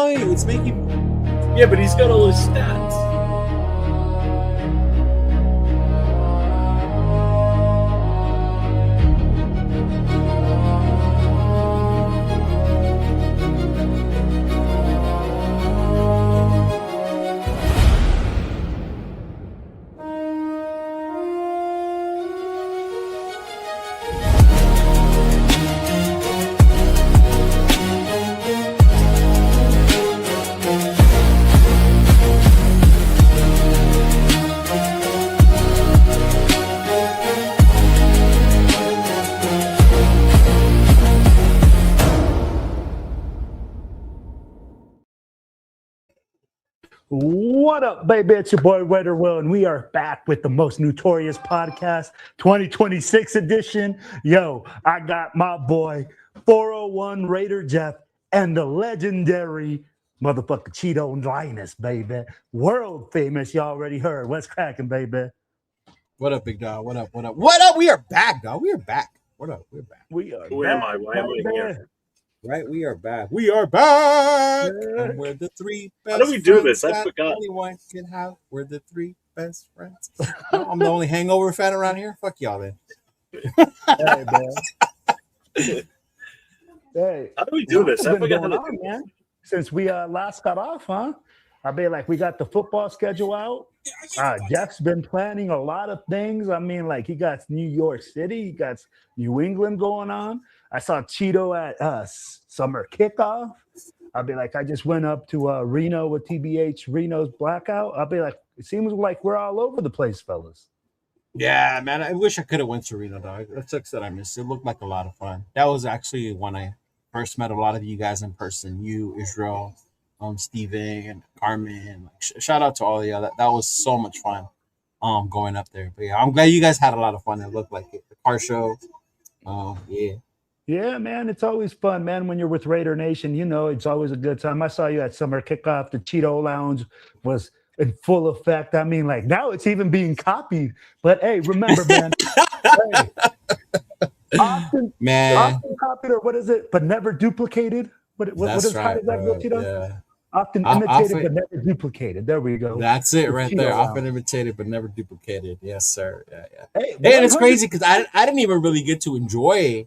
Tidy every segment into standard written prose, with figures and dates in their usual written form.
telling you, it's making. Yeah, but he's got all his stats. What up, baby? It's your boy Raider Will, and we are back with the most notorious podcast, 2026 edition. Yo, I got my boy 401 Raider Jeff and the legendary motherfucker Cheeto Linus, baby. World famous. You already heard. What's cracking, baby? What up, big dog? What up? What up? What up? We are back, dog. We are back. What up? We're back. We are Who back, am I? Why am I here? Right? We are back. We are back. Yeah. And we're the three best. How do we do friends this? I that forgot. Anyone can have. We're the three best friends. No, I'm the only hangover fan around here. Fuck y'all then. Hey, man. Hey, How do we do this? what's I been forgot going how to on, do man? Since we last got off, huh? I mean, like, we got the football schedule out. Jeff's been planning a lot of things. I mean, like, he got New York City, he got New England going on. I saw Cheeto at Summer Kickoff. I'll be like, I just went up to Reno with TBH, Reno's Blackout. I'll be like, it seems like we're all over the place, fellas. Yeah, man. I wish I could have went to Reno, dog. That sucks that I missed it. It looked like a lot of fun. That was actually when I first met a lot of you guys in person. You, Israel, Steven, and Carmen. Like, shout out to all of you. That was so much fun. Going up there. But yeah, I'm glad you guys had a lot of fun. It looked like it. The car show. Yeah. Yeah, man, it's always fun, man. When you're with Raider Nation, you know, it's always a good time. I saw you at Summer Kickoff. The Cheeto Lounge was in full effect. I mean, like, now it's even being copied. But hey, remember, man, hey, often copied, or what is it? But never duplicated. What is right, how does that go, Cheeto? Yeah. Often imitated but never duplicated. There we go. That's it right Cheeto there. Lounge. Often imitated but never duplicated. Yes, sir. Yeah. Hey, And it's crazy because I didn't even really get to enjoy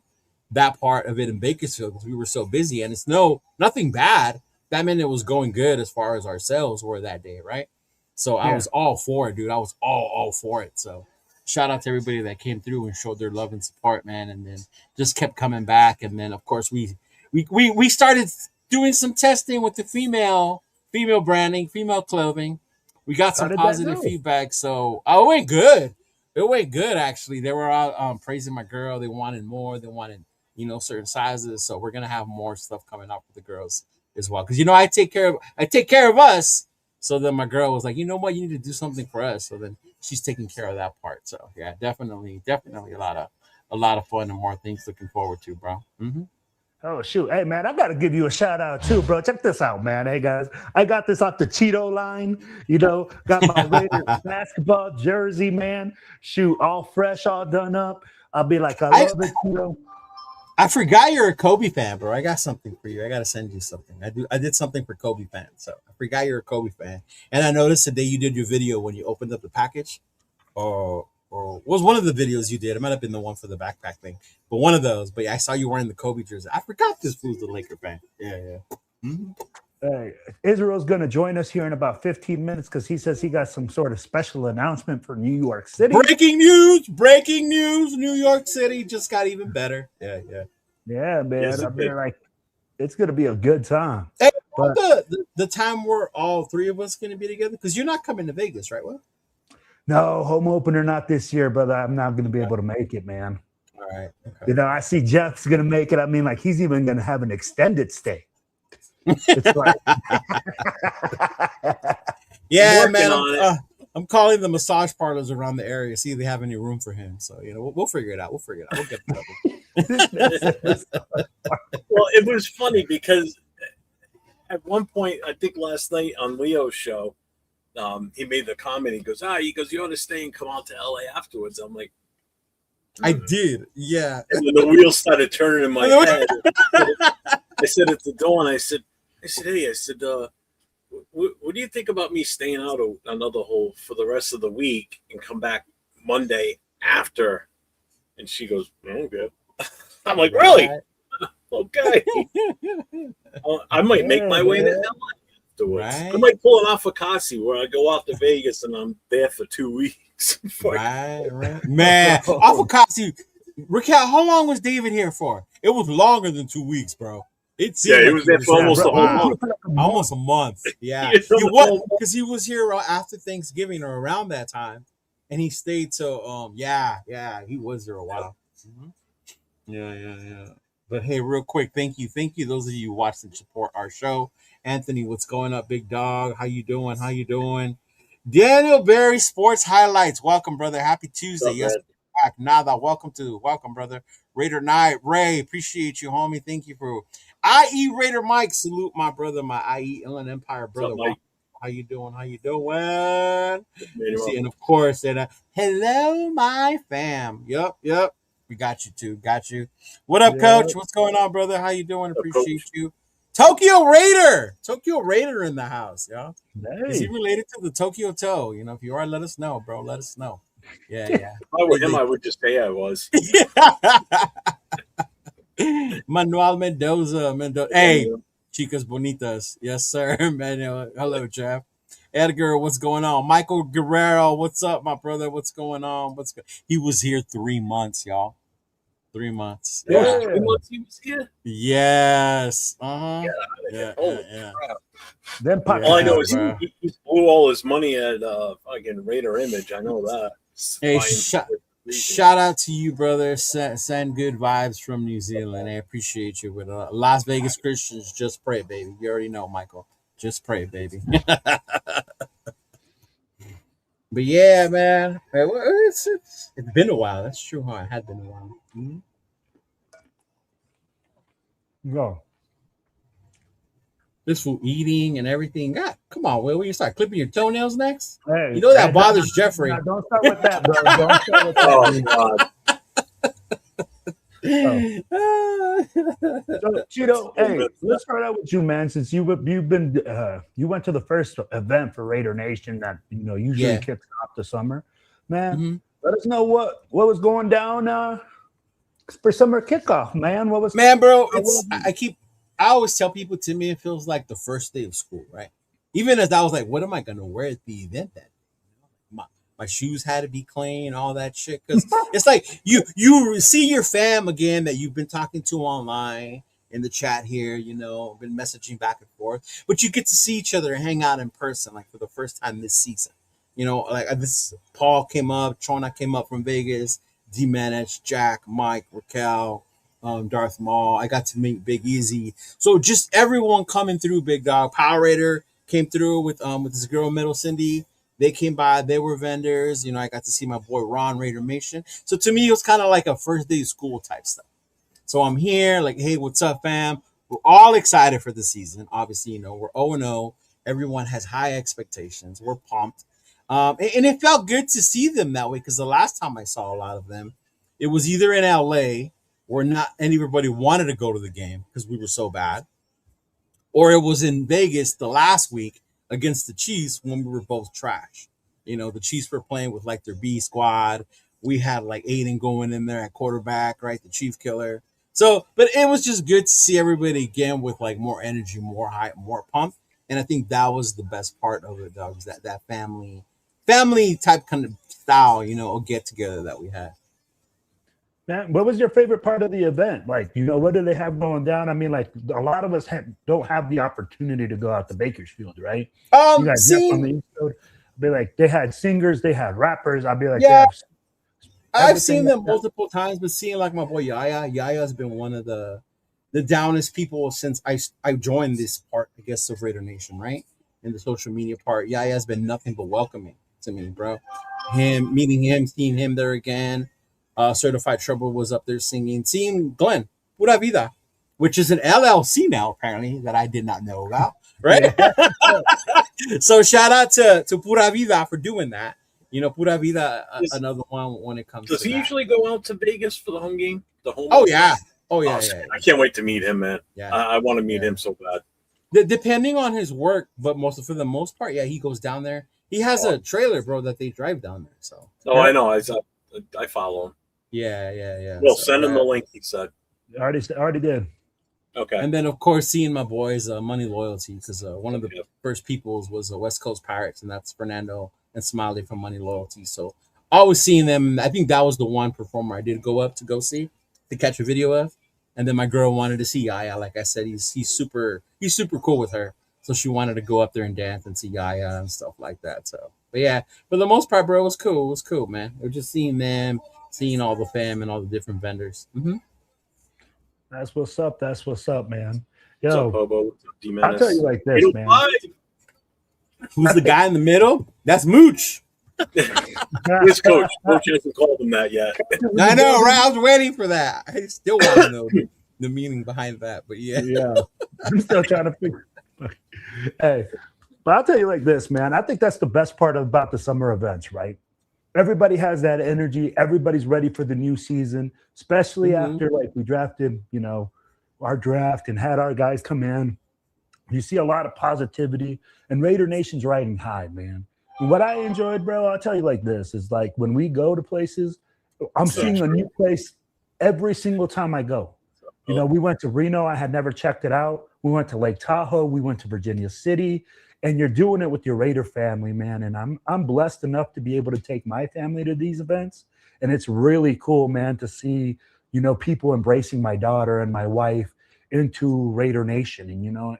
that part of it in Bakersfield because we were so busy, and it's nothing bad. That meant it was going good as far as our sales were that day, right? So I was all for it, dude. I was all for it. So shout out to everybody that came through and showed their love and support, man, and then just kept coming back. And then of course we started doing some testing with the female branding, female clothing. We got some positive feedback, so it went good. It went good, actually. They were all praising my girl. They wanted more. They wanted, certain sizes. So we're gonna have more stuff coming up with the girls as well. Because I take care of us. So then my girl was like, you know what, you need to do something for us. So then she's taking care of that part. So yeah, definitely a lot of fun and more things looking forward to, bro. Mm-hmm. Oh, shoot. Hey, man, I got to give you a shout out, too, bro. Check this out, man. Hey, guys, I got this off the Cheeto line. Got my Raiders basketball jersey, man. Shoot, all fresh, all done up. I'll be like, I love it, Cheeto. I forgot you're a Kobe fan, bro. I got something for you. I got to send you something. I did something for Kobe fans, so I forgot you're a Kobe fan. And I noticed today you did your video when you opened up the package. Or was one of the videos you did. It might have been the one for the backpack thing, but one of those. But yeah, I saw you wearing the Kobe jersey. I forgot this fool's a Laker fan. Yeah. Mm-hmm. Hey, Israel's going to join us here in about 15 minutes because he says he got some sort of special announcement for New York City. Breaking news! New York City just got even better. Yeah. Yeah, man. Yes, I mean, like, it's going to be a good time. Hey, but the time we're all three of us going to be together, because you're not coming to Vegas, right, Will? No, home opener not this year, but I'm not going to be able to make it, man. All right. Okay. I see Jeff's going to make it. I mean, like, he's even going to have an extended stay. It's like, yeah, man. I'm calling the massage parlors around the area, see if they have any room for him. So, we'll figure it out. We'll get it. Well, it was funny because at one point, I think last night on Leo's show, he made the comment. He goes, you ought to stay and come out to LA afterwards. I'm like, I did, yeah. And then the wheels started turning in my head. I said at the door, and I said, I said, hey, I said, what do you think about me staying out another hole for the rest of the week and come back Monday after? And she goes, okay. I'm like, really? Okay. I might make my way to LA afterwards. I might pull an Afakasi where I go out to Vegas and I'm there for 2 weeks. Right. Man, Afakasi, Raquel, how long was David here for? It was longer than 2 weeks, bro. He was there for almost a whole month. Almost a month. Yeah. Because he was here after Thanksgiving or around that time. And he stayed till he was there a while. Mm-hmm. Yeah. But hey, real quick, thank you those of you who watch and support our show. Anthony, what's going up, big dog? How you doing? Daniel Berry Sports Highlights. Welcome, brother. Happy Tuesday. Yes, back. Nada. Welcome, brother. Raider Knight. Ray, appreciate you, homie. Thank you for IE Raider Mike. Salute my brother, my IE Inland Empire brother. How you doing? And of course, hello, my fam. Yep. We got you too. What up, Coach? What's going on, brother? How you doing? Appreciate you. Tokyo Raider in the house, y'all. Hey. Is he related to the Tokyo Toe? If you are, let us know, bro. Let us know. Yeah. If I were him, I would just say I was. Manuel Mendoza. Hey, chicas bonitas. Yes, sir. Manuel. Hello, Jeff. Edgar, what's going on? Michael Guerrero, what's up, my brother? What's going on? He was here 3 months, y'all. 3 months. Yeah. 3 months he was here? Yes. Uh-huh. Yeah. Then all I know is he blew all his money at fucking Raider Image. I know that. Hey, shout out to you, brother. Send good vibes from New Zealand. I appreciate you. With Las Vegas Christians, just pray, baby. You already know, Michael. Just pray, baby. But yeah, man. It's been a while. That's true, huh? It had been a while. Mm-hmm. Go. This fool eating and everything. God, come on, Will. You start clipping your toenails next? Hey, you know that bothers Jeffrey. Don't start with that, bro. Don't start with that. Oh, God. So, Cheeto, hey, let's start out with you, man. Since you went to the first event for Raider Nation that usually kicks off the summer, man. Mm-hmm. Let us know what was going down for summer kickoff, man. What was bro? I always tell people, to me, it feels like the first day of school, right? Even as I was like, what am I gonna wear at the event then? My shoes had to be clean, all that shit. Because it's like you see your fam again that you've been talking to online in the chat here, been messaging back and forth. But you get to see each other and hang out in person, like for the first time this season. Like this, Paul came up, Chona came up from Vegas, D-Manage, Jack, Mike, Raquel, Darth Maul. I got to meet Big Easy. So just everyone coming through, big dog. Power Raider came through with this girl, Middle Cindy. They came by. They were vendors. I got to see my boy Ron, Raider Nation. So to me, it was kind of like a first day of school type stuff. So I'm here, like, hey, what's up, fam? We're all excited for the season. Obviously, we're 0-0. Everyone has high expectations. We're pumped. And it felt good to see them that way, because the last time I saw a lot of them, it was either in LA where not anybody wanted to go to the game because we were so bad, or it was in Vegas the last week against the Chiefs when we were both trash. The Chiefs were playing with like their B squad. We had like Aiden going in there at quarterback, right? The Chief killer. So, but it was just good to see everybody again with like more energy, more hype, more pumped. And I think that was the best part of it, dog, was that family type kind of style, get together that we had. Man, what was your favorite part of the event? Like, what do they have going down? I mean, like, a lot of us don't have the opportunity to go out to Bakersfield, right? You guys from the East Coast, be like, they had singers, they had rappers. I'd be like, yeah, I've seen them multiple times, but seeing like my boy Yaya's been one of the downest people since I joined this part, I guess, of Raider Nation, right? In the social media part, Yaya's been nothing but welcoming to me, bro. Meeting him, seeing him there again. Certified Trouble was up there singing. Seeing Glenn, Pura Vida, which is an LLC now, apparently, that I did not know about, right? So shout out to Pura Vida for doing that. Pura Vida, another one when it comes to Does he usually go out to Vegas for the home game? Oh, yeah. I can't wait to meet him, man. Yeah. I want to meet him so bad. Depending on his work, but for the most part, yeah, he goes down there. He has a trailer, bro, that they drive down there. So. Oh, I know. I follow him. Yeah. Well, send him the link. He said. Already did. Okay. And then, of course, seeing my boys, Money Loyalty, because one of the first peoples was West Coast Pirates, and that's Fernando and Smiley from Money Loyalty. So always seeing them. I think that was the one performer I did go up to go see to catch a video of. And then my girl wanted to see Yaya. Like I said, he's super cool with her. So she wanted to go up there and dance and see Yaya and stuff like that. So, but yeah, for the most part, bro, it was cool. It was cool, man. We're just seeing them, seeing all the fam and all the different vendors. Mm-hmm. That's what's up. That's what's up, man. What's Yo, up, Bobo? What's up, D-Menace? I'll tell you like this, man. Who's the guy in the middle? That's Mooch. His coach. Coach hasn't called him that yet. I know, right? I was waiting for that. I still want to know the meaning behind that, but yeah. I'm still trying to figure. Hey, but I'll tell you like this, man. I think that's the best part about the summer events, right? Everybody has that energy. Everybody's ready for the new season, especially after like we drafted, our draft and had our guys come in. You see a lot of positivity, and Raider Nation's riding high, man. And what I enjoyed, bro, I'll tell you like this, is like when we go to places, I'm seeing a new place every single time I go. We went to Reno. I had never checked it out. We went to Lake Tahoe. We went to Virginia City. And you're doing it with your Raider family, man. And I'm blessed enough to be able to take my family to these events. And it's really cool, man, to see, people embracing my daughter and my wife into Raider Nation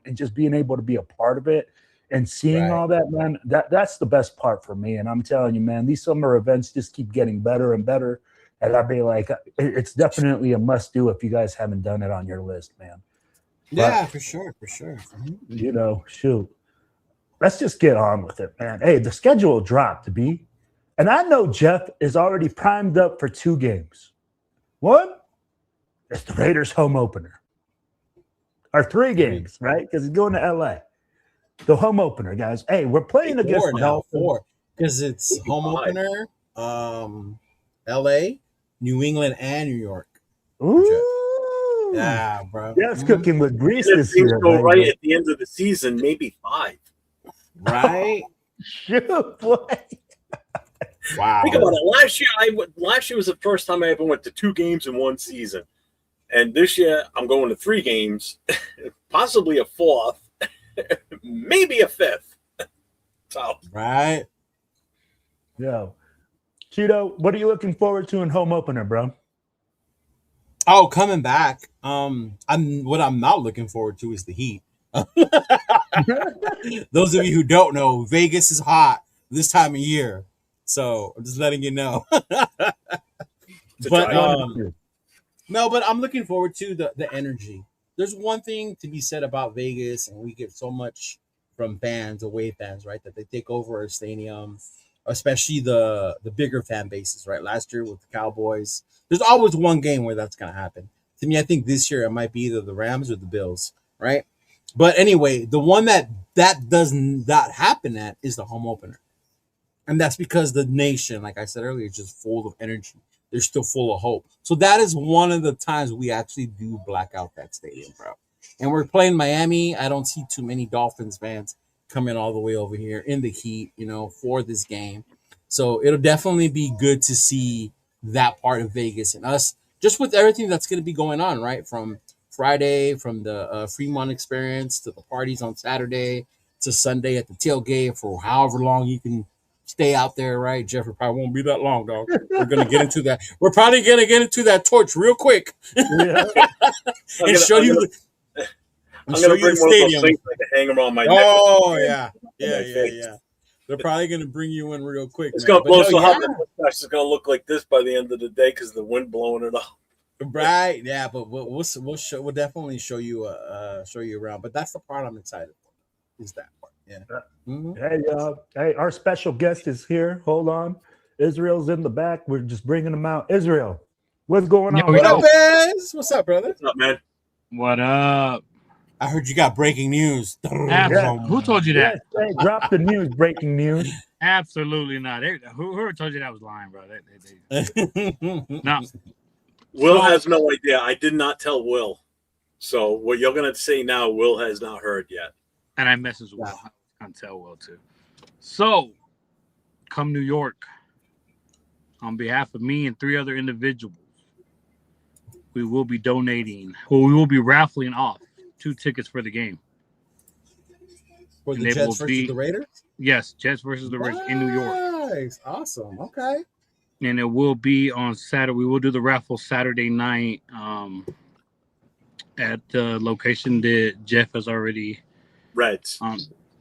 and just being able to be a part of it and seeing all that, man, that's the best part for me. And I'm telling you, man, these summer events just keep getting better and better. And I'd be like, it's definitely a must do if you guys haven't done it on your list, man. Yeah, for sure. Shoot. Let's just get on with it, man. Hey, the schedule dropped, B. And I know Jeff is already primed up for 2 games. One, it's the Raiders home opener. Or 3 games, right? Because he's going to LA. The home opener, guys. Hey, we're playing against Dolphins. 4. Because it's home opener, LA, New England, and New York. Ooh. Yeah, bro. Jeff's cooking with grease If this things year. go right at the end of the season, maybe 5. Right? Shoot, boy. Wow. Think about it. Last year was the first time I ever went to 2 games in one season. And this year I'm going to 3 games, possibly a 4th, maybe a 5th. So. Right. Yo. Cheeto, what are you looking forward to in home opener, bro? Oh, coming back. What I'm not looking forward to is the heat. Those of you who don't know, Vegas is hot this time of year, so I'm just letting you know. But I'm looking forward to the energy. There's one thing to be said about Vegas, and we get so much from fans, away fans, right, that they take over our stadium, especially the bigger fan bases, right? Last year with the Cowboys, there's always one game where that's going to happen. To me, I think this year it might be either the Rams or the Bills, right? But anyway, the one that does not happen at is the home opener. And that's because the nation, like I said earlier, is just full of energy. They're still full of hope. So that is one of the times we actually do black out that stadium, bro. And we're playing Miami. I don't see too many Dolphins fans coming all the way over here in the heat, for this game. So it'll definitely be good to see that part of Vegas and us, just with everything that's going to be going on, right? From Friday, from the Fremont experience to the parties on Saturday to Sunday at the tailgate for however long you can stay out there, right? Jeffrey probably won't be that long, dog. We're going to get into that. We're probably going to get into that torch real quick and show you the stadium. Hang them on my neck. Oh, yeah. They're probably going to bring you in real quick. It's going to blow so hot that it's going to look like this by the end of the day because the wind blowing it off. Right, yeah, but we'll definitely show you around. But that's the part I'm excited for. Is that part? Yeah. Mm-hmm. Hey, our special guest is here. Hold on, Israel's in the back. We're just bringing him out. Israel, what's going on? What up, Bez? What's up, brother? What's up, man? What up? I heard you got breaking news. Who told you that? Hey, drop the news. Breaking news. Absolutely not. Whoever told you that was lying, bro. No. Will has no idea. I did not tell Will. So what you're gonna say now, Will has not heard yet. And I messaged Will. I can tell Will too. So, come New York, on behalf of me and 3 other individuals, we will be donating, or we will be raffling off 2 tickets for the game. For the Jets versus the Raiders? Yes, Jets versus the Raiders in New York. Nice. Awesome. Okay. And it will be on Saturday. We will do the raffle Saturday night at the location that Jeff has already. Reds.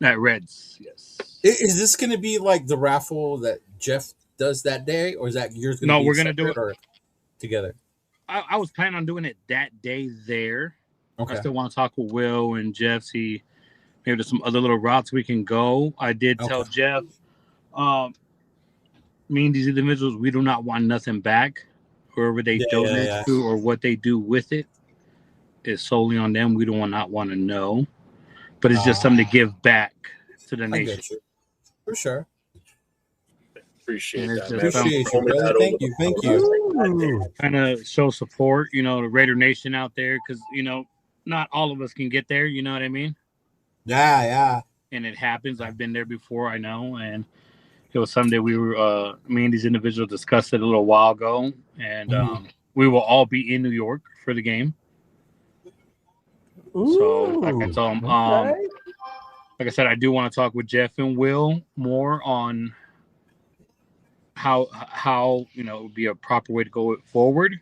At Reds, yes. Is this going to be like the raffle that Jeff does that day, or is that yours going to be we're going to do it together? I was planning on doing it that day there. Okay. I still want to talk with Will and Jeff, see maybe there's some other little routes we can go. I did tell Jeff, me and these individuals, we do not want nothing back. Whoever they donate to or what they do with it is solely on them. We do not want to know. But it's just something to give back to the nation. I get you. For sure. Appreciate that. Appreciate you, brother. Thank you. Kind of show support, the Raider Nation out there, because, not all of us can get there. You know what I mean? Yeah. And it happens. I've been there before, I know. And it was something we were, me and these individuals discussed it a little while ago. And we will all be in New York for the game. So, like I told him, like I said, I do want to talk with Jeff and Will more on how it would be a proper way to go forward.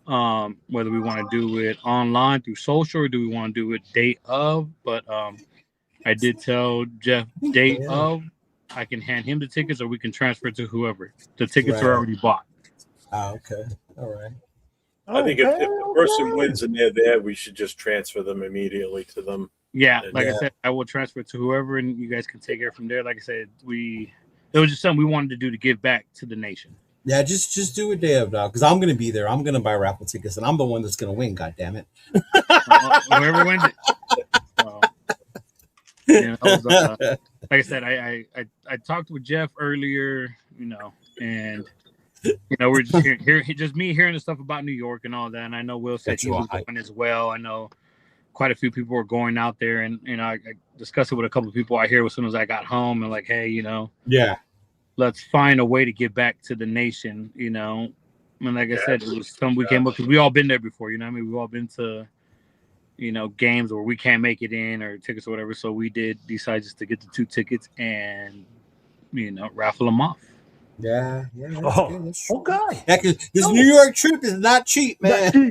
Whether we want to do it online through social, or do we want to do it day of? But I did tell Jeff day of, I can hand him the tickets, or we can transfer it to whoever. The tickets are already bought. Oh, okay. All right. I think if the person wins and they're there, we should just transfer them immediately to them. Yeah, like I said, I will transfer it to whoever, and you guys can take it from there. Like I said, it was just something we wanted to do to give back to the nation. Yeah, just do a day of now, because I'm going to be there. I'm going to buy raffle tickets, and I'm the one that's going to win. God damn it! Whoever wins it. Like I said, I talked with Jeff earlier, and. We're just just me hearing the stuff about New York and all that. And I know Will said he was going as well. I know quite a few people were going out there, and I discussed it with a couple of people out here as soon as I got home, and like, hey, let's find a way to get back to the nation, And like I said, it was something we came up because we all been there before, we've all been to, games where we can't make it in or tickets or whatever. So we did decide just to get the 2 tickets and, raffle them off. Yeah. Okay. This New York trip is not cheap, man. No,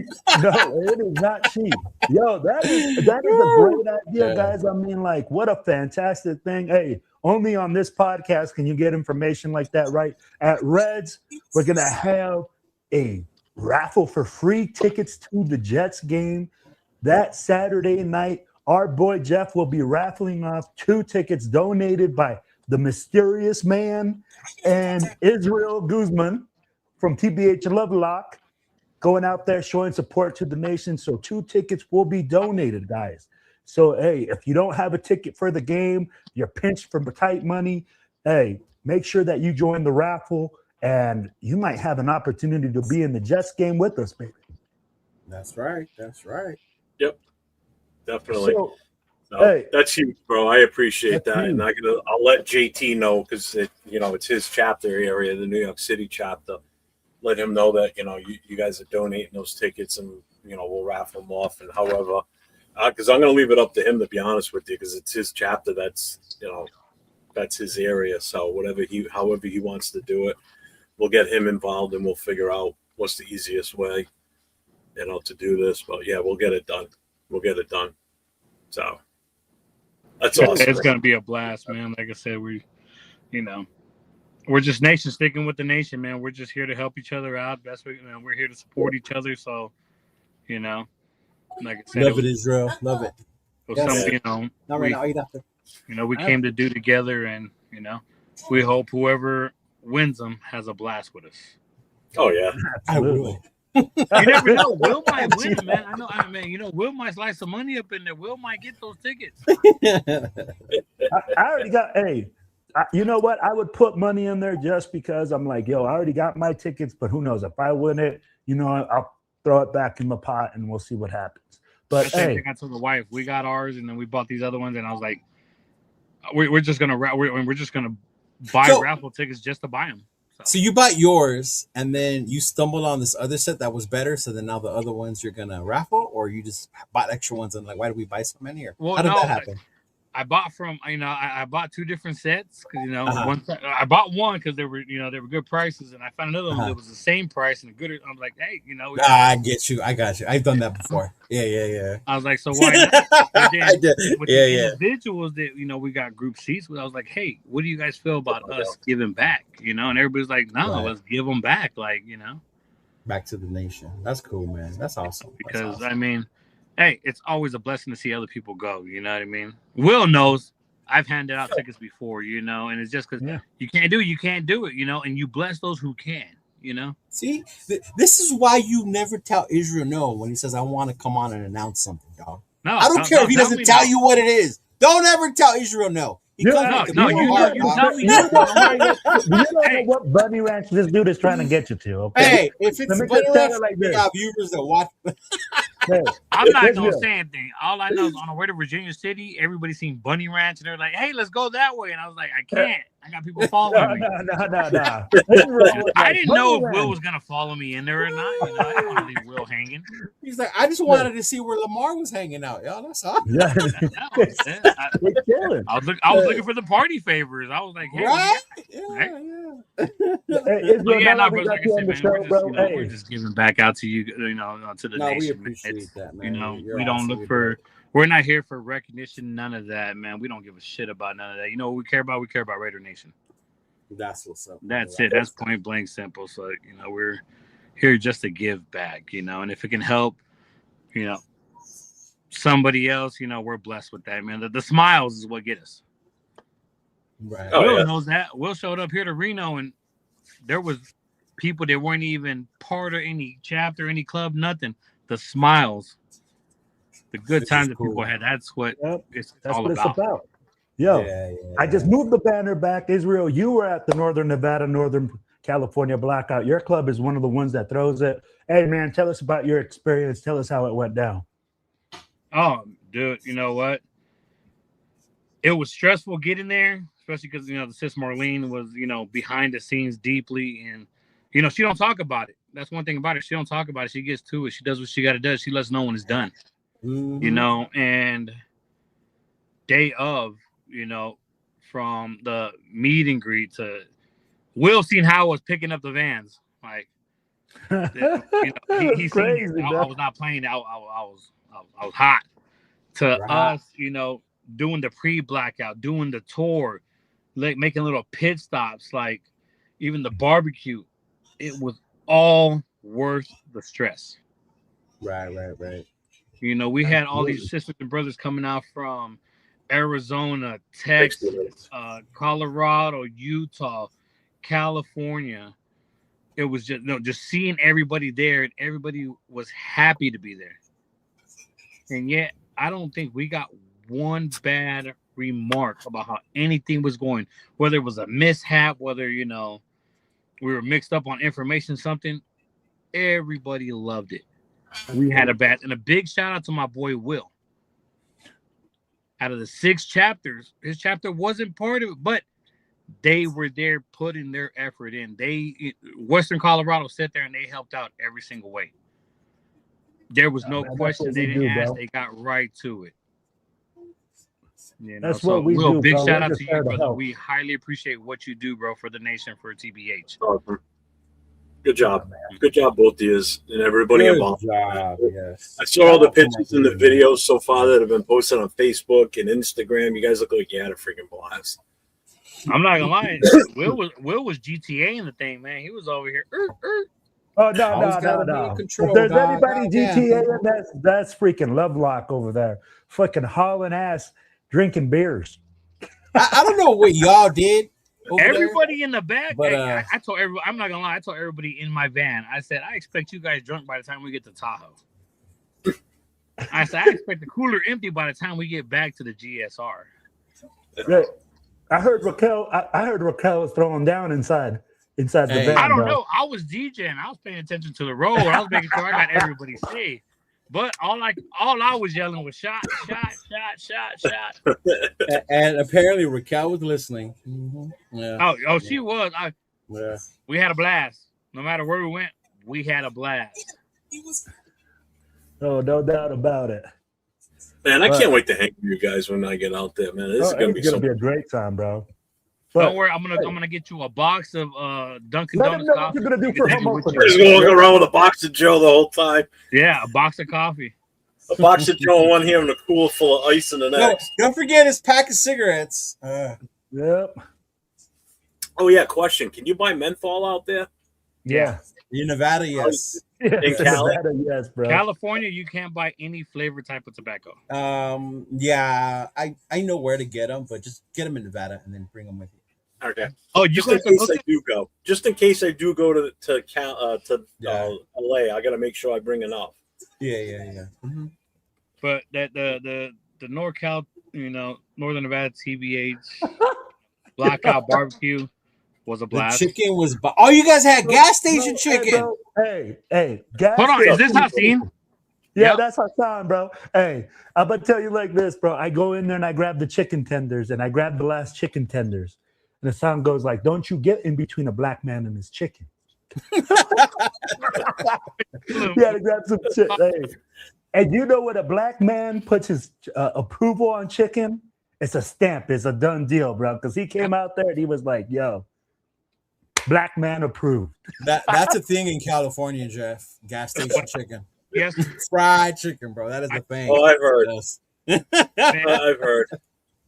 it is not cheap. Yo, that is a great idea, guys. I mean, like, what a fantastic thing. Hey, only on this podcast can you get information like that, right? At Reds, we're gonna have a raffle for free tickets to the Jets game that Saturday night. Our boy Jeff will be raffling off 2 tickets donated by the mysterious man and Israel Guzman from TBH Lovelock, going out there showing support to the nation. So 2 tickets will be donated, guys. So, hey, if you don't have a ticket for the game, you're pinched for tight money, hey, make sure that you join the raffle, and you might have an opportunity to be in the Jets game with us, baby. That's right. Yep, definitely. Hey, that's huge, bro. I appreciate that, and I'll let JT know, because it's his chapter area, the New York City chapter. Let him know that you guys are donating those tickets, and we'll raffle them off, and however, because I'm going to leave it up to him, to be honest with you, because it's his chapter. That's that's his area. So however he wants to do it, we'll get him involved, and we'll figure out what's the easiest way, to do this. But yeah, we'll get it done. So. That's awesome. It's gonna be a blast, man. Like I said, we're just nation, sticking with the nation, man. We're just here to help each other out. We're here to support each other. So, like I said, love it, Israel. Love it. We came to do together, and we hope whoever wins them has a blast with us. Oh yeah, I will. You never know. Will might win, man. I know. Will might slide some money up in there. Will might get those tickets. I already got. Hey, you know what? I would put money in there just because I'm like, yo, I already got my tickets, but who knows? If I win it, I'll throw it back in the pot and we'll see what happens. But same hey, thing I told the wife. We got ours, and then we bought these other ones, and I was like, we're just gonna buy So- raffle tickets just to buy them. So you bought yours, and then you stumbled on this other set that was better. So then now the other ones you're gonna raffle, or you just bought extra ones and like, why did we buy so many? Or Well, how did no, that happen? I bought from I bought 2 different sets because Uh-huh. I bought one because they were good prices, and I found another one Uh-huh. that was the same price and good. I'm like, hey, I get you. I got you. I've done that before. Yeah. I was like, so why not? But then I did. with Yeah, the yeah. individuals that we got group seats with, I was like, hey, what do you guys feel about us giving back? And everybody's like, no, Right. let's give them back, Back to the nation. That's cool, man. That's awesome. That's because awesome. I mean, hey, it's always a blessing to see other people go. You know what I mean? Will knows. I've handed out tickets before, and it's just because you can't do it, and you bless those who can, See, this is why you never tell Israel no when he says, I want to come on and announce something, dog. No, I don't care if he doesn't tell you what it is. Don't ever tell Israel no. He Yeah, comes with no, the you heart, you dog. tell me. You don't know Hey. what bunny ranch this dude is trying to get you to. Okay. Hey, if it's Let me Bunny just tell Ranch, you like we this. got viewers that watch. Hey, I'm not gonna Israel. say anything. All I know is on the way to Virginia City, everybody seen Bunny Ranch, and they're like, "Hey, let's go that way." And I was like, "I can't. I got people following me." No. I didn't know if Will was gonna follow me in there or not. I didn't want to leave Will hanging. He's like, I just wanted to see where Lamar was hanging out. Y'all, that's all. Yeah, I we're chilling. was looking for the party favors. I was like, "Hey, Right? Right? Yeah. Hey, Israel, yeah, now no, we but got like I you said, on the man, show, we're bro. just giving back out to you, to the No, we nation. appreciate It's, that, man. You're we don't awesome. look You're for. dope. We're not here for recognition, none of that, man. We don't give a shit about none of that. You know what we care about? We care about Raider Nation. That's what's up. That's it. That's point blank simple. So, we're here just to give back, and if it can help, somebody else, we're blessed with that, man. The smiles is what get us. Right. Oh, Will yeah. knows that. Will showed up here to Reno, and there was people that weren't even part of any chapter, any club, nothing. The smiles, the good Which times is that cool. people had. That's what Yep, it's that's all what about. it's about. Yo, Yeah. I just moved the banner back. Israel, you were at the Northern Nevada, Northern California Blackout. Your club is one of the ones that throws it. Hey, man, tell us about your experience. Tell us how it went down. Oh, dude, you know what? It was stressful getting there, especially because the sis Marlene was behind the scenes deeply, and she don't talk about it. That's one thing about it. She don't talk about it. She gets to it. She does what she got to do. She lets no one is done. Mhm. And day of, from the meet and greet to Will seen how I was picking up the vans. Like, he Crazy, seen I bro. was not playing. I was hot. To Right. us, doing the pre-blackout, doing the tour, like making little pit stops, like even the barbecue, it was all worth the stress. Right. We had all these sisters and brothers coming out from Arizona, Texas, Colorado, Utah, California. It was just seeing everybody there, and everybody was happy to be there. And yet, I don't think we got one bad remark about how anything was going, whether it was a mishap, whether we were mixed up on information, something. Everybody loved it. We had a big shout out to my boy Will. Out of the 6 chapters, his chapter wasn't part of it, but they were there putting their effort in. Western Colorado sat there and they helped out every single way. There was no question. They didn't ask. They got right to it. That's what we Will, do, big bro. shout We're out just to you, there to brother. help. We highly appreciate what you do, bro, for the nation, for TBH. Awesome. Good job. Good job, both of you and everybody Good involved. job. Yes. I saw all the pictures and the videos so far that have been posted on Facebook and Instagram. You guys look like you had a freaking blast. I'm not gonna lie. Will was GTA in the thing, man. He was over here. Oh, no. Always gotta be in If control, there's dog. anybody Goddamn, GTA, people. that's freaking Lovelock over there. Fucking hauling ass, drinking beers. I don't know what y'all did over Everybody in the back. But, I told everybody. I'm not gonna lie. I told everybody in my van. I said, I expect you guys drunk by the time we get to Tahoe. I said, I expect the cooler empty by the time we get back to the GSR. Yeah. I heard Raquel. I heard Raquel was throwing down inside the Hey. van. I don't bro. know. I was DJing. I was paying attention to the road. I was making sure I got everybody safe. But all I was yelling was shot. And apparently Raquel was listening. Yeah. Oh, she was. Yeah. We had a blast. No matter where we went, we had a blast. Oh, no doubt about it. Man, I can't wait to hang with you guys when I get out there, man. This is gonna be a great time, bro. Don't worry, I'm gonna get you a box of Dunkin' Donuts coffee. What you're gonna do for home opener. Just gonna walk around with a box of Joe the whole time. Yeah, a box of coffee. A box of Joe in one hand and a cooler full of ice in the next. No, don't forget his pack of cigarettes. Yep. Oh yeah, question. Can you buy menthol out there? Yeah. In Nevada, yes. In Cali? Nevada, yes, bro. California, you can't buy any flavored type of tobacco. Yeah, I know where to get them, but just get them in Nevada and then bring them with you. Okay. Oh, Just in case I do go. Just in case I do go to LA, I got to make sure I bring enough. Yeah. Mm-hmm. But that the NorCal, Northern Nevada TBH Blackout BBQ was a blast. The chicken was. Oh, you guys had gas station chicken. Hey, gas Hold on, station. is this Hassan? Yeah, Yep. that's Hassan, bro. Hey, I'm gonna tell you like this, bro. I go in there and I grab the chicken tenders, and I grab the last chicken tenders, and Hassan goes like, "Don't you get in between a black man and his chicken." You gotta grab some shit. Hey. And you know when a black man puts his approval on chicken, it's a stamp. It's a done deal, bro. Because he came out there and he was like, "Yo, black man approved." That's a thing in California, Jeff. Gas station chicken. Yes. Fried chicken, bro. That is the thing. Oh, I've heard. Yes. I've heard.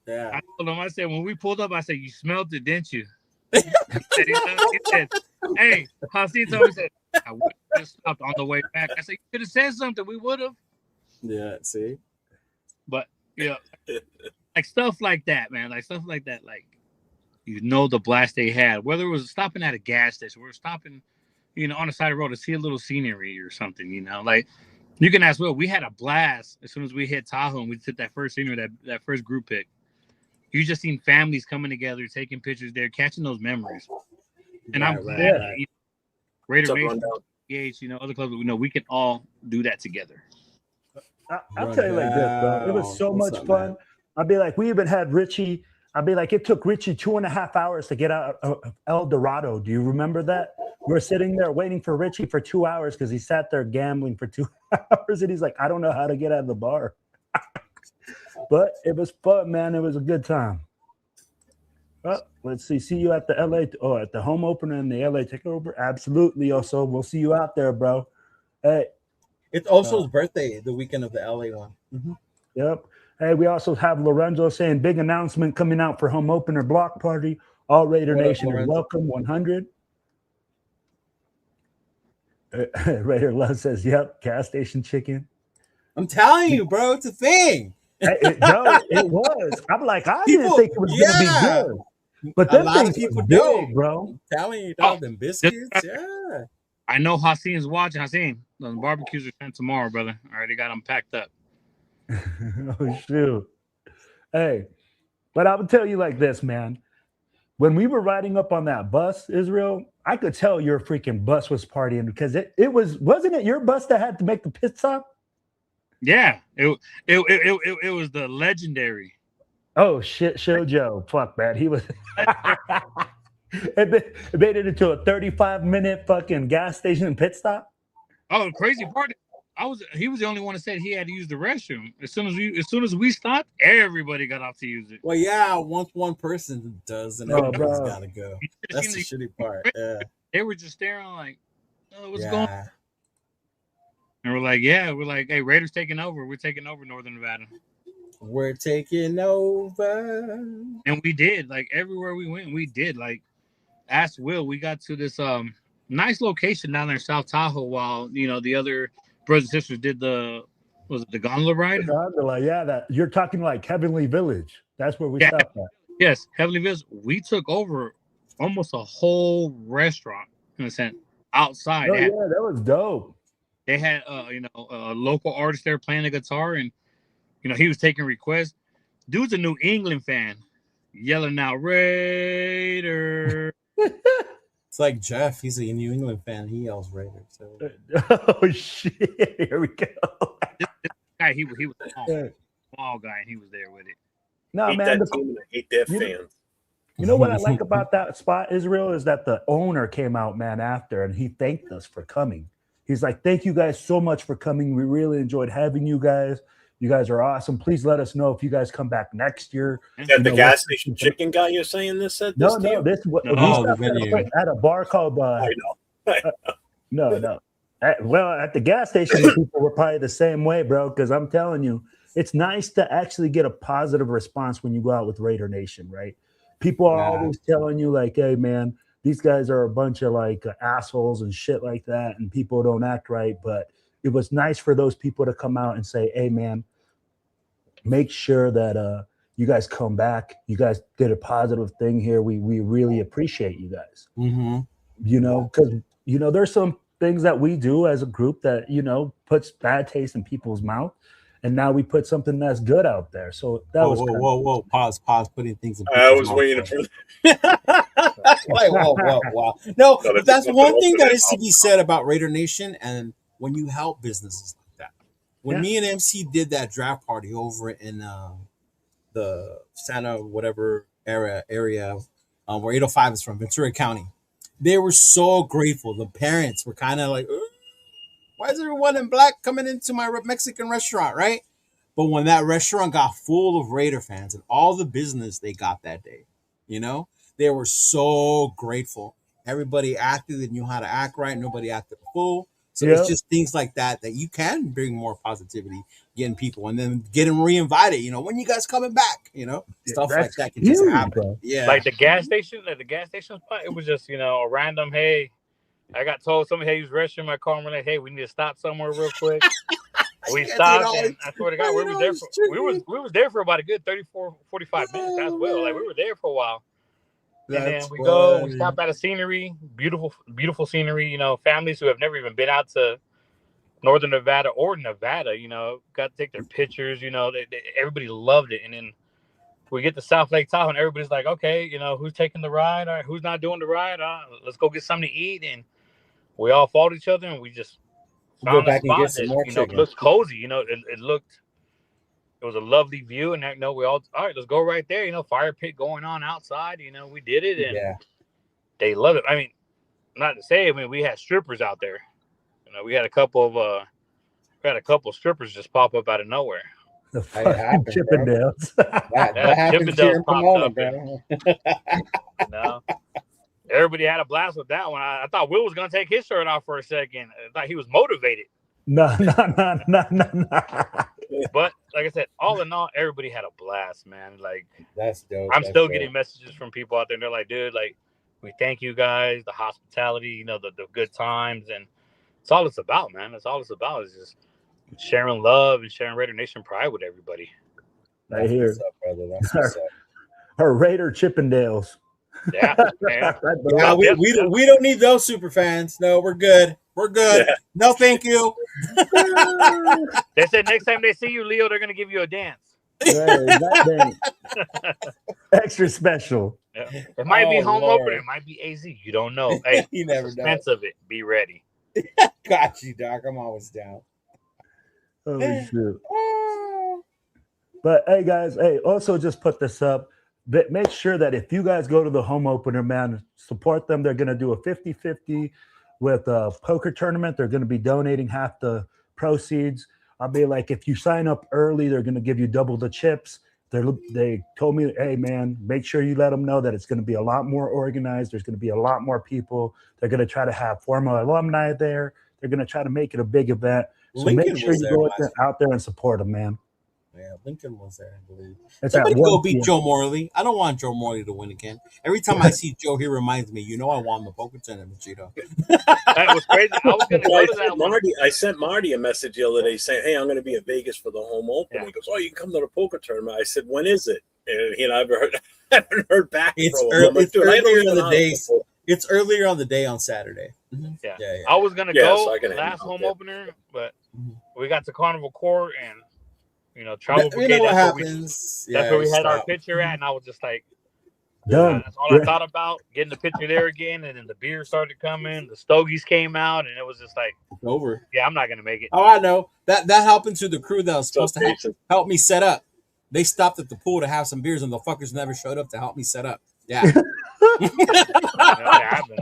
Yeah. I told him, I said, when we pulled up, I said, you smelled it, didn't you? He said, hey, Hassan told me, he said, I would have just stopped on the way back. I said, you could have said something. We would have. Yeah, see? But, like stuff like that, man. Like stuff like that. Like, the blast they had. Whether it was stopping at a gas station, we were stopping, on the side of the road to see a little scenery or something, Like, you can ask Will, we had a blast as soon as we hit Tahoe and we took that first scenery, that first group pic. You just seen families coming together, taking pictures there, catching those memories. And I'm glad that, Raider Nation, other clubs, we can all do that together. I'll tell you like this, bro. It was so much fun. Man? I'd be like, we even had Richie. I'd be like, it took Richie 2.5 hours to get out of El Dorado. Do you remember that? We're sitting there waiting for Richie for 2 hours because he sat there gambling for 2 hours. And he's like, I don't know how to get out of the bar. But it was fun, man. It was a good time. Well, let's see. See you at the at the home opener and the LA takeover. Absolutely. Also, we'll see you out there, bro. Hey. It's also his birthday, the weekend of the LA one. Mm-hmm. Yep. Hey, we also have Lorenzo saying big announcement coming out for home opener block party. All Raider Nation is welcome. 100. Raider Love says, "Yep, gas station chicken." I'm telling you, bro, it's a thing. It was. I'm like, I didn't think it was gonna be good, but a lot of people big, bro. I'm telling you, dog, them biscuits. Yeah. I know Hassan's watching. Hassan, the barbecues are sent tomorrow, brother. I already got them packed up. Oh shoot! Hey, but I would tell you like this, man. When we were riding up on that bus, Israel, I could tell your freaking bus was partying because it wasn't it your bus that had to make the pit stop? Yeah, it was the legendary. Oh shit, Show Joe. Fuck man, he was. It made it into a 35-minute fucking gas station pit stop. Oh, the crazy part! He was the only one that said he had to use the restroom. As soon as we stopped, everybody got off to use it. Well, yeah, once one person does, and everybody's got to go. That's the shitty part. Yeah. They were just staring like, "Oh, what's going on?" And we're like, hey, Raiders taking over. We're taking over Northern Nevada. We're taking over. And we did. Like, everywhere we went, we did. Like, ask Will, we got to this nice location down there in South Tahoe while, the other brothers and sisters did the gondola ride? The gondola, yeah. That you're talking like Heavenly Village. That's where we stopped at. Yes, Heavenly Village. We took over almost a whole restaurant, in a sense, outside. Oh, yeah, that was dope. They had, a local artist there playing the guitar, and, he was taking requests. Dude's a New England fan, yelling out, Raider. It's like Jeff. He's a New England fan. He yells Raiders. So. Oh shit! Here we go. This guy, he was a small guy, and he was there with it. No, hate man. that team and I hate their you- fans. You know what I like about that spot, Israel, is that the owner came out, man, after, and he thanked us for coming. He's like, "Thank you guys so much for coming. We really enjoyed having you guys. You guys are awesome. Please let us know if you guys come back next year." Is that the gas station chicken guy you're saying this said this? No, this we the stopped venue. at a bar called. I know. No. At the gas station, the people were probably the same way, bro. Because I'm telling you, it's nice to actually get a positive response when you go out with Raider Nation, right? People are always telling you, like, "Hey, man, these guys are a bunch of like assholes and shit like that, and people don't act right." But it was nice for those people to come out and say, "Hey, man, make sure that you guys come back. You guys did a positive thing here. We really appreciate you guys." Mm-hmm. You know, because there's some things that we do as a group that puts bad taste in people's mouth, and now we put something that's good out there. So that was whoa. Pause. Putting things in. I was waiting for like, whoa. No, but that's one thing that is to be said about Raider Nation, and when you help businesses like that. When me and MC did that draft party over in the Santa whatever area where 805 is from, Ventura County, they were so grateful. The parents were kind of like, why is everyone in black coming into my Mexican restaurant, right? But when that restaurant got full of Raider fans and all the business they got that day, they were so grateful. Everybody acted and knew how to act right. Nobody acted a fool. So it's just things like that you can bring more positivity, getting people, and then get them re-invited. When you guys coming back, stuff like that can just happen. Bro. Yeah, like the gas station spot. It was just a random. Hey, I got told somebody used restroom in my car. And we're like, hey, we need to stop somewhere real quick. We stopped, and I swear to God, we was there for about a good 34, 45 minutes as well. Like we were there for a while. And then we stopped at a scenery, beautiful scenery, families who have never even been out to Northern Nevada or Nevada, got to take their pictures, everybody loved it. And then we get to South Lake Tahoe and everybody's like, okay, who's taking the ride or who's not doing the ride? Let's go get something to eat. And we all followed each other and we just found a spot that, looked cozy, it was a lovely view, and we all right. Let's go right there. Fire pit going on outside. We did it, and they love it. I mean, not to say. I mean, we had strippers out there. We had a couple of strippers just pop up out of nowhere. The fucking Chippendales. Chippendales popped up. Everybody had a blast with that one. I thought Will was gonna take his shirt off for a second. I thought he was motivated. No. But like I said, all in all, everybody had a blast, man. Like that's dope. I'm still getting messages from people out there, and they're like, dude, like we thank you guys, the hospitality, the good times, and it's all it's about, man. That's all it's about is just sharing love and sharing Raider Nation pride with everybody. Right here. What's up, brother? That's what's up. Her Raider Chippendales. Yeah, man. We don't need those super fans. No, we're good. We're good. Yeah. No, thank you. They said next time they see you, Leo, they're gonna give you a dance. Extra special. Yeah. It might be home opener. It might be AZ. You don't know. Hey, you never know. Of it. Be ready. Got you, Doc. I'm always down. Oh shit. But hey, guys. Hey, also just put this up. But make sure that if you guys go to the home opener, man, support them. They're going to do a 50-50 with a poker tournament. They're going to be donating half the proceeds. I'll be like, if you sign up early, they're going to give you double the chips. They told me, hey, man, make sure you let them know that it's going to be a lot more organized. There's going to be a lot more people. They're going to try to have former alumni there. They're going to try to make it a big event. So Lincoln make sure you go out there and support them, man. Yeah, Lincoln was there, I believe. Somebody go beat Joe Morley. I don't want Joe Morley to win again. Every time I see Joe, he reminds me, I won the poker tournament, Cheeto. That was crazy. I was going to go to that one. I sent Marty a message the other day saying, hey, I'm going to be in Vegas for the home open. Yeah. He goes, oh, you can come to the poker tournament. I said, when is it? And he and I haven't heard back. It's earlier on the day. It's earlier on the day on Saturday. Mm-hmm. Yeah. I was going to go last home opener, but we got to Carnival Court and Travel Brigade. What happens? That's where we had our picture at, and I was just like, Done. That's all I thought about. Getting the picture there again, and then the beer started coming. The stogies came out, and it was just like, It's over. yeah, I'm not gonna make it. Oh, I know. That happened to the crew that was supposed to help me set up. They stopped at the pool to have some beers, and the fuckers never showed up to help me set up. Yeah.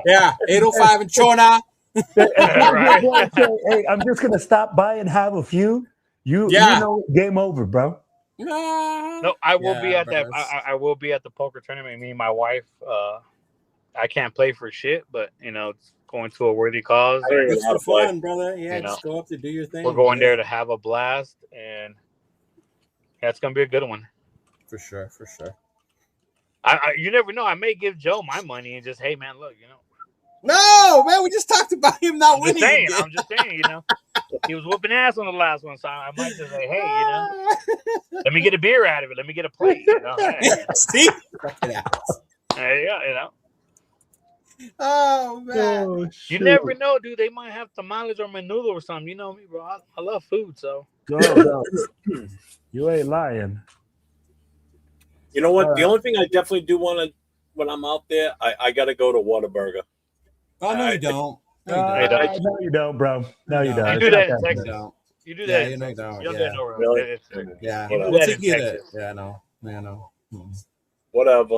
Yeah. 805 and Chona. Right. Hey, I'm just gonna stop by and have a few. You know, game over, bro. No, I will be at that. I will be at the poker tournament. Me and my wife. I can't play for shit, but you know, it's going to a worthy cause. It's for fun, brother. Yeah, just go up to do your thing. We're going there to have a blast, and that's gonna be a good one. For sure. You never know. I may give Joe my money and just, hey man, look, you know. No, man, we just talked about him not winning. I'm just saying, you know, he was whooping ass on the last one, so I might just say, hey, you know, let me get a beer out of it. Let me get a plate. You know, hey. See, hey, yeah, you know. Oh man, you never know, dude. They might have tamales or menudo or something. You know me, bro. I love food, so go. You ain't lying. You know what? The only thing I definitely do want to, when I'm out there, I got to go to Whataburger. Oh, no, you don't. No, you don't, bro. No, you don't. You do that in Texas. You do that. You don't. You don't do it nowhere else. Really? Yeah. We'll take you to. Yeah, no. Whatever.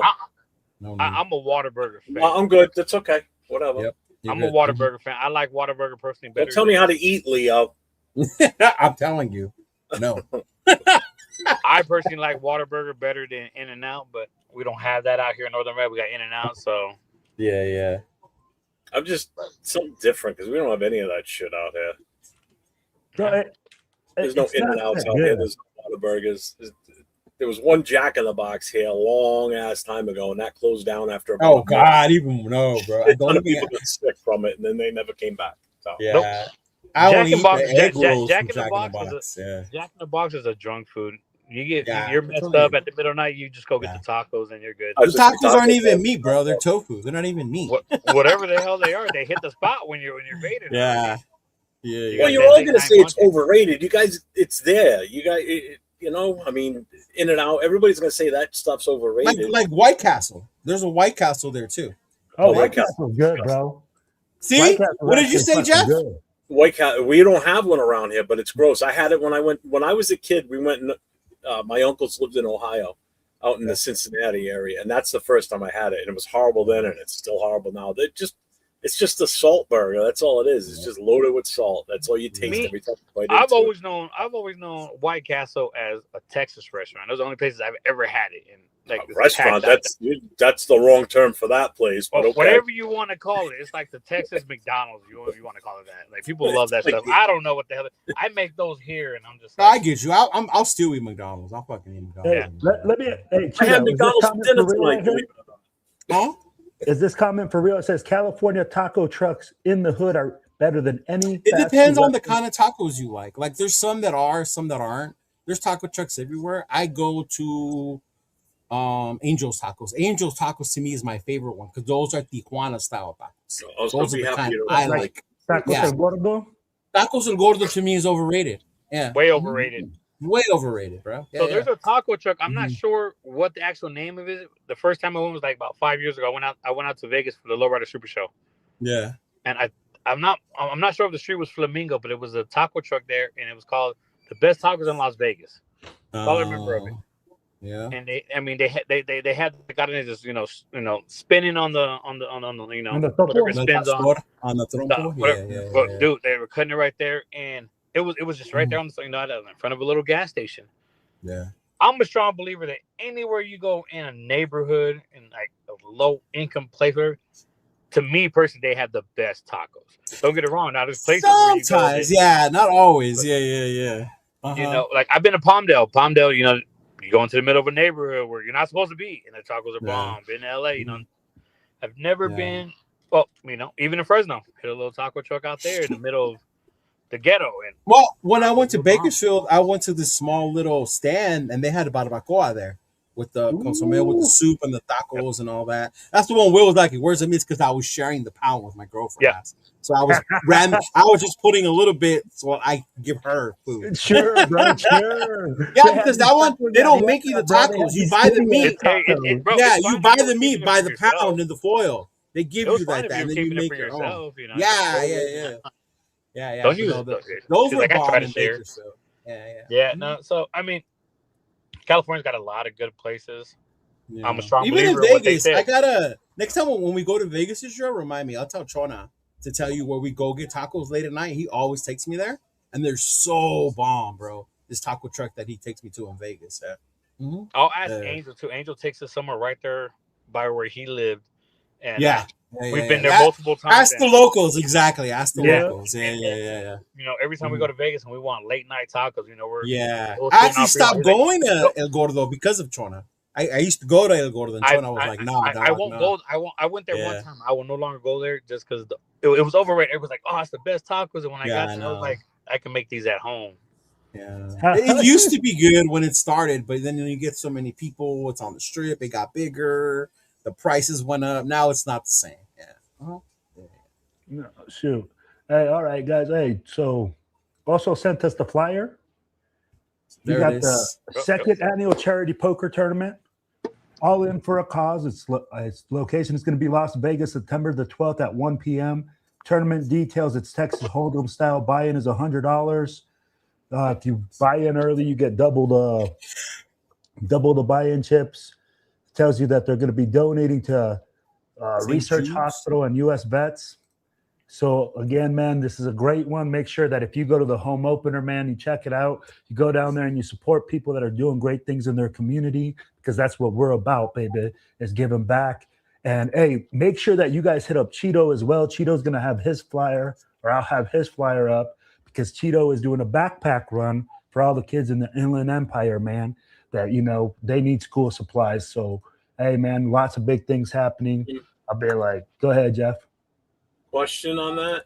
I'm a Whataburger fan. I'm good. That's okay. Whatever. Yep. I'm a Whataburger fan. I like Whataburger personally better. Don't tell me how to eat, Leo. I'm telling you. No. I personally like Whataburger better than In-N-Out, but we don't have that out here in Northern Red. We got In-N-Out, so. Yeah. I'm just something different because we don't have any of that shit out here. There's no In-N-Outs out here. There's no Whataburgers. There was one Jack in the Box here a long ass time ago, and that closed down after about. Oh God, even no, bro. A ton of people got sick from it, and then they never came back. So. Yeah. Nope. Jack in the Box is a drunk food. You're messed up at the middle of the night. You just go get the tacos and you're good. The tacos aren't even meat, bro. They're tofu. They're not even meat. Whatever the hell they are, they hit the spot when you're baited. Yeah. Well, you're all gonna say it's overrated. You guys, it's there. You guys, you know, I mean, In-N-Out. Everybody's gonna say that stuff's overrated. Like White Castle. There's a White Castle there too. Oh, White Castle's good, bro. See, what did you say, Jeff? White Castle. We don't have one around here, but it's gross. I had it when I was a kid. We went. My uncles lived in Ohio, out in the Cincinnati area, and that's the first time I had it. And it was horrible then, and it's still horrible now. It's just a salt burger. That's all it is. It's just loaded with salt. That's all you taste every time you bite I've always known White Castle as a Texas restaurant. Those are the only places I've ever had it in. Like a restaurant. That's the wrong term for that place. But okay. Whatever you want to call it, it's like the Texas McDonald's. You want to call it that? Like people love that stuff. I don't know what the hell. I make those here, and I'm just. I get you. I'll still eat McDonald's. I'll fucking eat McDonald's. Let me. Hey, I had McDonald's for dinner tonight. Huh? Is this comment for real? It says California taco trucks in the hood are better than any. It depends on the kind of tacos you like. Like there's some that are, some that aren't. There's taco trucks everywhere. I go to Angel's Tacos. Angel's Tacos to me is my favorite one because those are Tijuana style tacos. Those are the kind I like. Tacos El Gordo? Tacos El Gordo to me is overrated. Yeah. Way overrated. Way overrated, bro. So there's a taco truck. I'm not sure what the actual name of it is. The first time I went was like about 5 years ago. I went out to Vegas for the Lowrider Super Show. Yeah. And I'm not sure if the street was Flamingo, but it was a taco truck there, and it was called the best tacos in Las Vegas. That's all I remember of it. Yeah. And they had the guy just spinning on the whatever it spins on the trompo. Yeah. Dude, they were cutting it right there, and it was just right there on the in front of a little gas station. Yeah. I'm a strong believer that anywhere you go in a neighborhood in like a low income place, to me personally, they have the best tacos. Don't get it wrong. Now there's places sometimes, not always. Yeah. Uh-huh. You know, like I've been to Palmdale. Palmdale, you know, you go into the middle of a neighborhood where you're not supposed to be, and the tacos are bomb. Been to LA, you know, I've never been. Well, you know, even in Fresno, hit a little taco truck out there in the middle of the ghetto. And well, when I went to Bakersfield, I went to this small little stand, and they had a barbacoa there. with the consomé, with the soup and the tacos and all that. That's the one Will was like, "Where's the meat?" Because I was sharing the pound with my girlfriend. Yeah. So I was just putting a little bit so I give her food. Sure, bro. Sure. Yeah, because that one they don't make you the tacos. You buy the meat. Bro, Yeah, it's you fine buy if you the were meat keeping it by for the yourself. pound in the foil. They give It was you fine like if that, you and were then you keeping it make for your own. yourself, you know. Yeah. Don't So use no, it. those She's were like, I try bomb to in share. Bakersfield. Yeah. Yeah, no. So I mean, California's got a lot of good places. Yeah. I'm a strong Even in believer in what they Vegas, said. I gotta next time when we go to Vegas this year, remind me. I'll tell Chona to tell you where we go get tacos late at night. He always takes me there, and they're so bomb, bro. This taco truck that he takes me to in Vegas. Yeah. Mm-hmm. I'll ask Angel too. Angel takes us somewhere right there by where he lived, and we've been there multiple times. Ask the locals, exactly. Ask the Yeah. locals. Yeah. You know, every time we go to Vegas and we want late night tacos, you know, we're I actually stopped going to El Gordo because of Chona. I used to go to El Gordo, and Chona was like, "Nah, I won't go. I went there one time. I will no longer go there just because it was overrated. Everyone's like, "Oh, it's the best tacos," and when I got there, I was like, "I can make these at home." Yeah, it used to be good when it started, but then you get so many people. It's on the strip. It got bigger. The prices went up. Now it's not the same. Yeah. No, shoot. Hey, all right, guys. Hey, so also sent us the flyer. You There got it the is. second annual charity poker tournament. All in for a cause. Its location is going to be Las Vegas, September the 12th at 1 p.m. Tournament details: it's Texas Hold'em style. Buy-in is $100. If you buy in early, you get double the buy-in chips. It tells you that they're going to be donating to Research Jude's Hospital and U.S. Vets. So again, man, this is a great one. Make sure that if you go to the home opener, man, you check it out. You go down there and you support people that are doing great things in their community, because that's what we're about, baby, is giving back. And hey, make sure that you guys hit up Cheeto as well. Cheeto's going to have his flyer, or I'll have his flyer up, because Cheeto is doing a backpack run for all the kids in the Inland Empire, man, that, you know, they need school supplies. So, hey, man, lots of big things happening. I'll be like, go ahead, Jeff. Question on that?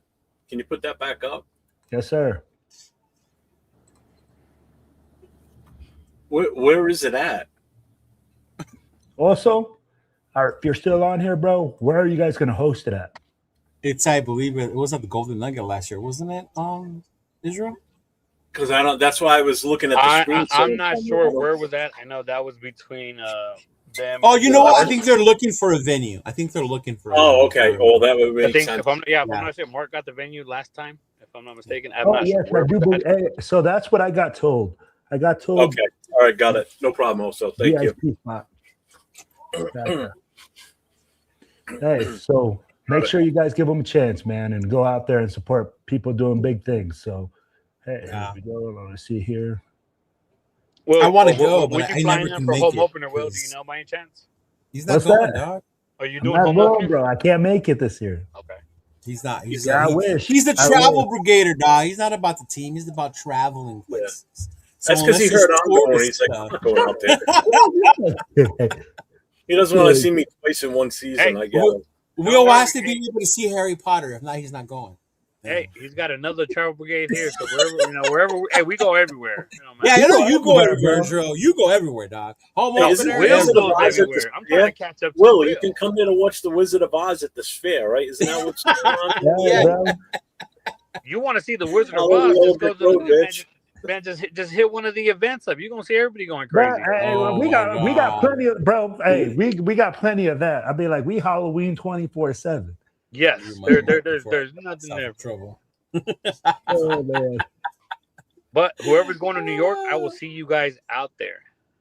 Can you put that back up? Yes, sir. Where is it at? Also, if you're still on here, bro, where are you guys going to host it at? It's, I believe it was at the Golden Nugget last year, wasn't it? Israel. Because I don't. That's why I was looking at the screen. I'm not sure where it was at. I know that was between them. Oh, you know what? I think they're looking for a venue. Oh, okay. Well, that would make sense. If I'm not sure, Mark got the venue last time. If I'm not mistaken, I'm Oh, not yes, sure. I do believe. Hey, so that's what I got told. Okay. All right. Got it. No problem. Also, thank you. VIP spot. Hey, so make sure you guys give them a chance, man, and go out there and support people doing big things. So, hey, here we go. Let me see here. Well, I want to go, but I never in can for make home it. opener, Will? Do you know by any chance? He's not going, dog. Are you doing I'm home not opener? going, bro. I can't make it this year. Okay. He's not. I wish. He's the travel brigader, dog. He's not about the team. He's about traveling places. Yeah. That's because he heard I'm going. He's like, I'm not going out there. He doesn't want to see me twice in one season. I guess. Will has to be able to see Harry Potter. If not, he's not going. Hey, he's got another travel brigade here. So wherever, hey, we go everywhere. You go everywhere, Drew. You go everywhere, dog. Home opener. Will goes everywhere. I'm trying to catch up to Will. You can come in and watch the Wizard of Oz at this fair, right? Isn't that what's going on? Yeah. You want to see the Wizard of Oz? Just go to the man, just hit one of the events up. You're gonna see everybody going crazy. We got plenty of, bro. Hey, we got plenty of that. I'd be like, we Halloween 24/7. Yes, there's nothing there. Trouble. Oh man. But whoever's going to New York, I will see you guys out there.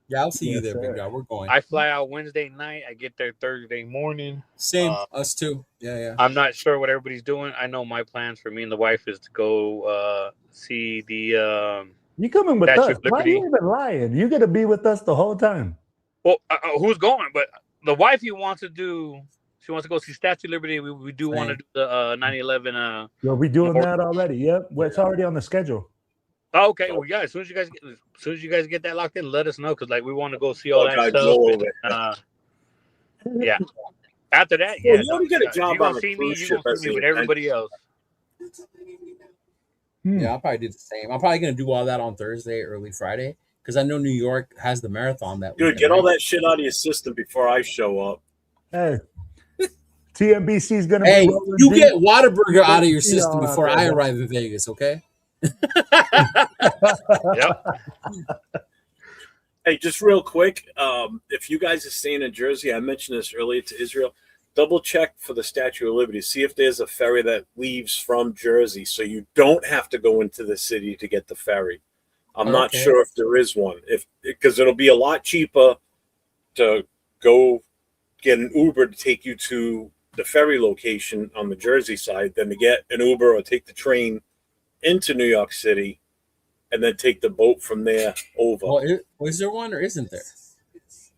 Yeah, I'll see you there, big guy. We're going. I fly out Wednesday night. I get there Thursday morning. Same, us too. Yeah. I'm not sure what everybody's doing. I know my plans for me and the wife is to go see the. You coming with us? Why are you even lying? You're gonna be with us the whole time. Well, who's going? But the wife, wants to do. She wants to go see Statue of Liberty. We do want to do the 9/11. Well, we doing that already. Yep, it's already on the schedule. Oh, okay. Well, yeah. As soon as you guys get that locked in, let us know, because we want to go see all that stuff. Yeah. After that, you don't get a job on the cruise ship. You're gonna see me with everybody else. Yeah, I'll probably do the same. I'm probably gonna do all that on Thursday, early Friday, because I know New York has the marathon that Dude, weekend, get all right? that shit out of your system before I show up. Hey, TMBC is going to Hey, be rolling you deep. get Whataburger out of your You system know, before out I there, arrive in Vegas, okay? Yep. Hey, just real quick, if you guys are staying in Jersey, I mentioned this earlier to Israel, double check for the Statue of Liberty. See if there's a ferry that leaves from Jersey so you don't have to go into the city to get the ferry. I'm not Okay. sure if there is one, because it'll be a lot cheaper to go get an Uber to take you to the ferry location on the Jersey side than to get an Uber or take the train into New York City and then take the boat from there over. Well, is there one or isn't there?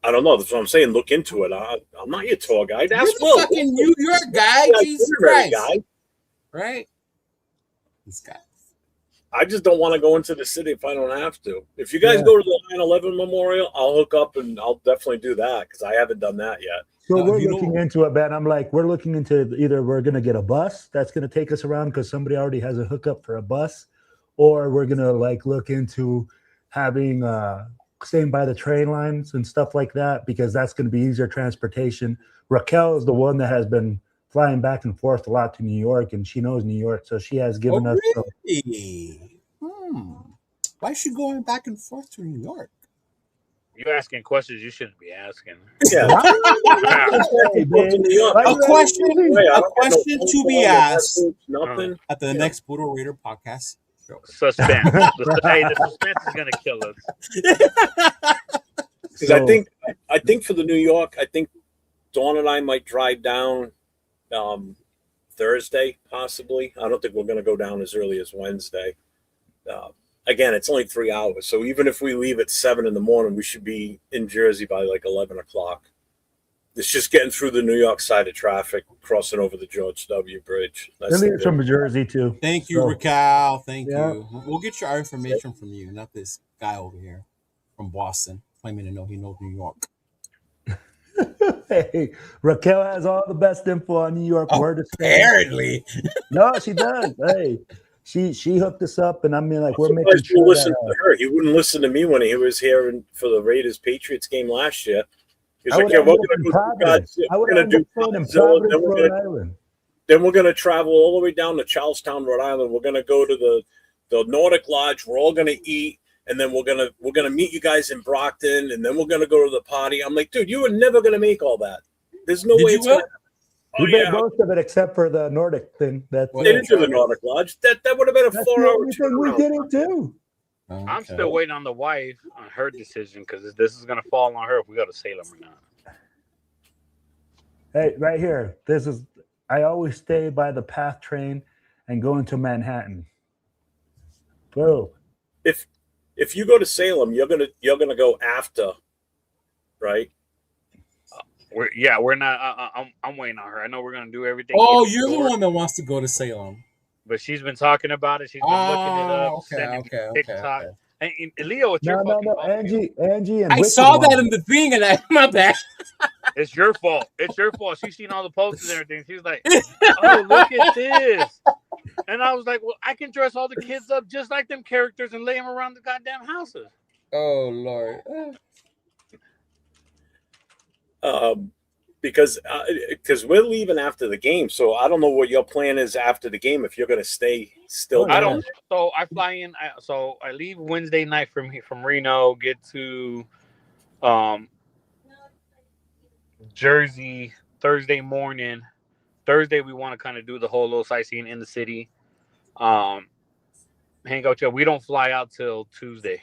I don't know. That's what I'm saying. Look into it. I'm not your tour guide. You're Ask the Will. fucking New York guy, Yeah, Jesus itinerary Christ, guy. right? This guy. I just don't want to go into the city if I don't have to. If you guys go to the 9/11 memorial, I'll hook up and I'll definitely do that because I haven't done that yet. So No, we're you looking know- into it, man. I'm like, we're looking into either we're going to get a bus that's going to take us around because somebody already has a hookup for a bus, or we're going to like look into having staying by the train lines and stuff like that because that's going to be easier transportation. Raquel is the one that has been flying back and forth a lot to New York, and she knows New York, so she has given us. Really? Why is she going back and forth to New York? You asking questions you shouldn't be asking. Yeah. A question to be asked Nothing. at the next Budo Raider podcast. Suspense. Hey, the suspense is gonna kill us. Because I think for the New York, I think Dawn and I might drive down Thursday, possibly. I don't think we're going to go down as early as Wednesday. Again, it's only 3 hours. So even if we leave at 7 in the morning, we should be in Jersey by like 11 o'clock. It's just getting through the New York side of traffic, crossing over the George W. Bridge. That's Lily's from Jersey too. Thank you, So, Raquel. Thank yeah. you. We'll get our information from you, not this guy over here from Boston claiming to know he knows New York. Hey, Raquel has all the best info on New York. Where to stay. Apparently. No, she does. Hey, she hooked us up, and I mean, like, we're making Surprised you sure listen that, to her. He wouldn't listen to me when he was here for the Raiders Patriots game last year. He was I like, would "Yeah, have we're ended up going in to do Providence. I would we're have going to ended do up staying in Godzilla, Providence, Rhode Island. then we're going to travel all the way down to Charlestown, Rhode Island. We're going to go to the Nordic Lodge. We're all going to eat, and then we're gonna meet you guys in Brockton, and then we're going to go to the party." I'm like, "Dude, you were never going to make all that. There's no way it's going to happen." We made most of it except for the Nordic thing. That's They didn't do the Nordic Lodge. That would have been a That's 4 the hour only thing we didn't do. Okay. I'm still waiting on the wife on her decision because this is gonna fall on her if we go to Salem or not. Hey, right here. I always stay by the PATH train and go into Manhattan. Boom. If you go to Salem, you're gonna go after, right? We're not. I'm waiting on her. I know we're gonna do everything. Oh, you're the one that wants to go to Salem. But she's been talking about it. She's been looking it up, sending me TikTok. Okay. And Leo, it's your fucking fault. Angie, and I Wicked saw that one. in the thing, and my bad. It's your fault. It's your fault. She's seen all the posters and everything. She's like, "Oh, look at this," and I was like, "Well, I can dress all the kids up just like them characters and lay them around the goddamn houses." Oh Lord. Because we're leaving after the game, so I don't know what your plan is after the game. If you're going to stay still, I don't. So I fly in. So I leave Wednesday night from Reno. Get to Jersey Thursday morning. Thursday we want to kind of do the whole little sightseeing in the city. Hang out. We don't fly out till Tuesday.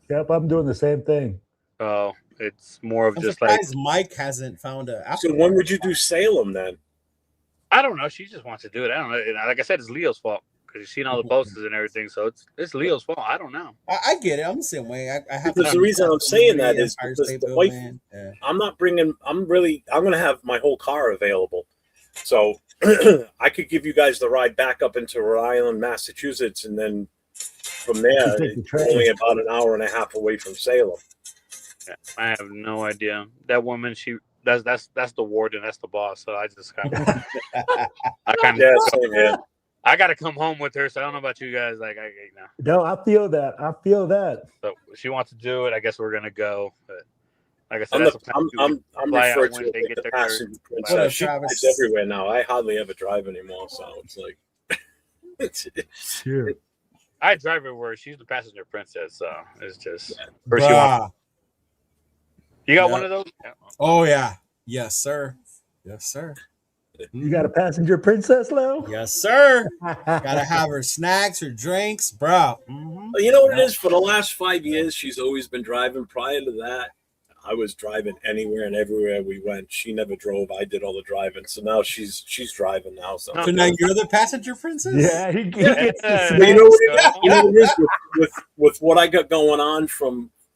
Yep, I'm doing the same thing. So it's more of I'm just surprised Mike hasn't found a. So when would you do Salem then? I don't know. She just wants to do it. I don't know. And like I said, it's Leo's fault because you've seen all the posters and everything. So it's Leo's fault. I don't know. I get it. I'm the same way. I have Because the reason I'm saying that is Empire because State the wife. Building. Yeah. I'm going to have my whole car available, so I could give you guys the ride back up into Rhode Island, Massachusetts, and then from there, it's only about an hour and a half away from Salem. Yeah, I have no idea. That woman, that's the warden, that's the boss. So I just kind of, I got to come home with her, so I don't know about you guys. Like, No, I feel that. So she wants to do it. I guess we're gonna go. But like I said, I'm that's the plan. I'm Fly out referred when to they like get the their passenger What princess. up, She Travis? drives everywhere now. I hardly ever drive anymore, so it's like Sure. I drive everywhere. She's the passenger princess, so it's just first she wants. Bruh. You got Yeah. one of those? Yeah. Oh yeah. Yes, sir. Yes, sir. You got a passenger princess, Lou? Yes, sir. Gotta have her snacks, her drinks, bro. You know what it is? For the last 5 years, she's always been driving. Prior to that, I was driving anywhere and everywhere we went. She never drove. I did all the driving. So now she's driving now. So So now you're the passenger princess? Yeah, he gets the Yeah. But you know what it is? Yeah. You know what it is with what I got going on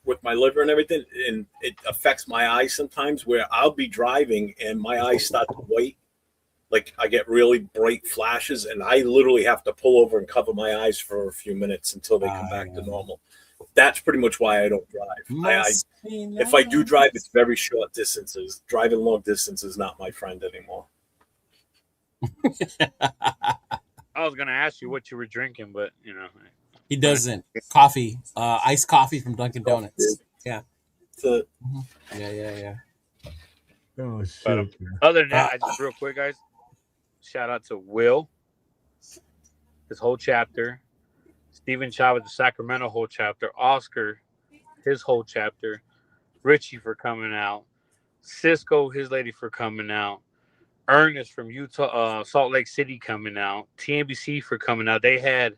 with my liver and everything, and it affects my eyes sometimes. Where I'll be driving and my eyes start to white, like I get really bright flashes, and I literally have to pull over and cover my eyes for a few minutes until they come back to normal. That's pretty much why I don't drive. If I do drive, it's very short distances. Driving long distance is not my friend anymore. I was gonna ask you what you were drinking, but you know, He doesn't. Coffee, iced coffee from Dunkin' Donuts. Yeah. So, Yeah. Oh But, shit. other than that, I just real quick, guys. Shout out to Will, his whole chapter, Steven Chavez, the Sacramento whole chapter, Oscar, his whole chapter, Richie for coming out, Cisco, his lady for coming out, Ernest from Utah, Salt Lake City coming out, TNBC for coming out. They had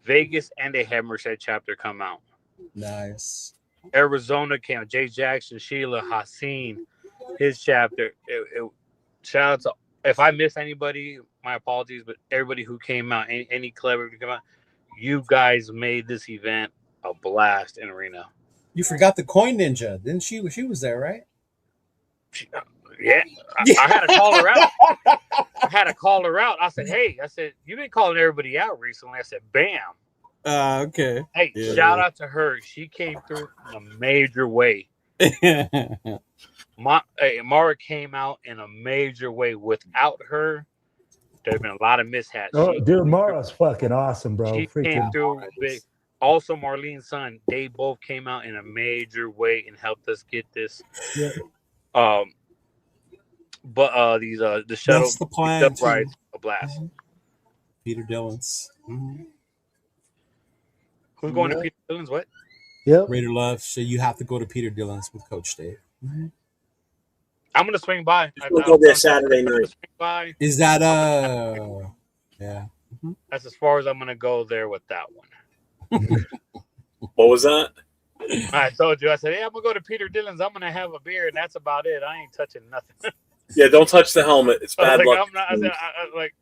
Vegas and they had Merced chapter come out. Nice. Arizona came out, Jay Jackson, Sheila, Haseen, his chapter. Shout out to, if I miss anybody, my apologies, but everybody who came out, any clever who came out, you guys made this event a blast in Reno. You forgot the Coin Ninja, didn't she? She was there, right? Yeah, I had to call her out. I said, hey, you've been calling everybody out recently. I said, bam. Okay. Hey, Yeah. shout out to her. She came through in a major way. Mara came out in a major way. Without her, there's been a lot of mishaps. Oh, dude, Mara's fucking awesome, bro. She came through big. Also, Marlene's son, they both came out in a major way and helped us get this. Yeah. But these the shuttle, That's the plan, rides, a blast. Peter Dillon's. Mm-hmm. Who's going to Peter Dillon's? What? Yep. Raider Love. So you have to go to Peter Dillon's with Coach Dave. Mm-hmm. I'm gonna swing by. we'll go there Saturday night. Swing by. Is that yeah? Mm-hmm. That's as far as I'm gonna go there with that one. What was that? I told you. I said, hey, I'm gonna go to Peter Dillon's. I'm gonna have a beer, and that's about it. I ain't touching nothing. Yeah, don't touch the helmet. It's bad luck.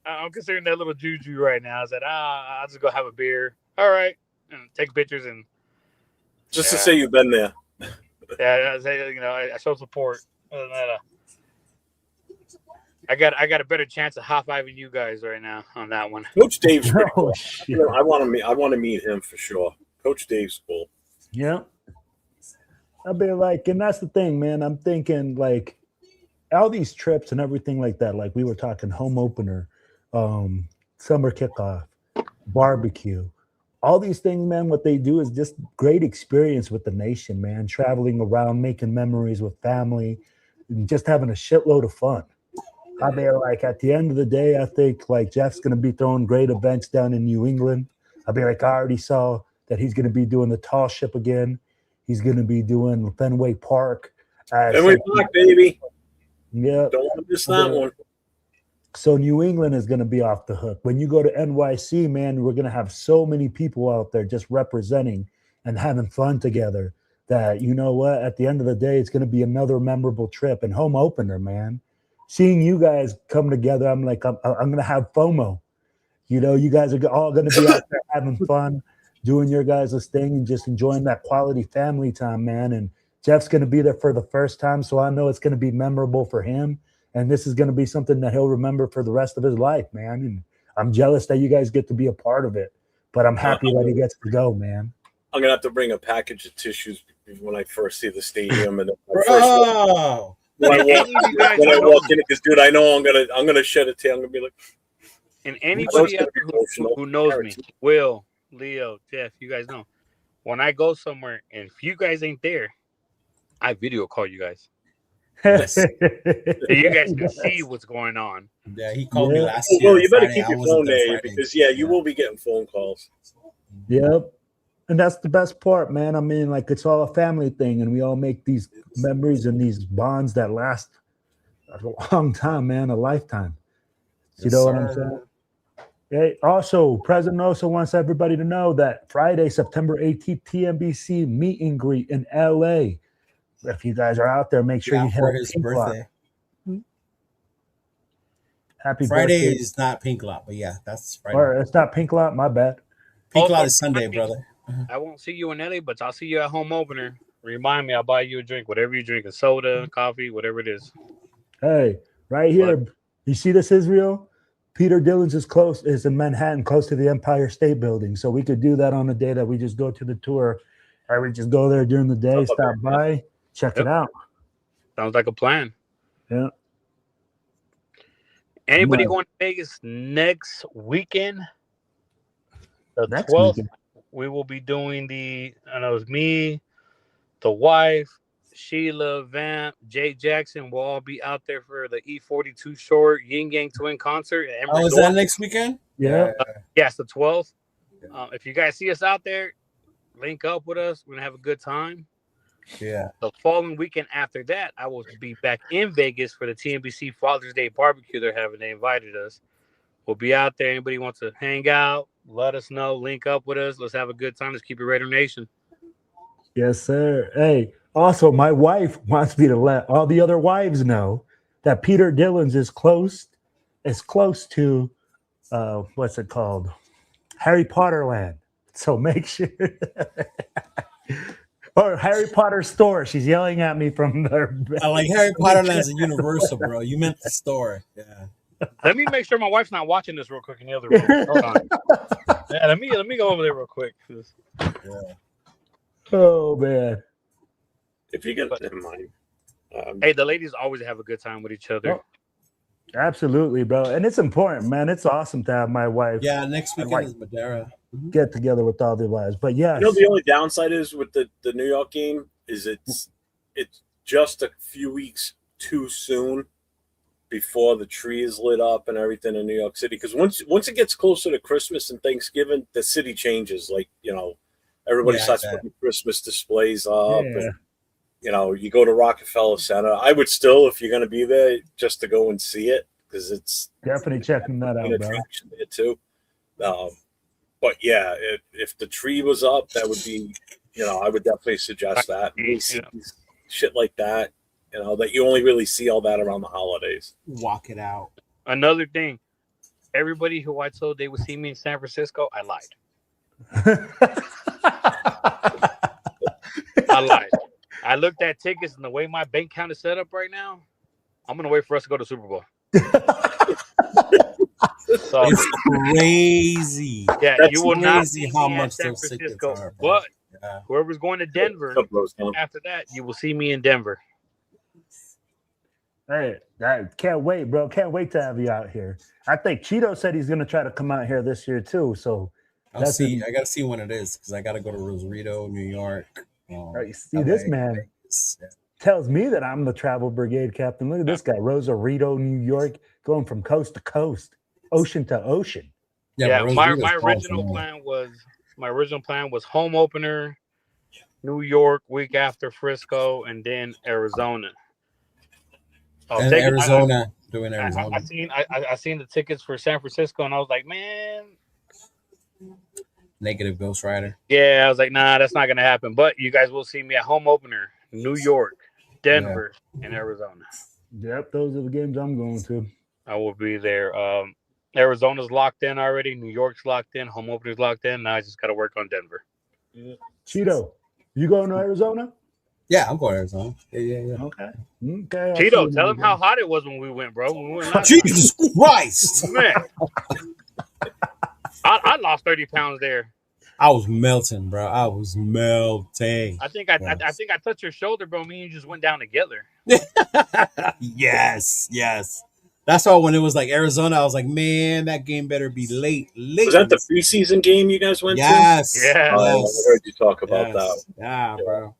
I'm considering that little juju right now. I said, I'll just go have a beer. All right, and take pictures and just to say you've been there. Yeah, I say, I show support. Other than that, I got a better chance of high-fiving you guys right now on that one. Coach Dave's pretty Oh, cool. shit. I want to meet him for sure. Coach Dave's cool. Yeah. I'll be like, and that's the thing, man. I'm thinking like all these trips and everything like that. Like we were talking home opener, summer kickoff, barbecue, all these things, man. What they do is just great experience with the nation, man. Traveling around, making memories with family, and just having a shitload of fun. I mean, like at the end of the day, I think like Jeff's going to be throwing great events down in New England. I mean, like I already saw that he's going to be doing the tall ship again. He's going to be doing Fenway Park. Fenway Park, baby. Yeah. Don't want to miss that one. So New England is going to be off the hook. When you go to NYC, man, we're going to have so many people out there just representing and having fun together that, you know what, at the end of the day, it's going to be another memorable trip and home opener, man. Seeing you guys come together, I'm like, I'm going to have FOMO. You know, you guys are all going to be out there having fun, doing your guys' thing and just enjoying that quality family time, man. And Jeff's going to be there for the first time, so I know it's going to be memorable for him. And this is going to be something that he'll remember for the rest of his life, man. And I'm jealous that you guys get to be a part of it, but I'm happy that he gets to go, man. I'm going to have to bring a package of tissues when I first see the stadium. And when I walk in, because dude, I know I'm gonna shed a tear. I'm gonna be like, And anybody out there Emotional who knows me, heritage. Will, Leo, Jeff, you guys know. When I go somewhere and if you guys ain't there, I video call you guys. Yes. So you guys can see what's going on. Yeah, he called me Yeah. last Well, year. you better Friday. keep I your wasn't phone there there Friday. because you will be getting phone calls. Yep. And that's the best part, man. I mean, like it's all a family thing, and we all make these memories and these bonds that last a long time, man, a lifetime. You Yes, know what I'm sir. saying? Okay. Also, President also wants everybody to know that Friday, September 18th, TNBC meet and greet in LA. If you guys are out there, make sure Yeah, you hit for up his Pink Lot. birthday. Happy Friday birthday. is not Pink Lot, but yeah, that's Friday. Or it's not Pink Lot, my bad. Pink Also, Lot is Sunday, remind me, brother. I won't see you in LA, but I'll see you at home opener. Remind me, I'll buy you a drink, whatever you drink, a soda, coffee, whatever it is. Hey, right here. You see this, Israel? Peter Dillon's is in Manhattan, close to the Empire State Building. So we could do that on the day that we just go to the tour. Or we just go there during the day, stop by, check it out. Sounds like a plan. Yeah. Anybody Right. going to Vegas next weekend? The Next 12th, weekend. we will be doing I know it's me, the wife, Sheila, Vamp, Jay Jackson will all be out there for the E42 short Yin Yang Twin concert at Emory Oh, is Dorm. that next weekend? Yeah. Yes, the 12th. If you guys see us out there, link up with us. We're going to have a good time. Yeah. The following weekend after that, I will be back in Vegas for the TNBC Father's Day barbecue they're having. They invited us. We'll be out there. Anybody wants to hang out, let us know. Link up with us. Let's have a good time. Let's keep it Raider Nation. Yes, sir. Hey, also, my wife wants me to let all the other wives know that Peter Dillon's is close to what's it called? Harry Potter Land. So make sure or Harry Potter store. She's yelling at me from there. I like Harry Potter Land's a Universal, bro. You meant the store. Yeah. Let me make sure my wife's not watching this real quick in the other room. Hold on. Yeah, let me go over there real quick. Yeah. Oh man. If you get never mind. Hey, the ladies always have a good time with each other. Oh, absolutely, bro. And it's important, man. It's awesome to have my wife Yeah, next weekend is Madeira. get together with all the wives. But yes, You know, the only downside is with the New York game is it's just a few weeks too soon before the tree is lit up and everything in New York City. Because once it gets closer to Christmas and Thanksgiving, the city changes. Like, everybody starts putting Christmas displays up. Yeah. And, you go to Rockefeller Center. I would still, if you're going to be there, just to go and see it because it's definitely checking that out, an bro. attraction there too. But yeah, if the tree was up, that would be, I would definitely suggest that. Shit like that, that you only really see all that around the holidays. Walk it out. Another thing, everybody who I told they would see me in San Francisco, I lied. I lied. I looked at tickets and the way my bank account is set up right now, I'm gonna wait for us to go to Super Bowl. So, It's crazy. yeah, That's you will not crazy see how me much at San those tickets Francisco, are, bro. but Yeah. whoever's going to Denver after that, you will see me in Denver. Hey, I can't wait, bro. Can't wait to have you out here. I think Cheeto said he's gonna try to come out here this year too. So I'll see. I gotta see when it is because I gotta go to Rosarito, New York. See, this man tells me that I'm the travel brigade captain. Look at this guy, Rosarito, New York, going from coast to coast, ocean to ocean. Yeah, my original plan was home opener, New York, week after Frisco, and then Arizona. Arizona. I seen the tickets for San Francisco, and I was like, man. Negative Ghost Rider. Yeah, I was like, nah, that's not gonna happen. But you guys will see me at home opener, New York, Denver, and Arizona. Yep, those are the games I'm going to. I will be there. Arizona's locked in already. New York's locked in. Home opener's locked in. Now I just got to work on Denver. Yeah. Cheeto, you going to Arizona? Yeah, I'm going to Arizona. Yeah. Okay. Cheeto, tell them how hot it was when we went, bro. Jesus Christ, man! I lost 30 pounds there. I was melting, bro. I was melting. I think I touched your shoulder, bro. Me and you just went down together. Yes. That's why when it was like Arizona, I was like, man, that game better be late. Was that the preseason game you guys went to? Yes. Yeah. I Yes. heard you talk about Yes. that. Yeah, bro.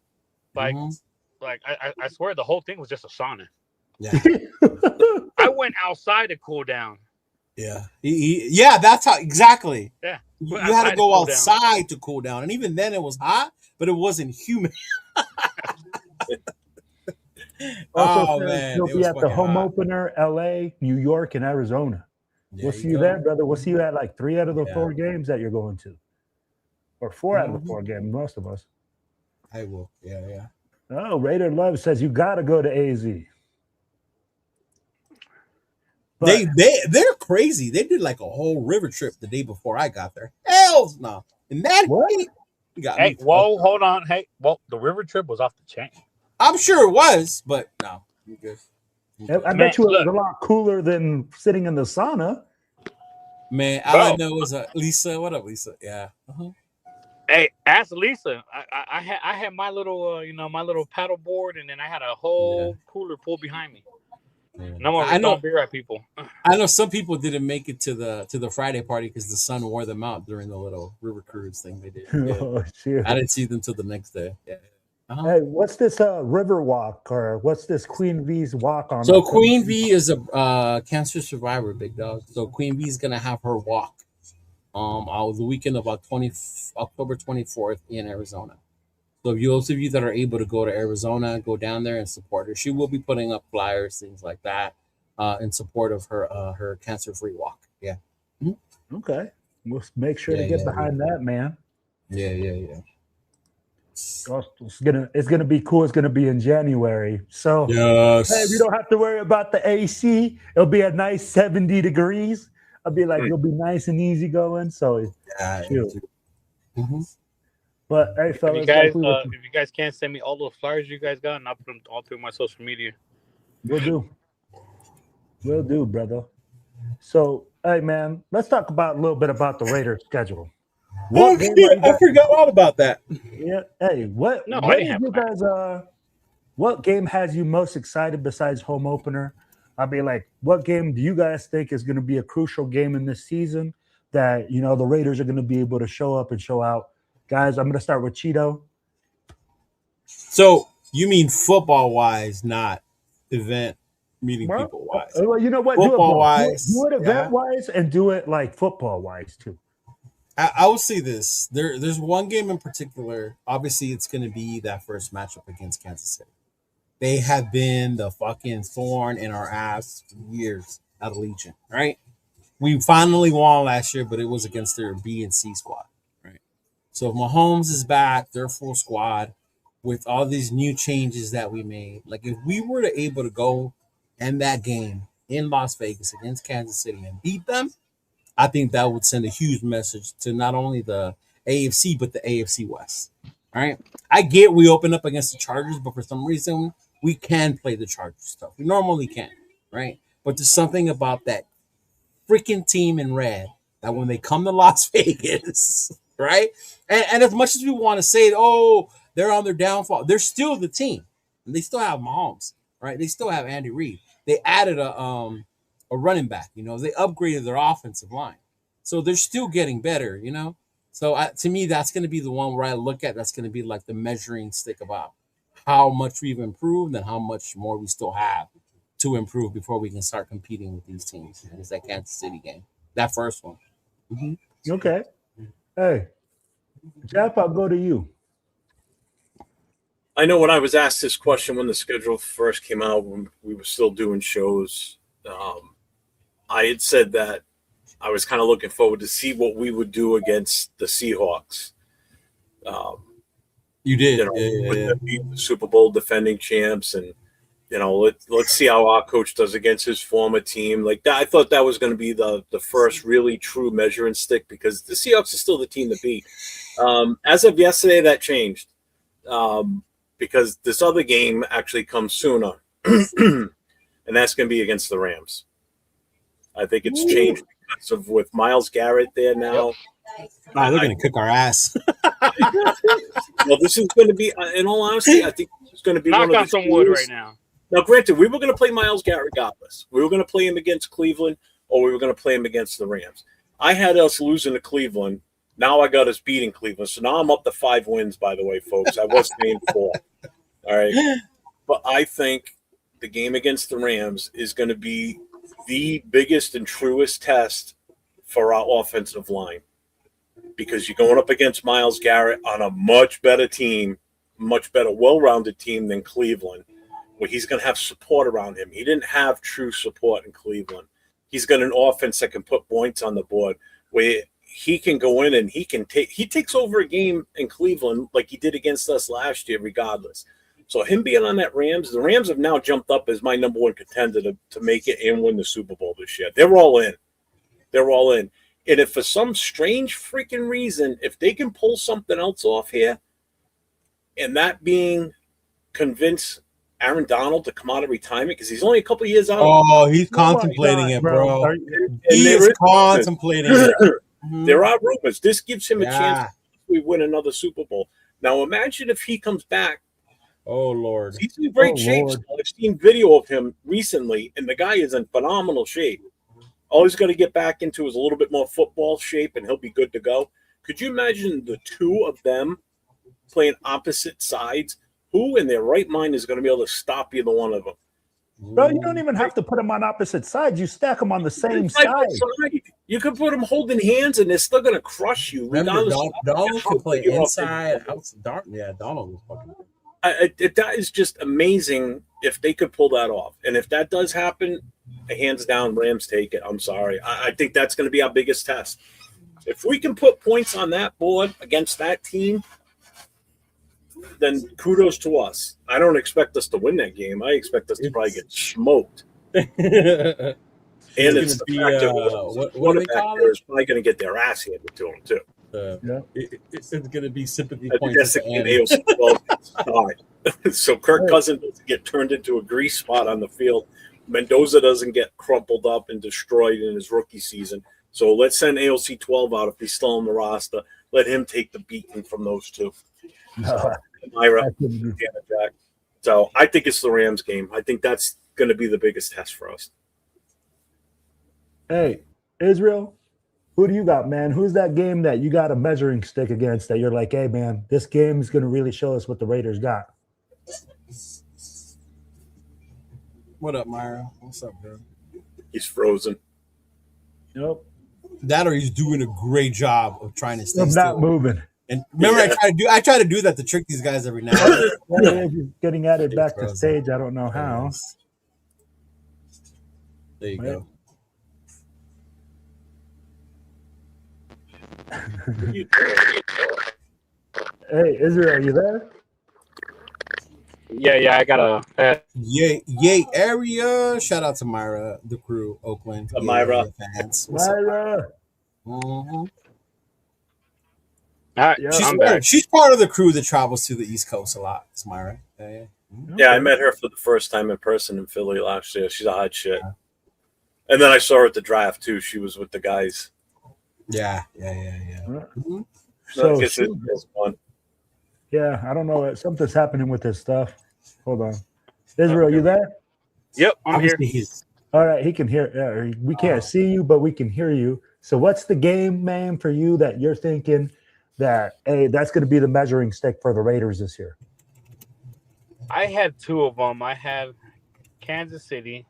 Like, Mhm. like I swear the whole thing was just a sauna. Yeah. I went outside to cool down. Yeah. Yeah, that's how exactly. Yeah. You Went had outside to to go cool down. outside to cool down. And even then it was hot, but it wasn't humid. Also, Oh says man. he'll It be was at the fucking home hot. opener, LA, New York, and Arizona. There We'll see you you go. there, brother. We'll see you at like 3 out of the Yeah. 4 games that you're going to, or 4 out of the Mhm. 4 games. Most of us. I will. Yeah, yeah. Oh, Raider Love says you got to go to AZ. But They're crazy. They did like a whole river trip the day before I got there. Hell's no. And that what? got Hey, me. whoa, hold on. Hey, well, the river trip was off the chain. I'm sure it was, but no. You good. I Man, bet you it was look. a lot cooler than sitting in the sauna. Man, all I Bro. know is Lisa. What up, Lisa? Yeah. Uh-huh. Hey, ask Lisa. I had my little my little paddle board, and then I had a whole cooler pool behind me. Yeah. And I'm over I know. throwing beer at people. I know some people didn't make it to the Friday party because the sun wore them out during the little river cruise thing they did. Yeah. Oh, shit. I didn't see them till the next day. Yeah. Uh-huh. Hey, what's this river walk, or what's this Queen V's walk on? So Queen V is a cancer survivor, big dog. So Queen V is gonna have her walk the weekend of October 24th in Arizona. So if those of you that are able to go to Arizona, go down there and support her. She will be putting up flyers, things like that, in support of her cancer-free walk. Yeah. Mm-hmm. Okay, we'll make sure to get behind that, man. Yeah. It's gonna be cool. It's gonna be in January, so yes. Hey, we don't have to worry about the AC. It'll be a nice 70 degrees. I'll be like, it'll be nice and easy going. So, Yeah. Mm-hmm. But hey, fellas, if you guys can't send me all those flyers you guys got, and I'll put them all through my social media. We'll do, brother. So, hey, man, let's talk about a little bit about the Raiders schedule. I forgot all about that. Yeah. Hey, what game has you most excited besides home opener? I'll be like, what game do you guys think is going to be a crucial game in this season that the Raiders are going to be able to show up and show out? Guys, I'm going to start with Cheeto. So you mean football wise, not event meeting people wise? Well, you know what? Football wise, do it event wise, and do it like football wise too. I will say this: there's one game in particular. Obviously, it's going to be that first matchup against Kansas City. They have been the fucking thorn in our ass for years at Allegiant, right? We finally won last year, but it was against their B and C squad, right? So if Mahomes is back, their full squad, with all these new changes that we made, like if we were to able to go end that game in Las Vegas against Kansas City and beat them, I think that would send a huge message to not only the AFC, but the AFC West. All right. I get we open up against the Chargers, but for some reason, we can play the Chargers stuff. We normally can, right? But there's something about that freaking team in red that when they come to Las Vegas, right? And as much as we want to say, oh, they're on their downfall, they're still the team. And they still have Mahomes, right? They still have Andy Reid. They added a running back, they upgraded their offensive line. So they're still getting better, So to me, that's going to be the one where I look at, that's going to be like the measuring stick about how much we've improved and how much more we still have to improve before we can start competing with these teams. And it's that Kansas City game, that first one. Mm-hmm. Okay. Hey, Jeff, I'll go to you. I know when I was asked this question when the schedule first came out, when we were still doing shows, I had said that I was kind of looking forward to see what we would do against the Seahawks. You did, with the Super Bowl defending champs, and let's see how our coach does against his former team. Like that, I thought that was going to be the first really true measuring stick because the Seahawks are still the team to beat. As of yesterday, that changed because this other game actually comes sooner, and that's going to be against the Rams. I think it's changed because of with Myles Garrett there now. Yep. Oh, they're going to kick our ass. Well, this is going to be, in all honesty, I think it's going to be knock on some wood right now. Now, granted, we were going to play Myles Garrett regardless. We were going to play him against Cleveland, or we were going to play him against the Rams. I had us losing to Cleveland. Now I got us beating Cleveland. So now I'm up to 5 wins, by the way, folks. I was saying 4. All right. But I think the game against the Rams is going to be the biggest and truest test for our offensive line, because you're going up against Myles Garrett on a much better team, much better, well-rounded team than Cleveland, where he's going to have support around him. He didn't have true support in Cleveland. He's got an offense that can put points on the board, where he can go in and he takes over a game in Cleveland like he did against us last year, regardless. So him being on that Rams, the Rams have now jumped up as my number 1 contender to make it and win the Super Bowl this year. They're all in. They're all in. And if for some strange freaking reason, if they can pull something else off here, and that being convince Aaron Donald to come out of retirement, because he's only a couple of years out. Oh, he's contemplating it, bro. He is contemplating it. There are rumors. This gives him a chance to win another Super Bowl. Now, imagine if he comes back. Oh, Lord. He's in great shape. So I've seen video of him recently, and the guy is in phenomenal shape. All he's got to get back into is a little bit more football shape, and he'll be good to go. Could you imagine the two of them playing opposite sides? Who in their right mind is going to be able to stop either one of them? Bro, you don't even have to put them on opposite sides. You stack them on the same side. You could put them holding hands, and they're still going to crush you. Remember, Donald can play inside, outside. Yeah, Donald was fucking. That is just amazing if they could pull that off. And if that does happen, hands down, Rams take it. I'm sorry. I think that's going to be our biggest test. If we can put points on that board against that team, then kudos to us. I don't expect us to win that game. I expect us to probably get smoked. And it's the fact that what they call it is probably going to get their ass handed to them too. It's going to be sympathy points. So Kirk Cousins doesn't get turned into a grease spot on the field. Mendoza doesn't get crumpled up and destroyed in his rookie season. So let's send AOC 12 out if he's still on the roster. Let him take the beating from those two. Myra, Jack. So I think it's the Rams game. I think that's going to be the biggest test for us. Hey, Israel, who do you got, man? Who's that game that you got a measuring stick against that you're like, hey, man, this game is going to really show us what the Raiders got? What up, Myra? What's up, bro? He's frozen. Nope. That or he's doing a great job of trying to stay I'm still. not moving. And remember, I try to do that to trick these guys every now and then. He's getting added back to stage. I don't know how. There you go. Hey, Israel, are you there? Yeah, I got a Yay area. Shout out to Myra, the crew, Oakland. Myra fans. Myra. All right, she's part of the crew that travels to the East Coast a lot. It's Myra. Yeah, I met her for the first time in person in Philly last year. She's a hot shit. And then I saw her at the draft too. She was with the guys. Yeah. Mm-hmm. So fun. Yeah, I don't know. Something's happening with this stuff. Hold on. Israel, you there? Yep, I'm here. All right, he can hear. We can't see you, but we can hear you. So what's the game, man, for you that you're thinking that, hey, that's going to be the measuring stick for the Raiders this year? I had two of them. I had Kansas City,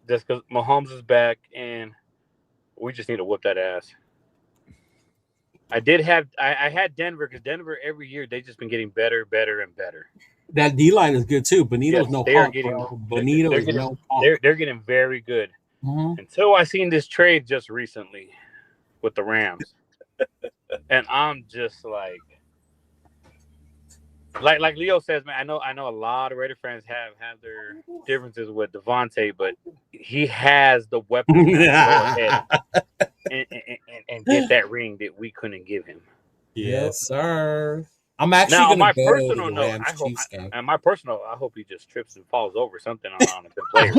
just because Mahomes is back, and we just need to whip that ass. I had Denver, because Denver every year they've just been getting better, and better. That D line is good too. Bonito's no punk. Bonito is no punk. They're getting very good. Mm-hmm. Until I seen this trade just recently with the Rams, and I'm just like Leo says, man. I know a lot of Raider fans have their differences with Devontae, but he has the weapon to go ahead and get that ring that we couldn't give him. Yes, sir. I'm actually now, going my to personal go note, I hope he just trips and falls over something on a good player.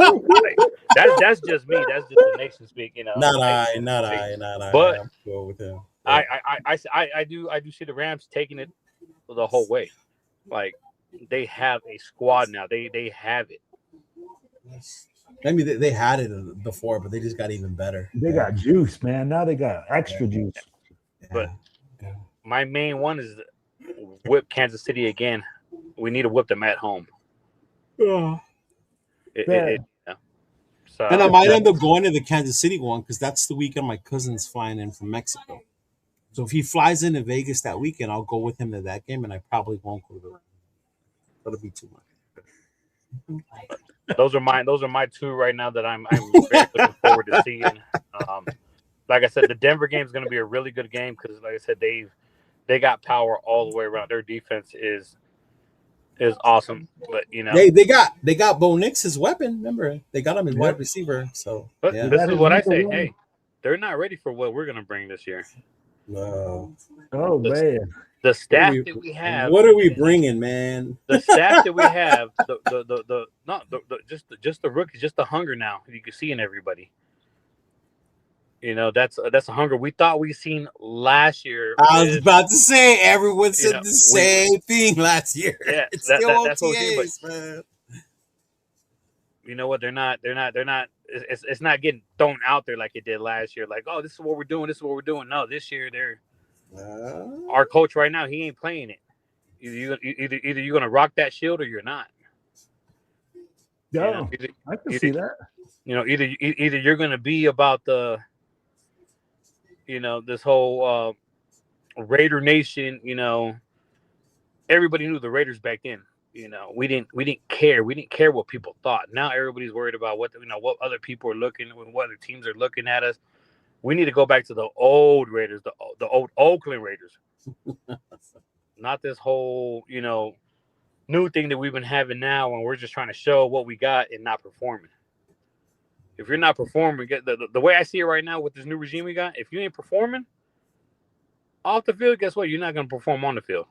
That's just me. That's just the nation speak. Not I. But I'm cool with him. I do see the Rams taking it the whole way. Like they have a squad now. They have it. I mean, they had it before, but they just got even better. They got juice, man. Now they got extra juice. But my main one is whip Kansas City again. We need to whip them at home. Yeah. So, and I might end up going to the Kansas City one because that's the weekend my cousin's flying in from Mexico. So if he flies into Vegas that weekend, I'll go with him to that game, and I probably won't go to the. That'll be too much. Those are my two right now that I'm very looking forward to seeing. Like I said, the Denver game is going to be a really good game because, like I said, they got power all the way around. Their defense is awesome, but they got Bo Nix his weapon. Remember, they got him as wide receiver. So, but this is what I say. Hey, they're not ready for what we're going to bring this year. No. Oh man. The staff that we have. What are we bringing, man? The staff that we have, just the rookies, just the hunger now you can see in everybody. That's a hunger we thought we seen last year. I was about to say everyone said the same thing last year. Yeah, it's still that's OTAs, man. You know what? They're not. It's not getting thrown out there like it did last year. Like, oh, this is what we're doing. This is what we're doing. No, this year they're. Our coach right now, he ain't playing it. Either you're gonna rock that shield or you're not. Yeah, I can see that. Either you're gonna be about the, this whole Raider Nation. Everybody knew the Raiders back then. We didn't care. We didn't care what people thought. Now everybody's worried about what other people are looking, what other teams are looking at us. We need to go back to the old Raiders, the old Oakland Raiders. Not this whole, new thing that we've been having now, and we're just trying to show what we got and not performing. If you're not performing, the way I see it right now with this new regime we got, if you ain't performing off the field, guess what? You're not going to perform on the field.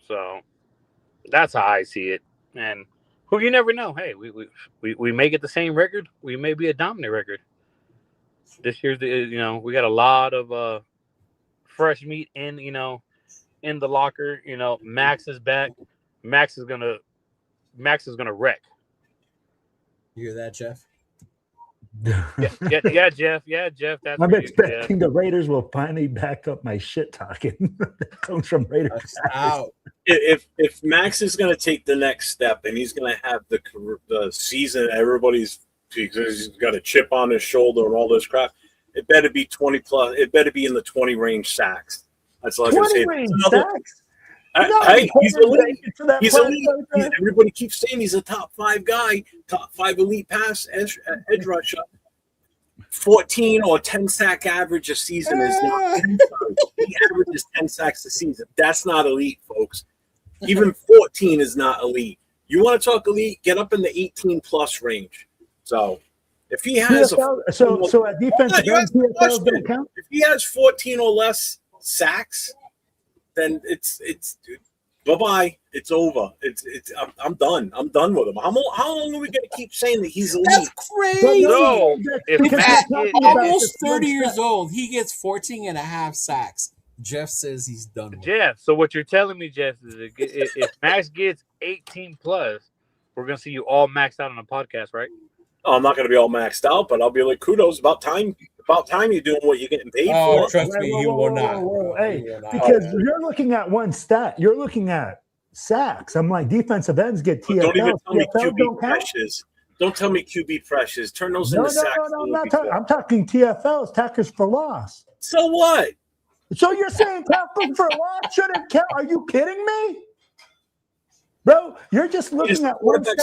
So that's how I see it. And who you never know. Hey, we may get the same record. We may be a dominant record. This year's we got a lot of fresh meat in the locker. Max is back. Max is gonna wreck. You hear that, Jeff? Yeah, Jeff. Yeah, Jeff. That's I'm expecting the Raiders will finally back up my shit talking that comes from Raiders. Out. If Max is going to take the next step and he's going to have the season, he's got a chip on his shoulder and all this crap. It better be 20 plus. It better be in the 20 range sacks. That's all I can say. 20 range sacks. He's elite. He's elite. Everybody keeps saying he's a top 5 guy, top 5 elite pass edge rusher. 14 or 10 sack average a season is not. He averages 10 sacks a season. That's not elite, folks. Even 14 is not elite. You want to talk elite? Get up in the 18 plus range. So if he has so at defensive end, if he has 14 or less sacks, then it's bye-bye. It's over. I'm done. I'm done with him. How long are we going to keep saying that he's elite? That's crazy. No, if Matt almost 30 years old, he gets 14 and a half sacks. Jeff says he's done with Jeff, so what you're telling me, Jeff, is if Max gets 18 plus, we're going to see you all maxed out on a podcast, right? Oh, I'm not going to be all maxed out, but I'll be like, kudos. About time you're doing what you're getting paid for. Trust me, he will not. Hey, because you're looking at one stat. You're looking at sacks. I'm like, defensive ends get TFL. Don't even tell me QB pressures. Don't tell me QB pressures. Turn those into sacks. No, I'm talking TFLs, tackles for loss. So what? So you're saying tackles for loss shouldn't count? Are you kidding me? Bro, you're just looking at one stat.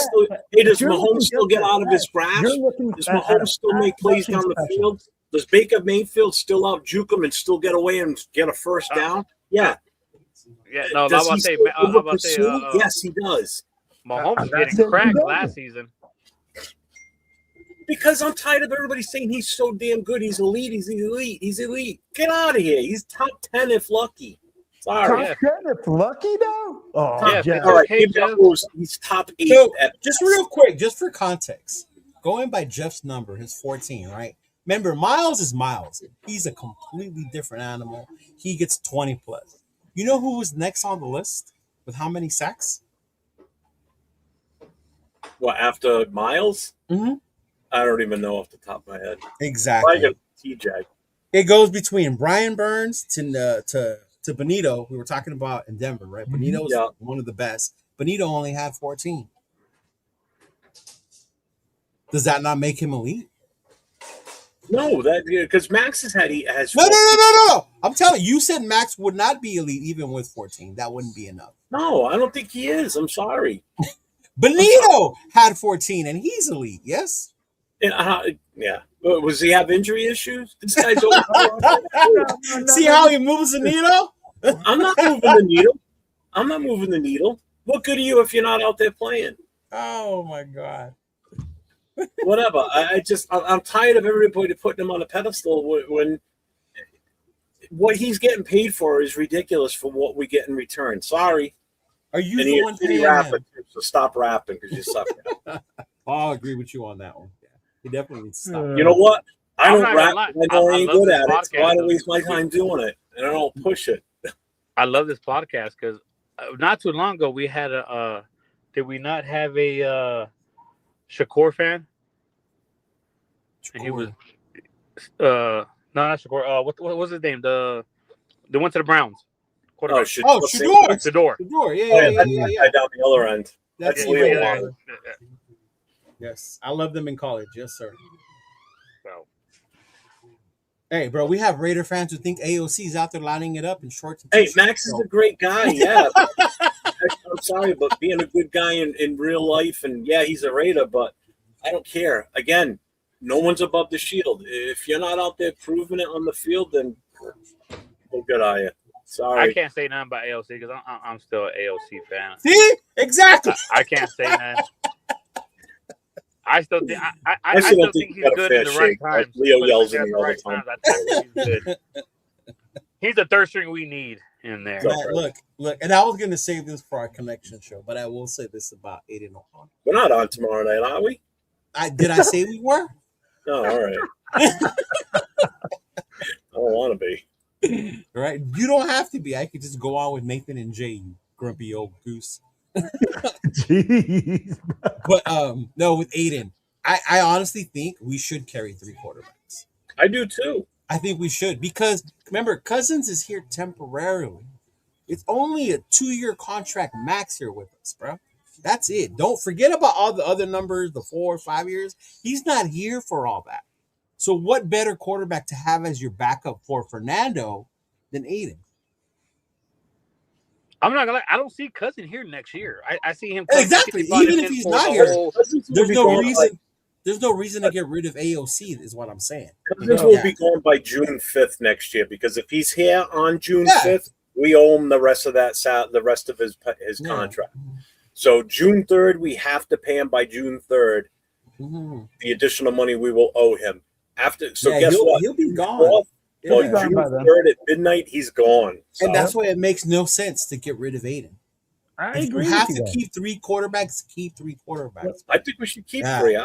Hey, does Mahomes still get out of his grasp? Does Mahomes still make plays down the field? Does Baker Mayfield still out-juke him and still get away and get a first down? Yeah. Yeah, no, I'm about to say, yes, he does. Mahomes was getting cracked last season. Because I'm tired of everybody saying he's so damn good. He's elite. He's elite. He's elite. Get out of here. He's top 10 if lucky. Sorry. Top 10 if lucky, though? Oh, yeah, all right. He's top 8. So, just real quick, just for context, going by Jeff's number, his 14, right? Remember, Miles is Miles. He's a completely different animal. He gets 20 plus. You know who was next on the list with how many sacks? What, after Miles? Mm-hmm. I don't even know off the top of my head. Exactly. Probably TJ. It goes between Brian Burns to Benito. We were talking about in Denver, right? Benito's one of the best. Benito only had 14. Does that not make him elite? No, that because Max has No. I'm telling you, you said Max would not be elite even with 14. That wouldn't be enough. No, I don't think he is. I'm sorry. Benito had 14 and he's elite, yes? Yeah. Was he have injury issues? This guy's See how he moves the needle? I'm not moving the needle. What good are you if you're not out there playing? Oh my God. Whatever. I'm tired of everybody putting him on a pedestal when what he's getting paid for is ridiculous for what we get in return. Sorry. Are you the one paying him? So stop rapping because you suck. I'll agree with you on that one. Yeah, he definitely needs to stop. You know what? I don't rap. I know I ain't good at it. So I don't waste my time doing it, and I don't push it. I love this podcast because not too long ago we had a. Did we not have a Shakur fan? Shakur. And he was no, not Shakur. What was his name? The one to the Browns. Shador. Yeah. Down the other end. That's Leo Water. Yes, I loved them in college. Yes, sir. So, hey, bro, we have Raider fans who think AOC is out there lining it up in shorts. And hey, Max is a great guy. Yeah, I'm sorry, but being a good guy in real life, and yeah, he's a Raider, but I don't care. Again, no one's above the shield. If you're not out there proving it on the field, then what good are you? Sorry. I can't say nothing about AOC because I'm still an AOC fan. See? Exactly. I can't say nothing. I still think I still think he's good in the right times. Leo yells at me all the time. He's good. He's the third string we need in there. Look, and I was going to save this for our connection show, but I will say this about Aiden O'Connor. We're not on tomorrow night, are we? Did I say we were? No, all right. I don't want to be. Right? You don't have to be. I could just go on with Nathan and Jay, you grumpy old goose. Jeez. But no, with Aiden, I honestly think we should carry 3 quarterbacks. I do too. I think we should because remember, Cousins is here temporarily. It's only a 2-year contract max here with us, bro. That's it. Don't forget about all the other numbers, the 4 or 5 years. He's not here for all that. So what better quarterback to have as your backup for Fernando than Aiden? I'm not gonna lie. I don't see Cousin here next year. I see him exactly. Even if he's not here, there's no reason. There's no reason to get rid of AOC. Is what I'm saying. Cousins will be gone by June 5th next year because if he's here on June 5th, we owe him the rest of his contract. So June 3rd, we have to pay him by June 3rd. Mm-hmm. The additional money we will owe him after. So guess what? He'll be gone. June 3rd at midnight, he's gone. So. And that's why it makes no sense to get rid of Aiden. I agree. You have to keep 3 quarterbacks. Keep 3 quarterbacks. I think we should keep 3.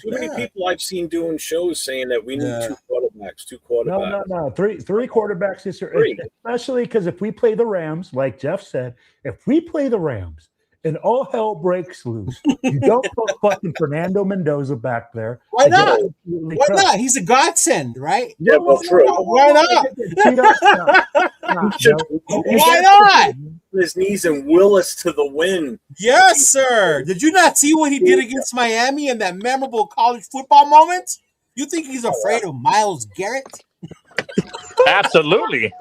Too many people I've seen doing shows saying that we need 2 quarterbacks. 2 quarterbacks. No. Three quarterbacks this year. Especially because if we play the Rams, like Jeff said, if we play the Rams and all hell breaks loose, you don't put fucking Fernando Mendoza back there. Why not? Why not? He's a godsend, right? Yeah, well, true. Why not? Why not? His knees and will us to the win. Yes, sir. Did you not see what he did against Miami in that memorable college football moment? You think he's afraid of Myles Garrett? Absolutely.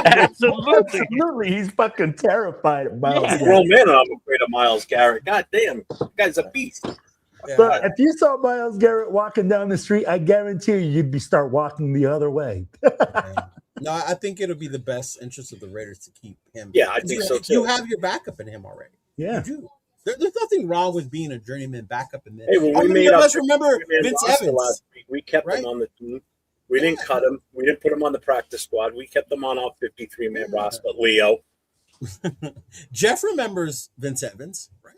Absolutely. He's fucking terrified of Myles Garrett. Grown man, I'm afraid of Myles Garrett. God damn. This guy's a beast. But if you saw Myles Garrett walking down the street, I guarantee you'd start walking the other way. No, I think it'll be the best interest of the Raiders to keep him. Yeah, I think so too. You have your backup in him already. Yeah. You do. There's nothing wrong with being a journeyman backup in there. Hey, well, How many of us remember Vince Evans? Last week. We kept him on the team. We didn't cut him. We didn't put him on the practice squad. We kept him on our 53-man roster. Leo. Jeff remembers Vince Evans, right?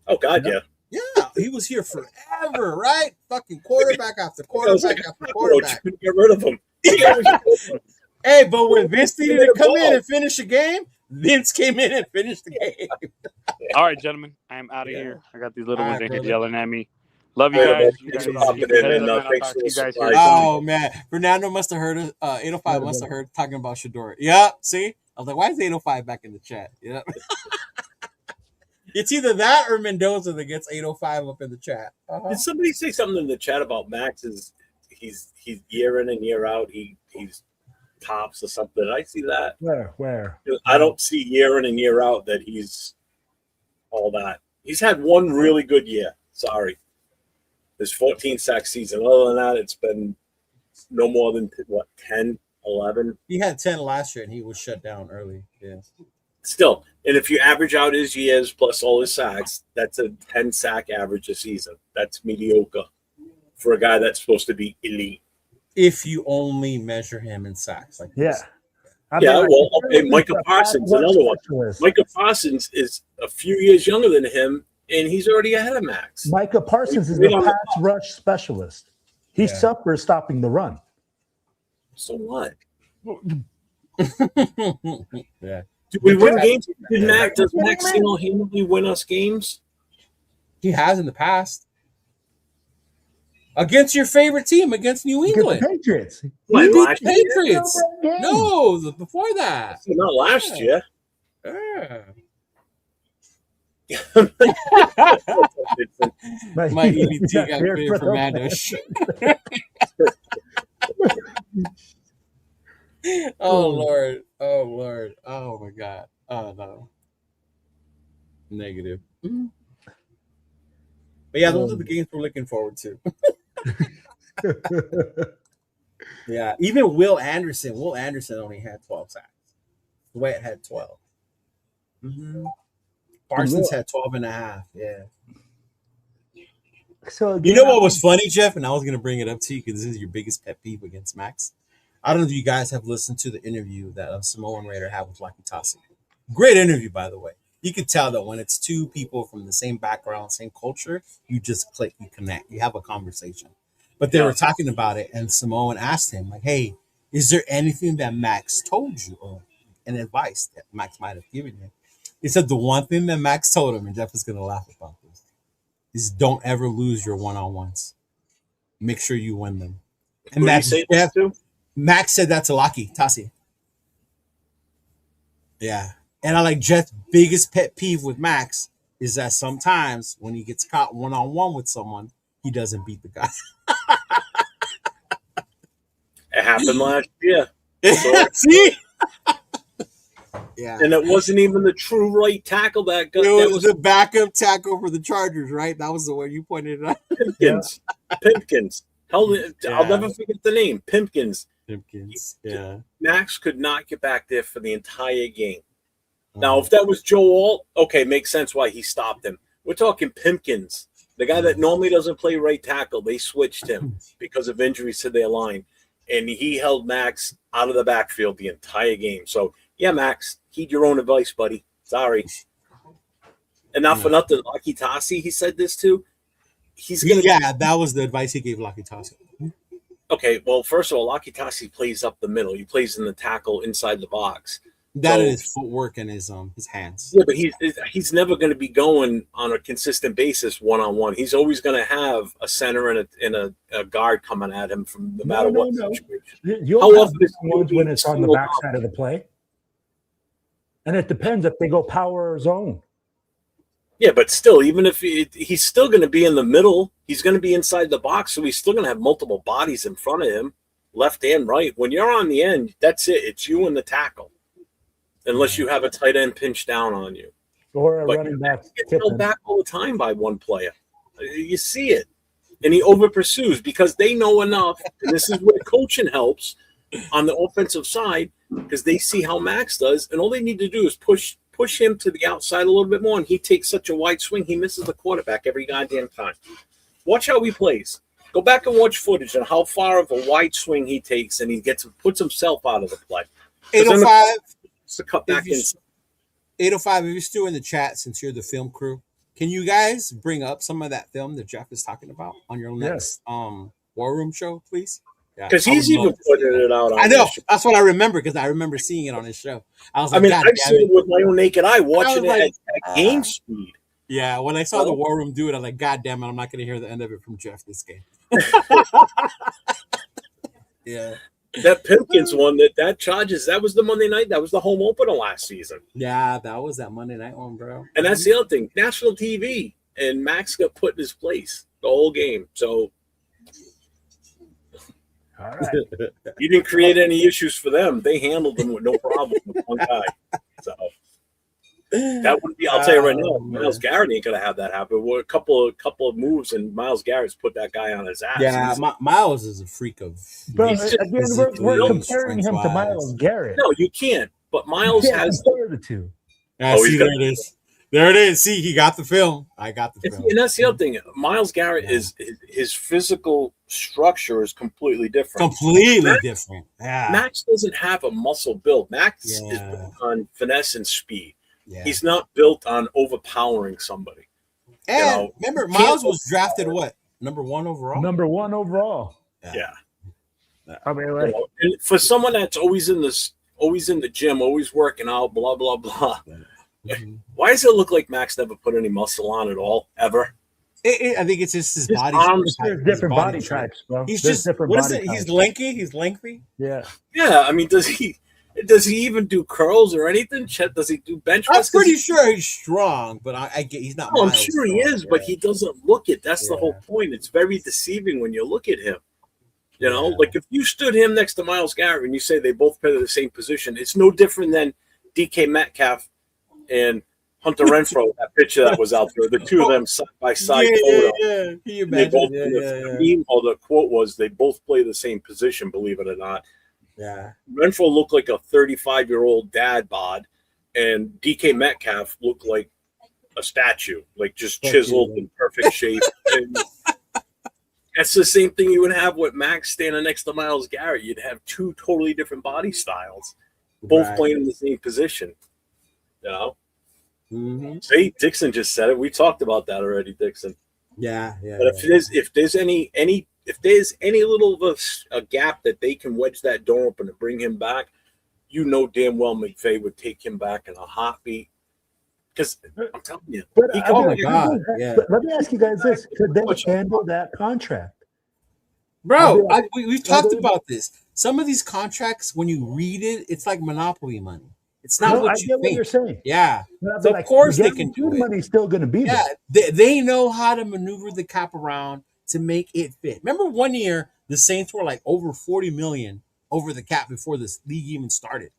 Oh, God, yeah. Yeah, he was here forever, right? Fucking quarterback after quarterback after quarterback. Get rid of him. Hey, but when Vince needed to come in ball. and finish a game, Vince came in and finished the game. All right, gentlemen, I am out of Yeah. here. I got these little All ones right, in here brother. yelling at me. Love you All guys. right, You thanks guys for keep popping your in, heads and up, man. I'll thanks talk for to you the guys here surprise. soon. Oh man, Fernando must have heard us. 805 must have heard talking about Shador. Yeah, see, I was like, why is 805 back in the chat? Yeah, it's either that or Mendoza that gets 805 up in the chat. Did somebody say something in the chat about Max? Is he's year in and year out he's tops or something? Did I see that? Where? I don't see year in and year out that he's all that. He's had one really good year. Sorry. His 14 sack season. Other than that, it's been no more than, 10, 11? He had 10 last year and he was shut down early. Yeah. Still, and if you average out his years plus all his sacks, that's a 10 sack average a season. That's mediocre for a guy that's supposed to be elite. If you only measure him in sacks. Like this. Micah Parsons, another one. Micah Parsons is a few years younger than him, and he's already ahead of Max. Micah Parsons is the pass rush specialist. He suffers stopping the run. So what? Yeah. Do we win games? Does Max single-handedly win us games? He has in the past. Against your favorite team, against New England. The Patriots. He beat the Patriots. No, before that. Not last year. Yeah. My EBT got cleared for Mandish. Oh Lord. Oh Lord. Oh my God. Oh no. Negative. But yeah, those are the games we're looking forward to. Yeah. Even Will Anderson only had 12 sacks. Dwight had 12. Parsons had 12 and a half. Yeah. So you know what was funny, Jeff? And I was going to bring it up to you because this is your biggest pet peeve against Max. I don't know if you guys have listened to the interview that Samoan Raider had with Lucky Tassi. Great interview, by the way. You could tell that when it's two people from the same background, same culture, you just click, you connect, you have a conversation. But they were talking about it, and Samoan asked him, like, hey, is there anything that Max told you or an advice that Max might have given you? He said the one thing that Max told him, and Jeff is going to laugh about this, is don't ever lose your one-on-ones. Make sure you win them. And that's Jeff. Max said that to Lucky Tassi. Yeah. And I like Jeff's biggest pet peeve with Max is that sometimes when he gets caught one-on-one with someone, he doesn't beat the guy. It happened last year. See? Yeah. And it wasn't even the true right tackle that got. It was the backup tackle for the Chargers, right? That was the one you pointed out. Pimpkins. Pimpkins. I'll never forget the name. Pimpkins. Yeah. Max could not get back there for the entire game. Now, if that was Joe Alt, okay, makes sense why he stopped him. We're talking Pimpkins, the guy that normally doesn't play right tackle. They switched him because of injuries to their line, and he held Max out of the backfield the entire game. So, yeah, Max, heed your own advice, buddy. Sorry. And not for nothing, Lucky Tassi, he said this too. That was the advice he gave Lucky Tassi. Okay, well, first of all, Lucky Tassi plays up the middle. He plays in the tackle inside the box. That is footwork and his hands. Yeah, but he's never going to be going on a consistent basis one-on-one. He's always going to have a center and a guard coming at him from no matter what situation. You'll have ones when it's on the backside of the play. And it depends if they go power or zone. Yeah, but still, even if he's still going to be in the middle, he's going to be inside the box, so he's still going to have multiple bodies in front of him, left and right. When you're on the end, that's it. It's you and the tackle. Unless you have a tight end pinch down on you. Or a running back. He gets held back all the time by one player. You see it. And he over pursues because they know enough. And this is where coaching helps on the offensive side because they see how Max does. And all they need to do is push him to the outside a little bit more. And he takes such a wide swing, he misses the quarterback every goddamn time. Watch how he plays. Go back and watch footage on how far of a wide swing he takes. And he puts himself out of the play. 805. To cut back in. 805, if you're still in the chat, since you're the film crew, can you guys bring up some of that film that Jeff is talking about on your next War Room show, please? Yeah, Because I would he's even love to see putting that. it out on I know. his show. That's what I remember because I remember seeing it on his show. I was I like, mean, God I've damn seen it. it with my own naked eye, watching it like, at game speed. Yeah, when I saw the Oh. War Room do it, I was like, God damn it, I'm not going to hear the end of it from Jeff this game. Yeah. That Pimpkins one, that Chargers, that was the Monday night. That was the home opener last season. Yeah, that was that Monday night one, bro. And that's the other thing. National TV. And Max got put in his place the whole game. So All right. you didn't create any issues for them. They handled them with no problem with one guy. So that would be, I'll tell you right now, Myles Garrett ain't gonna have that happen. Well, a couple of moves and Myles Garrett's put that guy on his ass. Yeah, Miles is a freak of. Bro, He's just again, we're comparing him to Myles Garrett. No, you can't. But Myles You can't has compare the two. Yeah, see, there it is. There it is. See, he got the film. I got the film. And that's the other thing. Myles Garrett is his physical structure is completely different. Completely different. Yeah. Max doesn't have a muscle build. Max is built on finesse and speed. Yeah. He's not built on overpowering somebody. And remember, Miles was drafted what? Number 1 overall? Number 1 overall. Yeah. I mean, like, And for someone that's always in the gym, always working out, blah, blah, blah. Mm-hmm. Why does it look like Max never put any muscle on at all, ever? I think it's just his body. There's different body types, bro. He's There's just different what is body it? types. He's lanky. He's lengthy. Yeah. Yeah, I mean, does he even do curls or anything? Does he do bench press? I'm pretty sure he's strong, but I get he's not. Oh, I'm sure he is, but he doesn't look it. That's the whole point. It's very deceiving when you look at him. You know, like if you stood him next to Myles Garrett and you say they both play the same position, it's no different than DK Metcalf and Hunter Renfrow, that picture that was out there, the two of them side by side photo. Yeah. Can you They imagine? both, the meme or the quote was they both play the same position, believe it or not. Yeah. Renfrow looked like a 35-year-old dad bod, and DK Metcalf looked like a statue, like just chiseled in perfect shape. And that's the same thing you would have with Max standing next to Myles Garrett. You'd have two totally different body styles, both playing in the same position. You know? Mm-hmm. See, Dixon just said it. We talked about that already, Dixon. Yeah. But if there's any little of a gap that they can wedge that door open and bring him back, you know damn well McVay would take him back in a heartbeat. Because I'm telling you, But, oh my God! Yeah. But let me ask you guys this: could they handle that contract? Bro, we've talked about this. Some of these contracts, when you read it, it's like monopoly money. It's not what I you get what think. you're saying. Yeah. But So of course they can do it. Money's still going to be Yeah, there. they know how to maneuver the cap around to make it fit. Remember one year the Saints were like over 40 million over the cap before this league even started.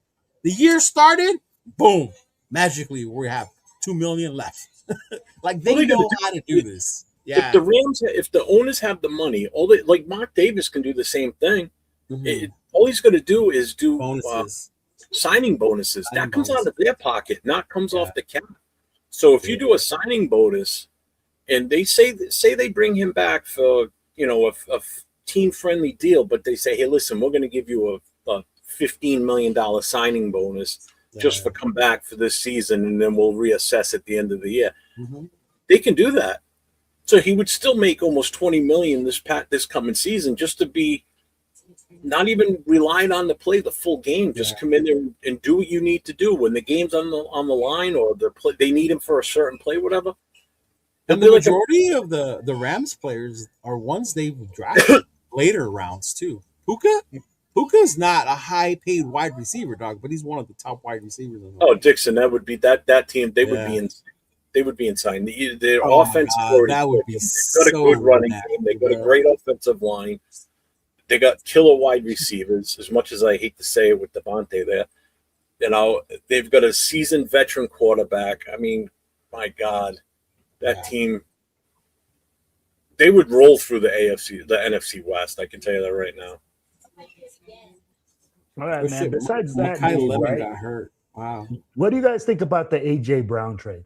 The year started, boom, magically we have 2 million left. Like they know how to do this. Yeah. If the Rams, if the owners have the money, like Mark Davis can do the same thing. Mm-hmm. All he's going to do is do Bonuses. Signing bonuses. That comes out of their pocket, not comes off the cap. So if you do a signing bonus, and they say they bring him back for a team friendly deal, but they say, hey, listen, we're going to give you a $15 million signing bonus just for come back for this season, and then we'll reassess at the end of the year. Mm-hmm. They can do that. So he would still make almost $20 million this coming season just to be not even relying on to play the full game. Just come in there and do what you need to do when the game's on the line or they need him for a certain play, whatever. And the majority of the Rams players are ones they've drafted later rounds too. Puka's not a high-paid wide receiver, dog, but he's one of the top wide receivers. Oh, Dixon, that would be that team. They would be insane. They would be insane. Their offense. That would be They've got a good running game. They've got a great offensive line. They got killer wide receivers. As much as I hate to say it with Devontae there, they've got a seasoned veteran quarterback. I mean, my God, that team. They would roll through the NFC West. I can tell you that right now. All right, man. Besides that, Leonard got hurt. Wow. What do you guys think about the AJ Brown trade?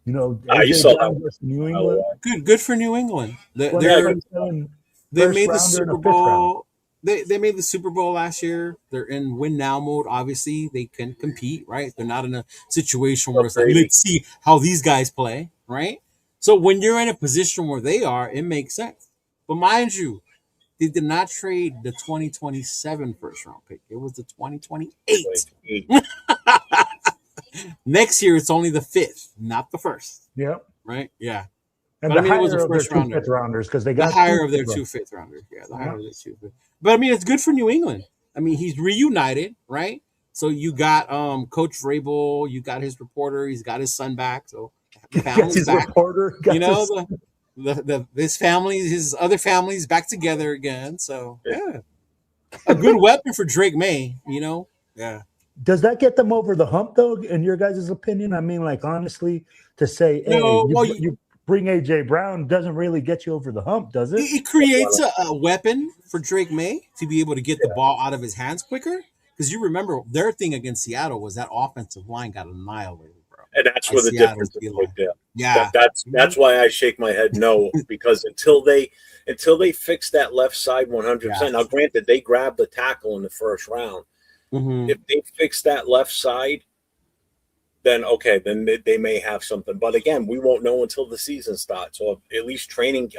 You saw that. New England. Good for New England. They made the Super Bowl. They made the Super Bowl last year. They're in win now mode. Obviously, they can compete, right? They're not in a situation where it's like, let's see how these guys play, right? So when you're in a position where they are, it makes sense. But mind you, they did not trade the 2027 first round pick. It was the 2028. Next year, it's only the 5th, not the 1st. Yep. Right? Yeah. And But the I mean, it was higher a of their first two rounder. fifth rounders because they The got higher two of their fifth 2 5th rounders. Yeah, the higher of their 2 5th. But I mean, it's good for New England. I mean, he's reunited, right? So you got Coach Vrabel, you got his reporter, he's got his son back. So the family's his back. reporter. You know, his family, his other families back together again. So yeah. A good weapon for Drake May, you know? Yeah. Does that get them over the hump, though, in your guys' opinion? I mean, like, honestly, to say, hey, No, well, you bring A.J. Brown doesn't really get you over the hump, does it? It creates a weapon for Drake May to be able to get the ball out of his hands quicker. Because you remember, their thing against Seattle was that offensive line got annihilated, bro. And that's where the difference is right there. Yeah. That's why I shake my head no, because until they fix that left side 100%. Now, granted, they grabbed the tackle in the first round. If they fix that left side, then okay, then they may have something. But again, we won't know until the season starts, or at least training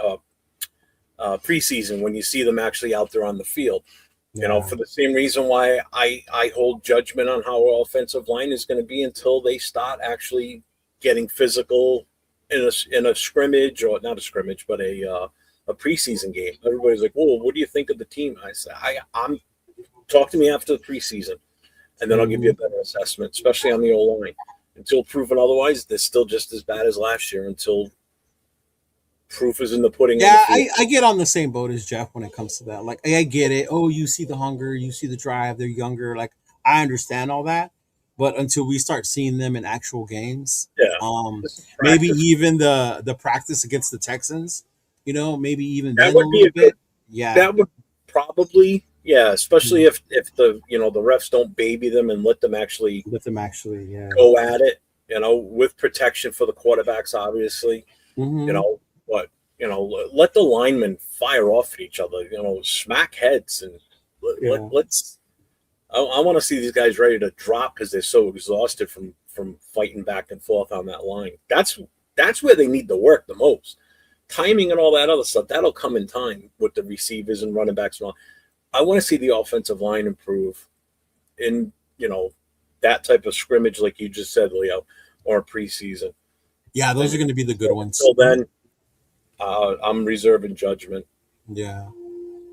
preseason when you see them actually out there on the field. You know, for the same reason why I hold judgment on how our offensive line is going to be until they start actually getting physical in a scrimmage, or not a scrimmage, but a preseason game. Everybody's like, "Well, what do you think of the team?" I say, "I'm talk to me after the preseason, and then I'll give you a better assessment, especially on the O-line. Until proven otherwise, they're still just as bad as last year until proof is in the pudding." Yeah, I get on the same boat as Jeff when it comes to that. Like, I get it. Oh, you see the hunger, you see the drive, they're younger. Like, I understand all that. But until we start seeing them in actual games, maybe even the practice against the Texans, you know, maybe even that then would a be little bit. Yeah. That would probably, especially if the the refs don't baby them and let them actually go at it, with protection for the quarterbacks, obviously. But let the linemen fire off at each other, smack heads, and let's. I want to see these guys ready to drop because they're so exhausted from fighting back and forth on that line. That's where they need to work the most. Timing and all that other stuff, that'll come in time with the receivers and running backs and all. I want to see the offensive line improve in, that type of scrimmage like you just said, Leo, or preseason. Yeah, those are going to be the good ones. Until then, I'm reserving judgment. Yeah.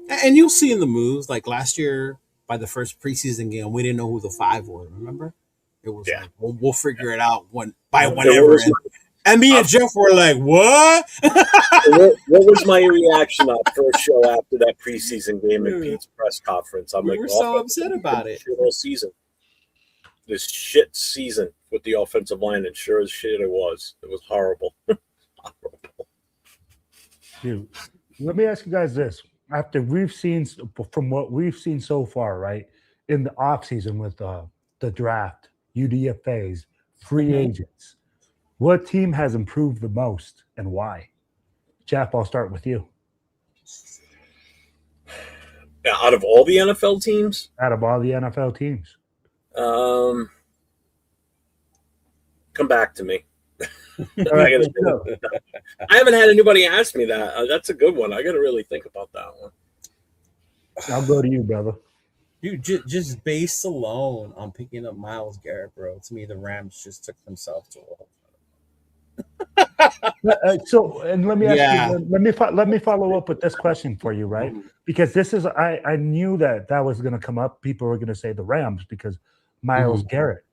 And you'll see in the moves, like last year, by the first preseason game, we didn't know who the 5 were, remember? It was like, we'll figure it out whenever. And me and Jeff were like, what? What was my reaction on first show after that preseason game at Pete's press conference? We were so upset about it. Whole season. This shit season with the offensive line, and sure as shit it was. It was horrible. Dude, let me ask you guys this. After from what we've seen so far, right, in the offseason with the draft, UDFAs, free agents, what team has improved the most and why? Jeff, I'll start with you. Out of all the NFL teams? Out of all the NFL teams. Come back to me. Right, I haven't had anybody ask me that. That's a good one. I got to really think about that one. I'll go to you, brother. Dude, just based alone on picking up Myles Garrett, bro, to me, the Rams just took themselves to a whole. So, and let me ask you, let me follow up with this question for you, right? Because this is, I knew that was going to come up. People were going to say the Rams because Myles Garrett.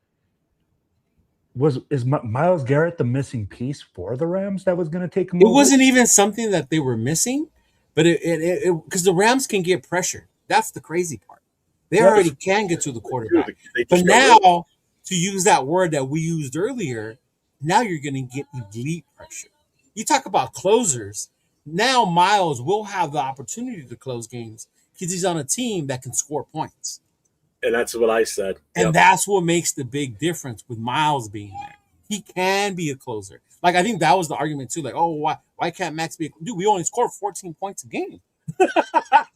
Is Myles Garrett the missing piece for the Rams that was going to take him over? It wasn't even something that they were missing, but it because the Rams can get pressure. That's the crazy part. They already can get to the quarterback. But now, to use that word that we used earlier, now you're going to get elite pressure. You talk about closers. Now Myles will have the opportunity to close games because he's on a team that can score points. And that's what I said. And that's what makes the big difference with Myles being there. He can be a closer. Like, I think that was the argument too. Like, oh, why can't Max be dude, we only score 14 points a game.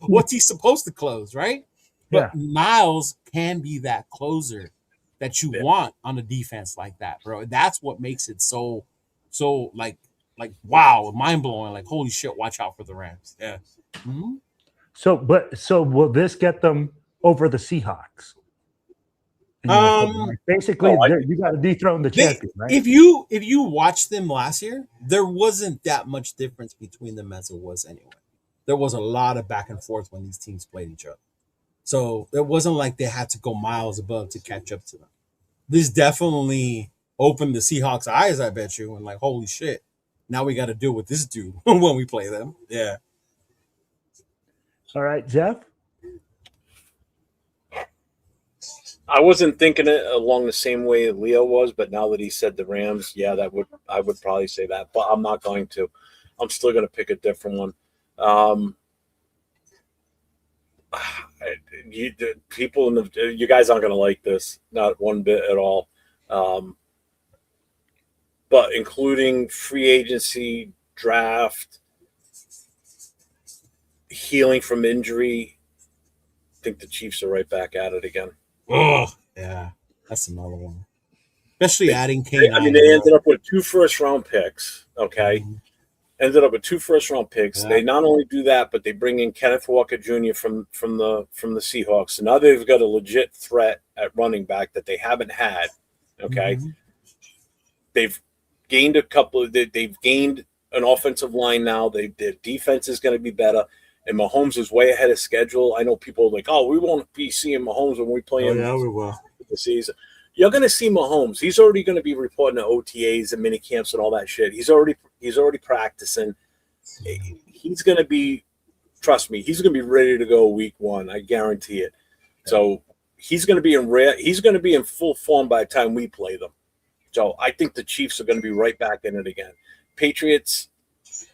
What's he supposed to close, right? But Myles can be that closer that you want on a defense like that, bro. That's what makes it so like wow, mind-blowing. Like, holy shit, watch out for the Rams. Yeah. Mm-hmm. So will this get them over the Seahawks? Basically, you got to dethrone the champion, right? If you watch them last year, there wasn't that much difference between them as it was anyway. There was a lot of back and forth when these teams played each other. So it wasn't like they had to go miles above to catch up to them. This definitely opened the Seahawks' eyes, I bet you, and like, holy shit, now we got to deal with this dude when we play them. Yeah. All right, Jeff? I wasn't thinking it along the same way Leo was, but now that he said the Rams, yeah, I would probably say that, but I'm not going to. I'm still going to pick a different one. You guys aren't going to like this, not one bit at all. But including free agency, draft, healing from injury, I think the Chiefs are right back at it again. Oh, yeah, that's another one. Especially adding Kane. I mean, they ended up with 2 first-round picks. Okay, ended up with 2 first-round picks. Yeah. They not only do that, but they bring in Kenneth Walker Jr. from the Seahawks. So now they've got a legit threat at running back that they haven't had. Okay, they've gained a couple. They've gained an offensive line now. Their defense is going to be better. And Mahomes is way ahead of schedule. I know people are like, oh, we won't be seeing Mahomes when we play him. Yeah, we will. The season. You're going to see Mahomes. He's already going to be reporting to OTAs and minicamps and all that shit. He's already practicing. He's going to be, trust me, he's going to be ready to go week 1. I guarantee it. So he's going to be in full form by the time we play them. So I think the Chiefs are going to be right back in it again. Patriots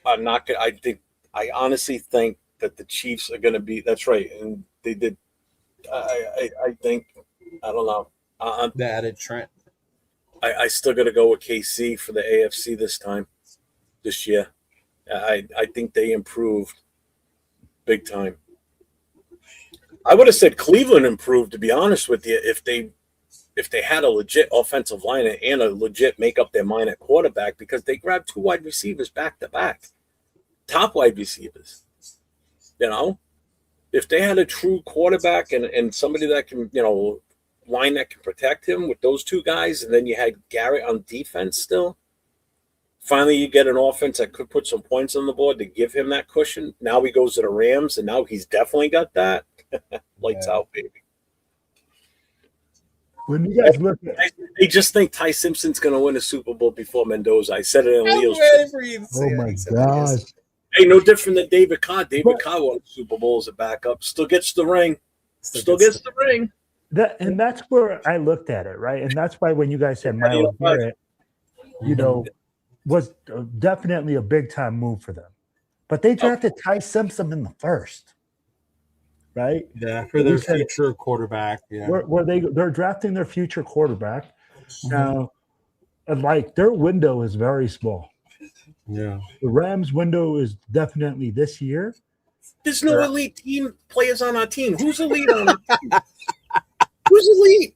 are not going to, I honestly think that the Chiefs are going to be. That's right, and they did. I think. I don't know. They added Trent. I still got to go with KC for the AFC this year. I think they improved big time. I would have said Cleveland improved, to be honest with you, if they had a legit offensive line and a legit make up their mind at quarterback, because they grabbed 2 wide receivers back to back, top wide receivers. You know, if they had a true quarterback and somebody that can, line that can protect him with those 2 guys, and then you had Garrett on defense still, finally you get an offense that could put some points on the board to give him that cushion. Now he goes to the Rams, and now he's definitely got that. Lights out, baby. When you guys look at, they just think Ty Simpson's going to win a Super Bowl before Mendoza. I said it in Leo's. Oh my gosh. Hey, no different than David Carr. David Carr won Super Bowl as a backup. Still gets the ring. Still gets the ring. And that's where I looked at it, right? And that's why when you guys said Myles Garrett, was definitely a big-time move for them. But they drafted Ty Simpson in the first, right? Yeah, for their future quarterback. Yeah, where they're drafting their future quarterback. Now, like, their window is very small. Yeah, the Rams' window is definitely this year. There's no elite team players on our team. Who's elite on our team? Who's elite?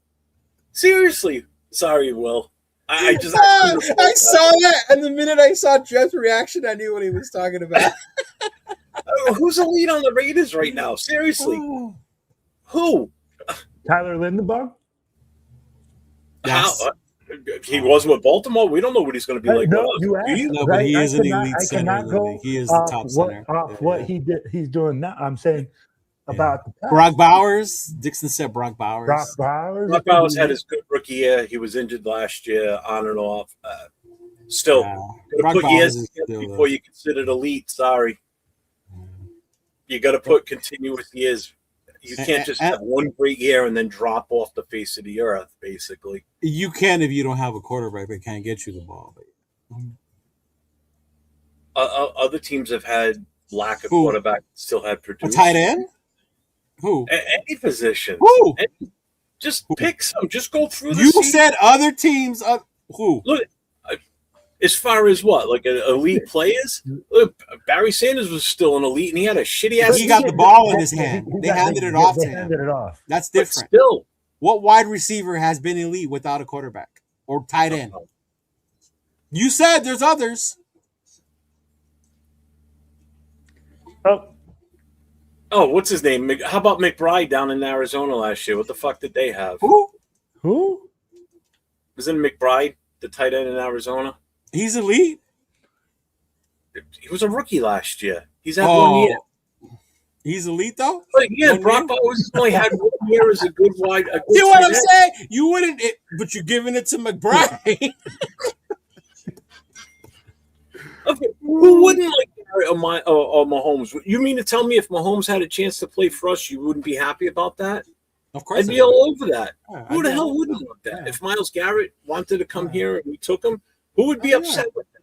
Seriously. Sorry, Will. I saw that, and the minute I saw Jeff's reaction, I knew what he was talking about. Who's elite on the Raiders right now? Seriously. Who? Tyler Lindenbaugh? Yes. He was with Baltimore. We don't know what he's going to be like. No, but he is an elite center. He is the top center. What he did, he's doing now. I'm saying about Brock Bowers. Dixon said Brock Bowers. Brock Bowers had his good rookie year. He was injured last year, on and off. Still, got to put years before you consider elite. Sorry, you got to put continuous years. You can't just have one great year and then drop off the face of the earth, basically. You can if you don't have a quarterback that can't get you the ball. Other teams have had lack of quarterback, still had produced. A tight end? Who? Any position. Who? Just pick some. Just go through the season. Said other teams. Who? Look, as far as what? Like elite players? Look, Barry Sanders was still an elite, and he had a shitty ass. He got the ball in his hand. They handed it off to him. That's different. But still, what wide receiver has been elite without a quarterback or tight end? You said there's others. Oh, Oh, what's his name? How about McBride down in Arizona last year? What the fuck did they have? Who? Wasn't McBride the tight end in Arizona? He's elite. He was a rookie last year. He's had 1 year. He's elite though. But yeah, Brock Bowers only had 1 year as a good wide. See what I'm saying? You wouldn't, but you're giving it to McBride. Okay, who wouldn't like Garrett or Mahomes? You mean to tell me if Mahomes had a chance to play for us, you wouldn't be happy about that? Of course, I'd be all over that. Yeah, Who the hell wouldn't want that? Yeah. If Myles Garrett wanted to come here and we took him, who would be upset with that?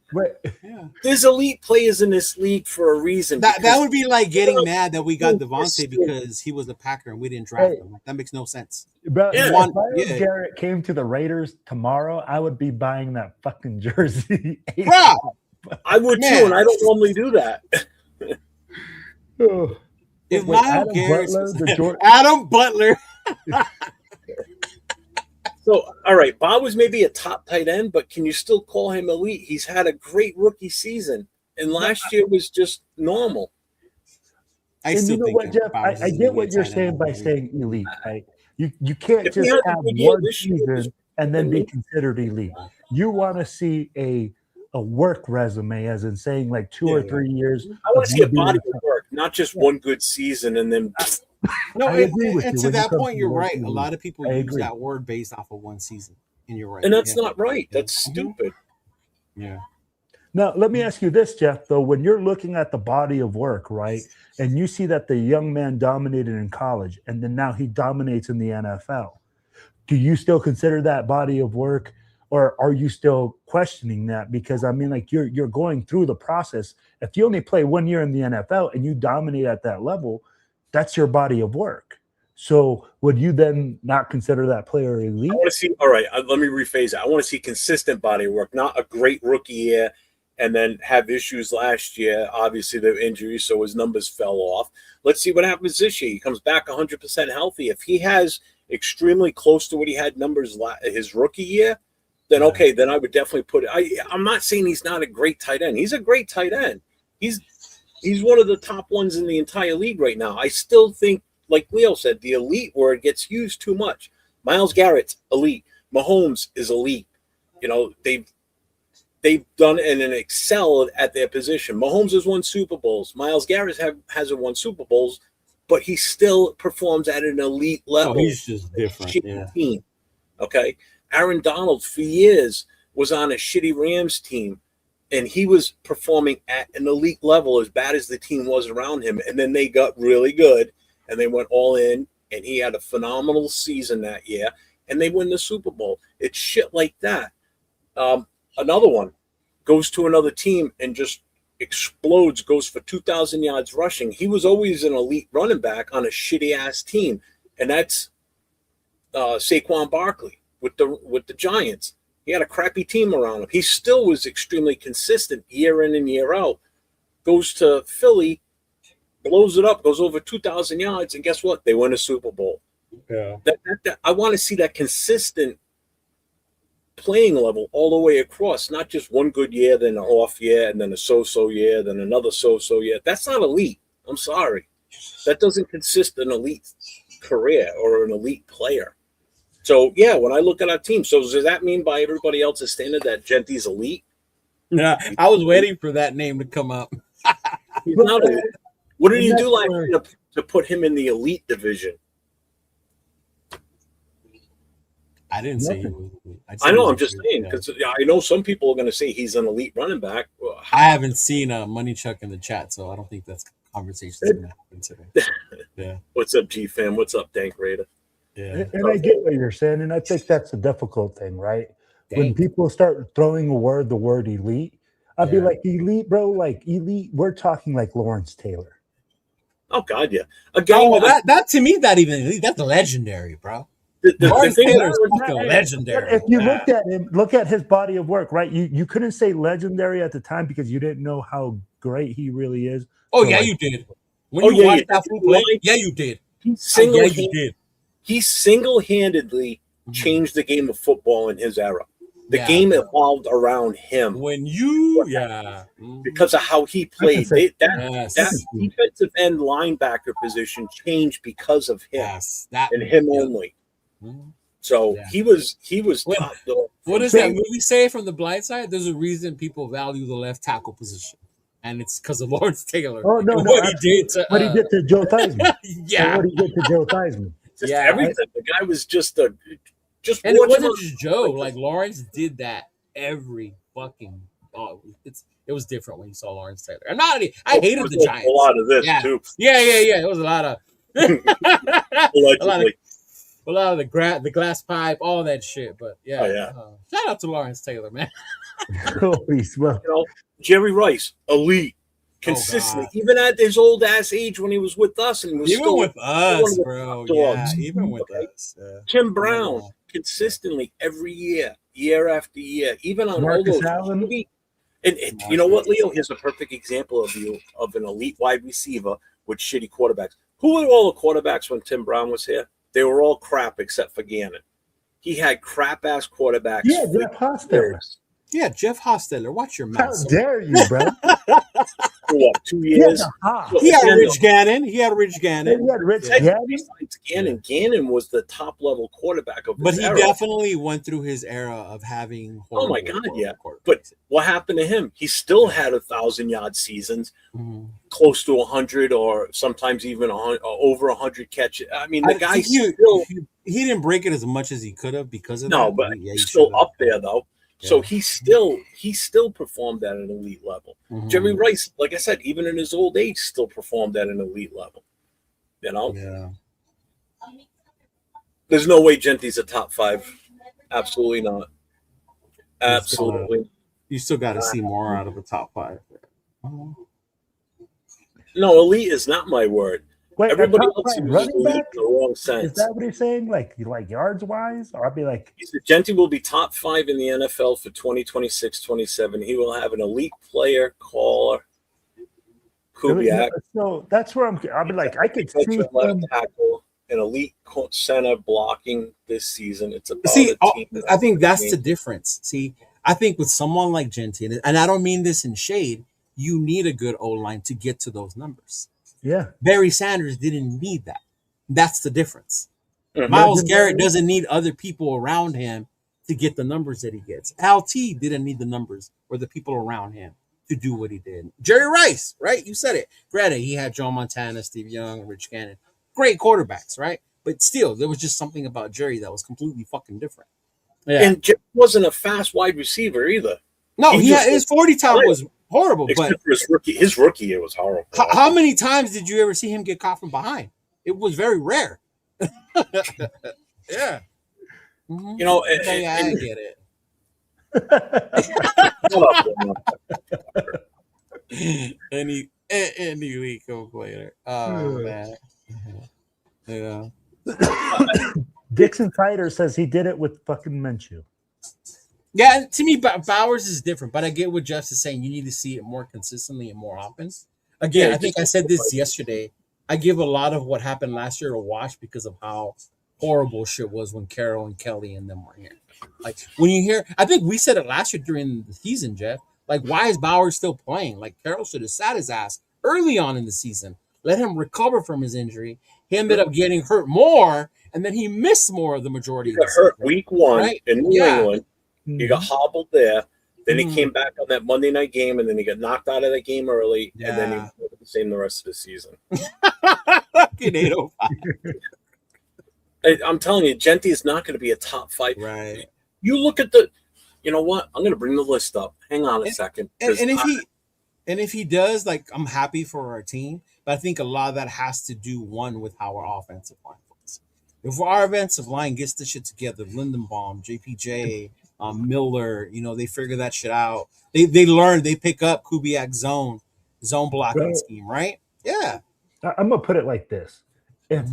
There's elite players in this league for a reason. That would be like getting mad that we got Devontae because he was a Packer and we didn't draft him. Like, that makes no sense. Bro, if Myles Garrett came to the Raiders tomorrow, I would be buying that fucking jersey. Bro, I would too, and I don't normally do that. If Myles Garrett, Adam Butler. So, all right, Bowers may be a top tight end, but can you still call him elite? He's had a great rookie season, and last year was just normal. And you know what, Jeff? I get what you're saying by saying elite, right? You can't just have one season and then be considered elite. You want to see a work resume, as in saying like 2 or 3 years. I want to see a body of work, not just one good season and then. No, and to that point, you're right. A lot of people use that word based off of one season, and you're right. And that's not right. That's stupid. Yeah. Now, let me ask you this, Jeff, though. When you're looking at the body of work, right, and you see that the young man dominated in college, and then now he dominates in the NFL, do you still consider that body of work, or are you still questioning that? Because, I mean, like, you're going through the process. If you only play 1 year in the NFL and you dominate at that level, that's your body of work. So would you then not consider that player elite? I want to see. All right, let me rephrase it. I want to see consistent body of work, not a great rookie year and then have issues last year. Obviously, the injuries, so his numbers fell off. Let's see what happens this year. He comes back 100% healthy. If he has extremely close to what he had numbers his rookie year, then okay, then I would definitely put it. I'm not saying he's not a great tight end. He's a great tight end. He's one of the top ones in the entire league right now. I still think, like Leo said, the elite word gets used too much. Myles Garrett's elite. Mahomes is elite. You know, they've done and excelled at their position. Mahomes has won Super Bowls. Myles Garrett hasn't won Super Bowls, but he still performs at an elite level. Oh, he's just different. Team. Okay. Aaron Donald for years was on a shitty Rams team. And he was performing at an elite level as bad as the team was around him. And then they got really good and they went all in. And he had a phenomenal season that year. And they win the Super Bowl. It's shit like that. Another one goes to another team and just explodes, goes for 2,000 yards rushing. He was always an elite running back on a shitty-ass team. And that's Saquon Barkley with the Giants. He had a crappy team around him. He still was extremely consistent year in and year out. Goes to Philly, blows it up, goes over 2,000 yards, and guess what? They win a Super Bowl. Yeah. I want to see that consistent playing level all the way across, not just one good year, then an off year, and then a so-so year, then another so-so year. That's not elite. I'm sorry. That doesn't consist an elite career or an elite player. So, yeah, when I look at our team, so does that mean by everybody else's standard that Genty's elite? Yeah, I was waiting for that name to come up. He's not elite. What did he do last year to put him in the elite division? I didn't say he was elite. I know, I'm just saying, because I know some people are going to say he's an elite running back. I haven't seen Money Chuck in the chat, so I don't think that's conversation that's going to happen today. Yeah. What's up, G-Fam? What's up, Dank Raider? Yeah. And I get what you're saying, and I think that's a difficult thing, right? When people start throwing the word elite, I'd be like, elite, bro, like elite, we're talking like Lawrence Taylor. Oh, God, yeah. Again, that to me, that even elite, that's legendary, bro. Lawrence Taylor's fucking legendary. If you looked at him, look at his body of work, right? You couldn't say legendary at the time because you didn't know how great he really is. Oh, so, yeah, you did. When you watched that play, yeah, you did. He single-handedly changed the game of football in his era. The game evolved around him. When you, because of how he played. That Yes. defensive end linebacker position changed because of him and him only. Mhm. So he was top. What does that movie say from The Blind Side? There's a reason people value the left tackle position, and it's because of Lawrence Taylor. Oh no, what he did to Joe Theismann. Yeah. What he did to Joe Theismann. Just everything. The guy was just and it wasn't just Joe. Like Lawrence did that every fucking. It was different when you saw Lawrence Taylor. I hated the Giants. A lot of this too. Yeah. It was a lot of. A lot of the glass pipe, all that shit. But shout out to Lawrence Taylor, man. Jerry Rice, elite, consistent, even at his old ass age when he was with us, and he was even with us, bro. Yeah, even with us. Tim Brown, consistently every year after year, even on all those. And you know what, Leo? Here's a perfect example of an elite wide receiver with shitty quarterbacks. Who were all the quarterbacks when Tim Brown was here? They were all crap except for Gannon. He had crap ass quarterbacks. Yeah, Jeff Hostetler. Yeah, Jeff Hostetler. Watch your mouth. How dare you, bro? For what, 2 years? He had Rich Gannon. He had Rich Gannon. Gannon was the top level quarterback of his But he era. definitely went through his era of having oh my God, yeah. But what happened to him? He still had 1,000-yard seasons, close to 100, or sometimes even over 100 catches. I mean, the guy still he didn't break it as much as he could have because of that. But he's still up there though. Yeah. So he still performed at an elite level. Jerry Rice, like I said, even in his old age, still performed at an elite level. You know? Yeah. There's no way Genty's a top 5. Absolutely not. Absolutely. You still got to see more out of a top 5. No, elite is not my word. Wait, everybody else is running back in the wrong sense. Is that what he's saying? Like yards wise? Or I'll be like, Genty will be top 5 in the NFL for 2026-27. He will have an elite player caller. Kubiak. So that's where I'll be like, I could see left tackle, an elite center blocking this season. It's about I think that's the difference. See, I think with someone like Genty, and I don't mean this in shade, you need a good O-line to get to those numbers. Yeah. Barry Sanders didn't need that. That's the difference. Myles Garrett doesn't need other people around him to get the numbers that he gets. L.T. didn't need the numbers or the people around him to do what he did. Jerry Rice, right? You said it. Granted, he had Joe Montana, Steve Young, Rich Gannon. Great quarterbacks, right? But still, there was just something about Jerry that was completely fucking different. Yeah. And Jerry wasn't a fast wide receiver either. No, his 40 time was horrible. Except for his rookie year was horrible. How many times did you ever see him get caught from behind? It was very rare. Yeah. You know, I get it. Any week later. Oh man. Yeah. Dixon Fighter says he did it with fucking Minshew. Yeah, to me, Bowers is different, but I get what Jeff is saying. You need to see it more consistently and more often. Again, I think I said this yesterday. I give a lot of what happened last year a wash because of how horrible shit was when Carroll and Kelly and them were here. Like when you hear, I think we said it last year during the season, Jeff. Like, why is Bowers still playing? Like, Carroll should have sat his ass early on in the season. Let him recover from his injury. He ended up getting hurt more, and then he missed more of the majority. He got hurt week 1 in New England. He got hobbled there. Then he came back on that Monday night game, and then he got knocked out of that game early, and then he was the same the rest of the season. Fucking 805. I'm telling you, Genty is not going to be a top 5. Right. You look at the, you know what? I'm going to bring the list up. Hang on a second. And if he does, like, I'm happy for our team, but I think a lot of that has to do with how our offensive line plays. If our offensive line gets the shit together, Lindenbaum, JPJ, Miller, they figure that shit out. They learn, they pick up Kubiak's zone blocking scheme, right? Yeah. I'm gonna put it like this: if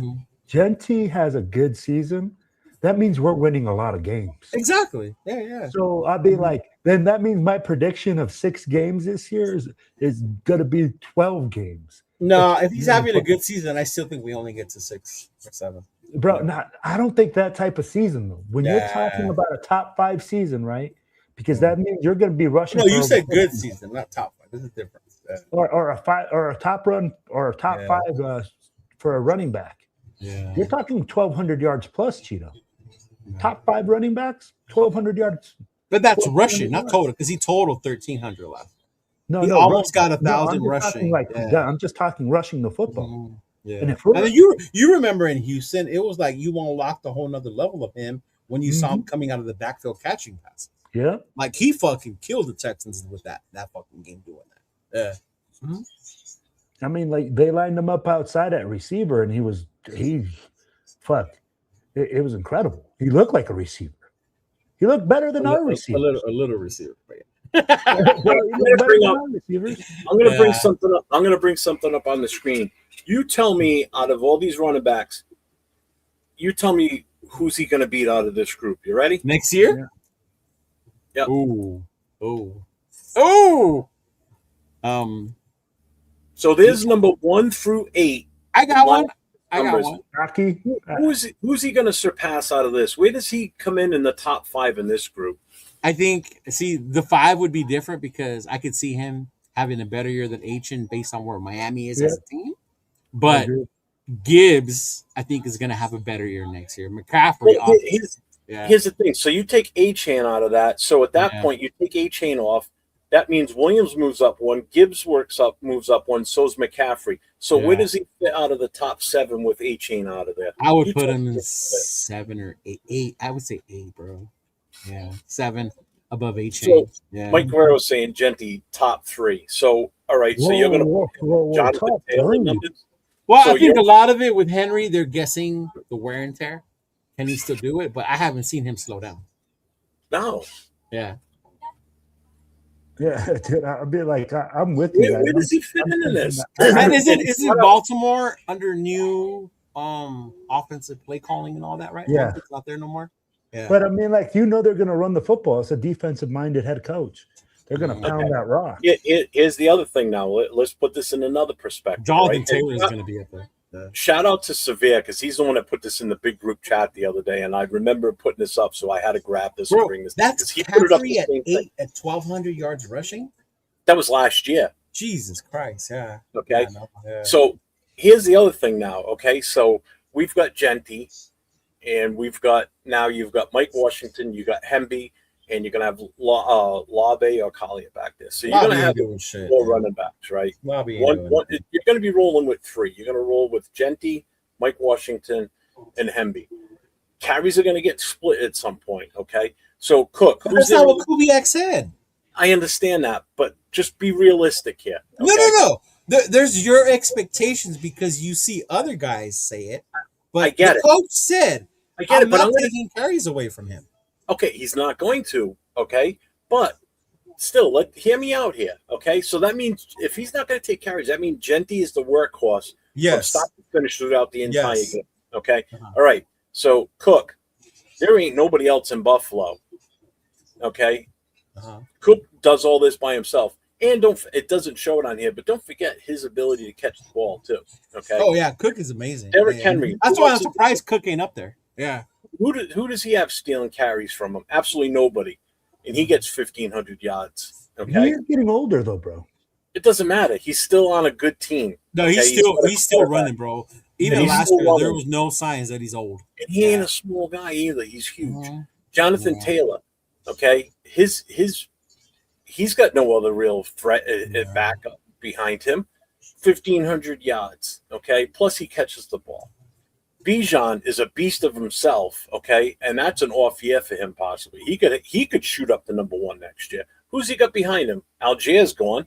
Genty has a good season, that means we're winning a lot of games. Exactly. Yeah. So I'll be like, then that means my prediction of 6 games this year is gonna be 12 games. No, if he's having a good season, I still think we only get to 6 or 7. Bro, I don't think that type of season though. When you're talking about a top 5 season, right? because that means you're going to be rushing. No, you said good season, not top 5. There's a difference. Or a 5 or a top run or a top 5 for a running back. Yeah. You're talking 1,200 yards plus, Cheeto. Top 5 running backs, 1,200 yards. But that's rushing, not total, because he totaled 1,300 last. No, he no, almost got 1,000 rushing. I'm just talking rushing the football. Mm-hmm. Yeah. And if then you remember in Houston, it was like you unlocked a whole nother level of him when you saw him coming out of the backfield catching passes. Yeah. Like he fucking killed the Texans with that fucking game doing that. Yeah. Mm-hmm. I mean, like they lined him up outside at receiver, and it was incredible. He looked like a receiver. He looked better than our receiver. A little receiver. I'm going to bring something up. I'm going to bring something up on the screen. You tell me, out of all these running backs, you tell me who's he going to beat out of this group. You ready? Next year? Yeah. Ooh. So there's number 1 through 8. I got one. Rocky. Who's he going to surpass out of this? Where does he come in the top 5 in this group? I think, the 5 would be different because I could see him having a better year than Achin based on where Miami is as a team. But Gibbs, I think, is going to have a better year next year. McCaffrey. Here's the thing. So you take Achane out of that. So at that point, you take Achane off. That means Williams moves up 1. Gibbs moves up 1. So's McCaffrey. So where does he fit out of the top 7 with Achane out of there? I would put him in 7 or 8. I would say 8, bro. Yeah, 7 above Achane. So Mike Guerrero was saying Genty top 3. So all right, so you're going to Jonathan Taylor numbers. Well, so I think a lot of it with Henry, they're guessing the wear and tear. Can he still do it? But I haven't seen him slow down. No. Yeah. Yeah, dude, I'll be like, I'm with you. Where does he fit into this? And isn't Baltimore under new offensive play calling and all that, right? Yeah. It's not there no more. Yeah. But I mean, like, they're going to run the football. It's a defensive-minded head coach. They're going to pound that rock. Here's the other thing now. Let's put this in another perspective. Jonathan Taylor is going to be up there. Yeah. Shout out to Severe because he's the one that put this in the big group chat the other day, and I remember putting this up, so I had to grab this and bring this. That's he put it up at 1,200 yards rushing. That was last year. Jesus Christ! Yeah. Okay. Yeah. So here's the other thing now. Okay, so we've got Genty, and you've got Mike Washington, you got Hemby, and you're gonna have Labe or Collier back there. So you're gonna have 4 running backs, right? One, you're gonna be rolling with 3. You're gonna roll with Genty, Mike Washington, and Hemby. Carries are gonna get split at some point. Okay, so Cook. That's not what Kubiak said. I understand that, but just be realistic here. Okay? No. There's your expectations because you see other guys say it. But I get the coach said, I get it, but I'm not taking carries away from him. Okay, he's not going to. Okay, but still, hear me out here. Okay, so that means if he's not going to take carries, that means Genty is the workhorse. Yes. From start to finish throughout the entire game. Okay. All right. So Cook, there ain't nobody else in Buffalo. Okay. Cook does all this by himself, and it doesn't show it on here, but don't forget his ability to catch the ball too. Okay. Oh yeah, Cook is amazing. Derrick Henry. That's why I'm surprised Cook ain't up there. Yeah. Who does he have stealing carries from him? Absolutely nobody, and he gets 1,500 yards. Okay. He's getting older though, bro. It doesn't matter. He's still on a good team. No, he's still running, bro. Even last year, there was no signs that he's old. And he ain't a small guy either. He's huge. Jonathan Taylor. Okay, he's got no other real threat backup behind him. 1,500 yards. Okay, plus he catches the ball. Bijan is a beast of himself. Okay, and that's an off year for him possibly. He could shoot up to number 1 next year. Who's he got behind him? Algiers gone.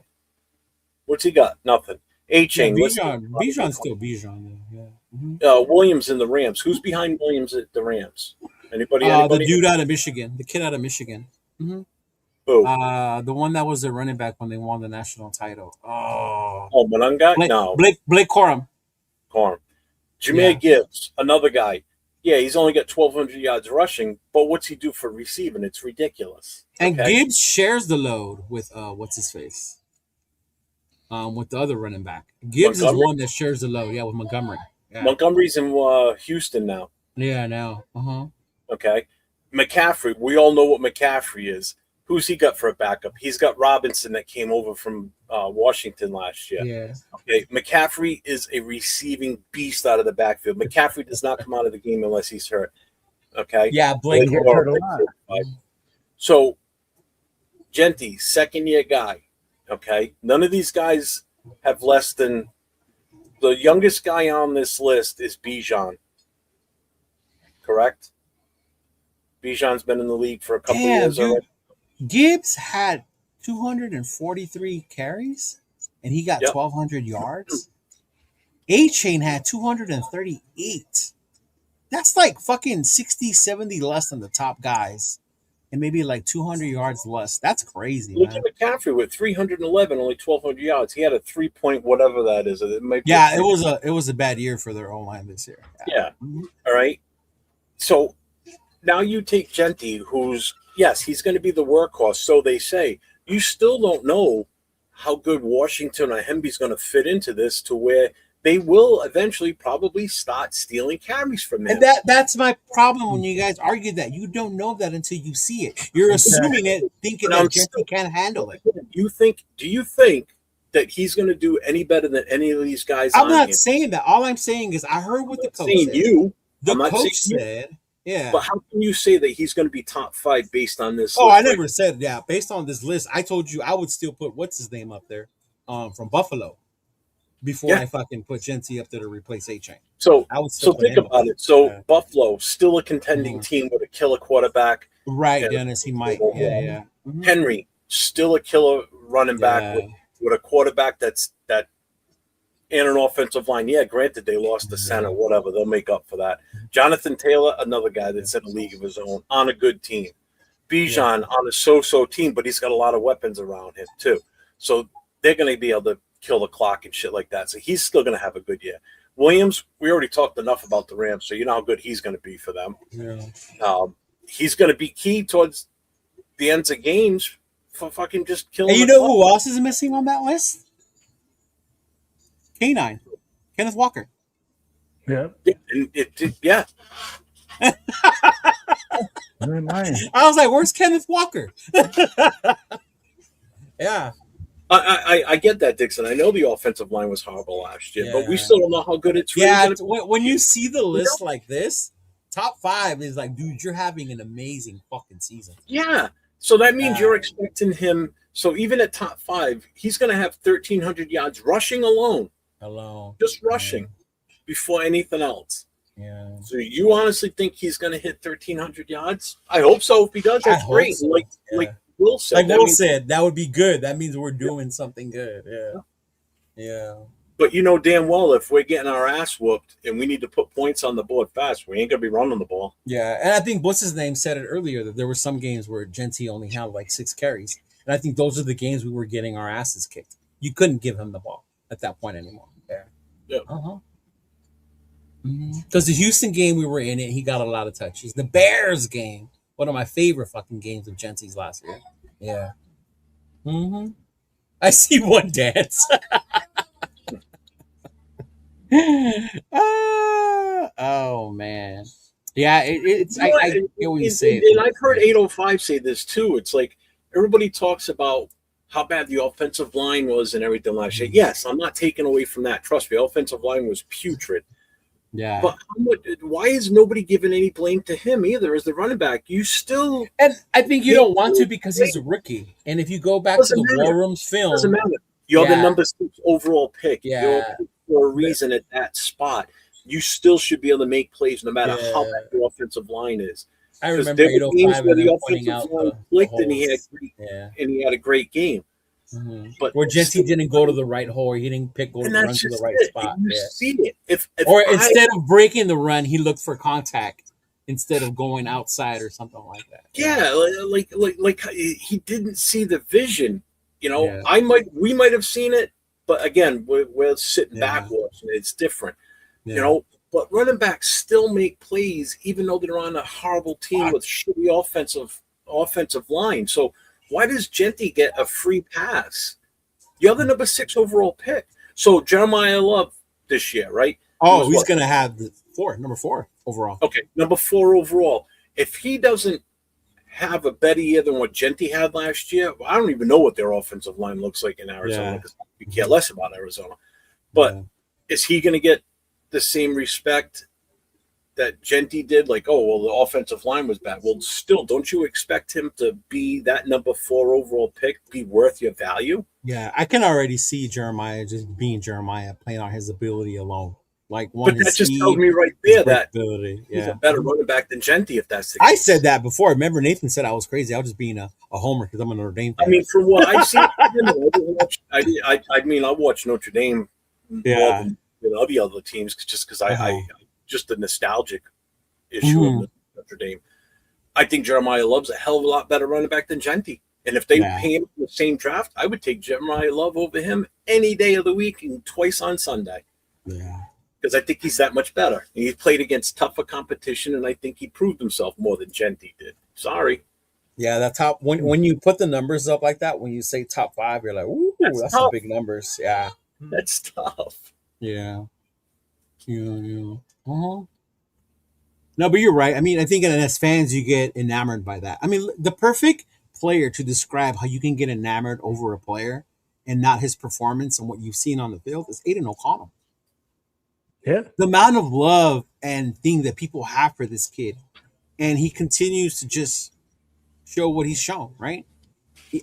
What's he got? Nothing. Bijan's still Bijan. Yeah. Mm-hmm. Williams in the Rams. Who's behind Williams at the Rams? Anybody? The dude out of Michigan. The kid out of Michigan. Mm-hmm. Who? The one that was the running back when they won the national title. Monunga? No. Blake Corum. Jameer Gibbs, another guy. Yeah, he's only got 1,200 yards rushing, but what's he do for receiving? It's ridiculous. And Gibbs shares the load with what's his face? With the other running back. Gibbs is one that shares the load. Yeah, with Montgomery. Yeah. Montgomery's in Houston now. Yeah, now. Okay. McCaffrey, we all know what McCaffrey is, Who's he got for a backup? He's got Robinson that came over from Washington last year. Yeah. Okay, McCaffrey is a receiving beast out of the backfield. McCaffrey does not come out of the game unless he's hurt. Okay. Yeah, Blake He gets hurt a lot. So, Genty, second-year guy. Okay, none of these guys have less than the youngest guy on this list is Bijan. Correct. Bijan's been in the league for a couple years already. Gibbs had 243 carries, and he got 1,200 yards. A-Chain had 238. That's like fucking 60, 70 less than the top guys, and maybe like 200 yards less. That's crazy, Look man. at McCaffrey with 311, only 1,200 yards. He had a 3-point whatever that is. It might be it was a bad year for their O-line this year. Yeah. All right. So now you take Genty, who's yes, he's going to be the workhorse, so they say. You still don't know how good Washington or Hemby's going to fit into this to where they will eventually probably start stealing carries from him. And that's my problem when you guys argue that. You don't know that until you see it. You're assuming it, thinking that Genty can't handle it. Do you think that he's going to do any better than any of these guys? I'm not saying that. All I'm saying is I heard what the coach said. The coach said, yeah. But how can you say that he's going to be top 5 based on this? Oh, I never said that. Based on this list, I told you I would still put what's his name up there, from Buffalo, before I fucking put Genty up there to replace A-Chain. So think about it. So Buffalo still a contending team with a killer quarterback. Right, Dennis. He might. Yeah. Mm-hmm. Henry still a killer running back with a quarterback that and an offensive line. Yeah, granted they lost the center, whatever. They'll make up for that. Jonathan Taylor, another guy that's in a league of his own on a good team. Bijan on a so-so team, but he's got a lot of weapons around him too. So they're going to be able to kill the clock and shit like that. So he's still going to have a good year. Williams, we already talked enough about the Rams, so you know how good he's going to be for them. Yeah. He's going to be key towards the ends of games for fucking just killing. And you know who else is missing on that list? K9, Kenneth Walker. Yeah. Yeah. I was like, "Where's Kenneth Walker?" Yeah. I get that, Dixon. I know the offensive line was horrible last year, but we still don't know how good it's really going to be. When you see the list like this, top 5 is like, dude, you're having an amazing fucking season. Yeah. So that means you're expecting him. So even at top 5, he's going to have 1,300 yards rushing alone. Just rushing before anything else. Yeah. So you honestly think he's going to hit 1,300 yards? I hope so. If he does, that's great. So. Like Will said. Like Will said, that would be good. That means we're doing something good. Yeah. But you know damn well if we're getting our ass whooped and we need to put points on the board fast, we ain't going to be running the ball. Yeah, and I think what's his name said it earlier that there were some games where Genty only had like 6 carries. And I think those are the games we were getting our asses kicked. You couldn't give him the ball at that point anymore. Yeah. Because the Houston game we were in it, he got a lot of touches. The Bears game, one of my favorite fucking games of Genty's last year. Yeah. I see one dance. Oh man. Yeah, it's I get what you say. And I've heard 805 say this too. It's like everybody talks about how bad the offensive line was and everything last year. Yes, I'm not taking away from that. Trust me, offensive line was putrid. Yeah. But why is nobody giving any blame to him either as the running back? You still... And I think you don't want to because he's a rookie. And if you go back to the War Room's film... Doesn't matter. You're the number 6 overall pick. Yeah. You're for a reason at that spot. You still should be able to make plays no matter how bad your offensive line is. I remember 805 where and the pointing out offensive line the clicked holes. and he had a great game. But where Genty didn't go to the right hole, he didn't run to the right spot. You see it. Instead of breaking the run, he looked for contact instead of going outside or something like that. Yeah, like he didn't see the vision. You know, we might have seen it, but again, we're sitting backwards and it's different. You know, but running backs still make plays even though they're on a horrible team with shitty offensive line. So why does Genty get a free pass? You're the number 6 overall pick. So Jeremiah Love this year, right? Oh, he's going to have the number 4 overall. Okay, number 4 overall. If he doesn't have a better year than what Genti had last year. I don't even know what their offensive line looks like in Arizona because we care less about Arizona. But is he going to get the same respect that Genti did? Like, oh, well, the offensive line was bad. Well, still, don't you expect him to be that number 4 overall pick, be worth your value? Yeah, I can already see Jeremiah just being Jeremiah, playing on his ability alone. Like, but that just tells me right there that he's a better running back than Genti, if that's the case. I said that before. Remember, Nathan said I was crazy. I was just being a homer because I'm a Notre Dame fan. I mean, from what I've seen, I mean, I watch Notre Dame more than all the other teams just because I just the nostalgic issue of Notre Dame. I think Jeremiah Love's a hell of a lot better running back than Genti. And if they pay him the same draft, I would take Jeremiah Love over him any day of the week and twice on Sunday. Yeah. Because I think he's that much better. He played against tougher competition, and I think he proved himself more than Genti did. Sorry. Yeah, that top when you put the numbers up like that, when you say top 5, you're like, ooh, that's some big numbers. Yeah. That's tough. Yeah. Yeah. Uh-huh. No, but you're right. I mean, I think as fans, you get enamored by that. I mean, the perfect player to describe how you can get enamored over a player and not his performance and what you've seen on the field is Aiden O'Connell. Yeah. The amount of love and thing that people have for this kid. And he continues to just show what he's shown, right?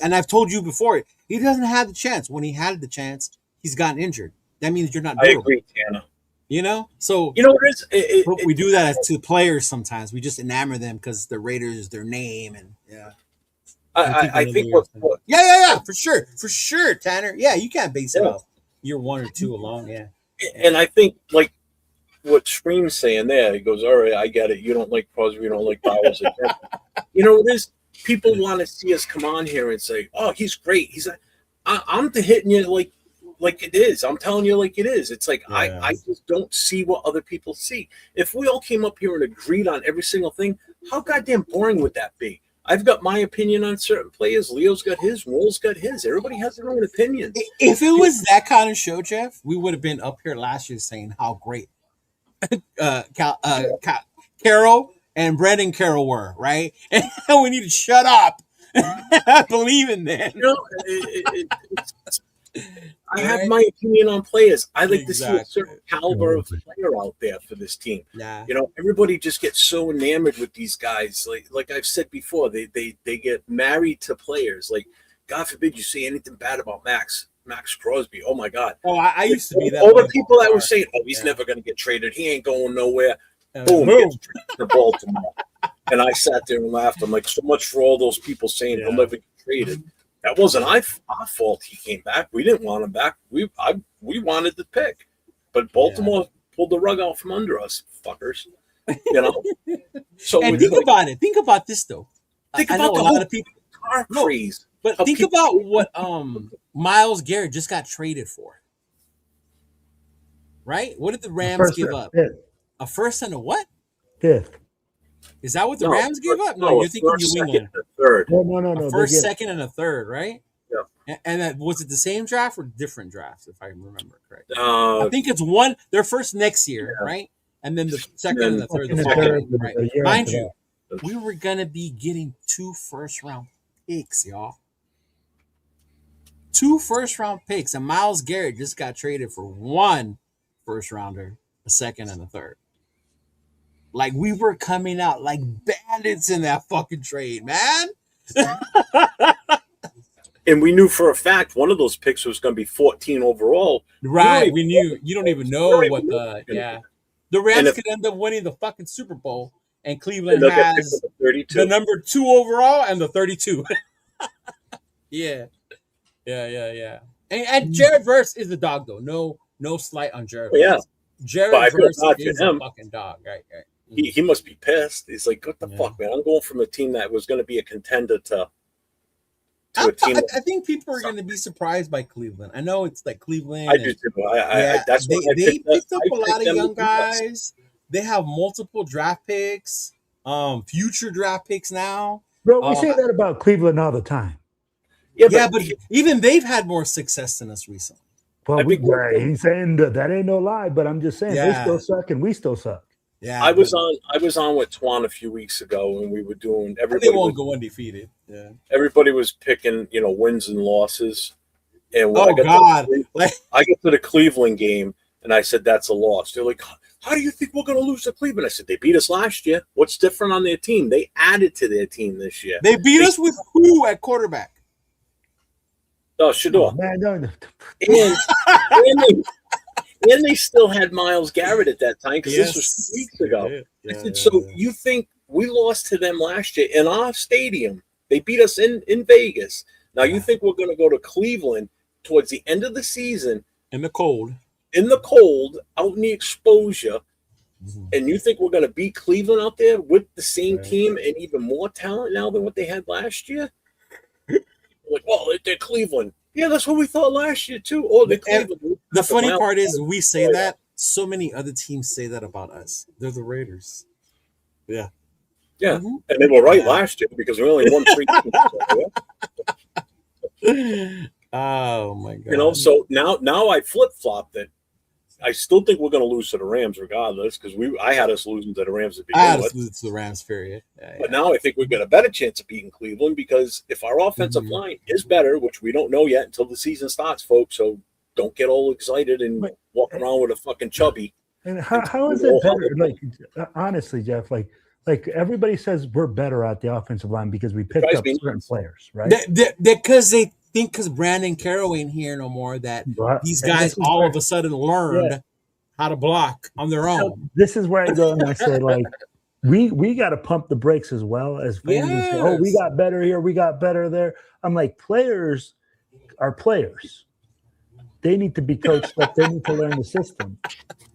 And I've told you before, he doesn't have the chance. When he had the chance, he's gotten injured. That means you're not durable. I agree, Tanner. You know? So you know what it is? We do that to players sometimes. We just enamor them because the Raiders is their name. And I think what for sure, Tanner. Yeah, you can't base it off year 1 or 2 alone. Yeah. And I think, like, what Scream's saying there, he goes, all right, I get it. You don't like Crosby, you don't like Bowers. You know what it is? People want to see us come on here and say, oh, he's great. He's like, I'm hitting you like it is. I'm telling you like it is. It's like, I just don't see what other people see. If we all came up here and agreed on every single thing, how goddamn boring would that be? I've got my opinion on certain players. Leo's got his. Roll's got his. Everybody has their own opinions. If it was that kind of show, Jeff, we would have been up here last year saying how great Carol and Brandon Carroll were, right? And we need to shut up. I believe in that. You know, I have my opinion on players. I like to see a certain caliber of player out there for this team. Yeah. You know, everybody just gets so enamored with these guys. Like I've said before, they get married to players. Like, God forbid you say anything bad about Max Crosby. Oh my God. Oh, I used to be that. All the people that were saying, "Oh, he's never going to get traded. He ain't going nowhere." Boom, he gets traded to Baltimore. And I sat there and laughed. I'm like, so much for all those people saying he'll never get traded. That wasn't our fault. He came back. We didn't want him back. We wanted the pick, but Baltimore pulled the rug out from under us, fuckers. You know. So and think about it. Think about this though. Think I about know the a lot of people car craze. But think about what Myles Garrett just got traded for. Right? What did the Rams give up? A first and a what? 5th. Is that what the Rams gave up? No, you're thinking New England. Third. No. A first, second, and a third, right? Yeah. And that, was it the same draft or different drafts, if I remember correctly? I think it's one. Their first next year, right? And then the second and the third. Right? Mind you, we were gonna be getting 2 first-round picks, y'all. 2 first-round picks, and Myles Garrett just got traded for 1 first-rounder, a second, and a third. Like, we were coming out like bandits in that fucking trade, man. And we knew for a fact one of those picks was going to be 14 overall. Right. We knew. You don't even know what the Rams could end up winning the fucking Super Bowl, and Cleveland has the number 2 overall and the 32. Yeah. And Jared Verse is a dog, though. No slight on Jared Verse. Yeah. Jared Verse is a fucking dog, right. He must be pissed. He's like, what the fuck, man? I'm going from a team that was going to be a contender to a team. I think people are going to be surprised by Cleveland. I know it's like Cleveland. I do too. They picked up a lot of young guys. They have multiple draft picks, future draft picks now. Bro, we say that about Cleveland all the time. Yeah, but even they've had more success than us recently. Well, he's saying that ain't no lie, but I'm just saying they still suck and we still suck. Yeah, I was on with Twan a few weeks ago, and we were doing They everybody won't was go undefeated. Yeah. everybody was picking wins and losses. And when Oh God! Like I get to the Cleveland game, and I said that's a loss. They're like, "How do you think we're going to lose to Cleveland?" I said they beat us last year. What's different on their team? They added to their team this year. they beat us with who at quarterback? Oh, Shador. Man, no. And, and they still had Myles Garrett at that time because this was 2 weeks ago. I said, you think we lost to them last year in our stadium? They beat us in Vegas. Now you think we're going to go to Cleveland towards the end of the season In the cold. out in the exposure, and you think we're going to beat Cleveland out there with the same team and even more talent now than what they had last year? Like, oh, they're Cleveland. Yeah, that's what we thought last year too. Oh, they're Cleveland. The funny part is we say that. So many other teams say that about us. They're the Raiders. Yeah. Yeah, and they were right last year because we only won 3 games. Oh my God! So now I flip flopped it. I still think we're going to lose to the Rams regardless because I had us losing to the Rams at the beginning. I had us lose to the Rams, period. But now I think we've got a better chance of beating Cleveland because if our offensive line is better, which we don't know yet until the season starts, folks. So don't get all excited and walk around with a fucking chubby. And how is it better? Like honestly, Jeff, like everybody says we're better at the offensive line because we picked up certain players, right? Because they think because Brandon Carroll ain't here no more that these guys all of a sudden learned how to block on their own. This is where I go and I say, like, we got to pump the brakes as well as fans and say, oh, we got better here, we got better there. I'm like, players are players. They need to be coached up. They need to learn the system.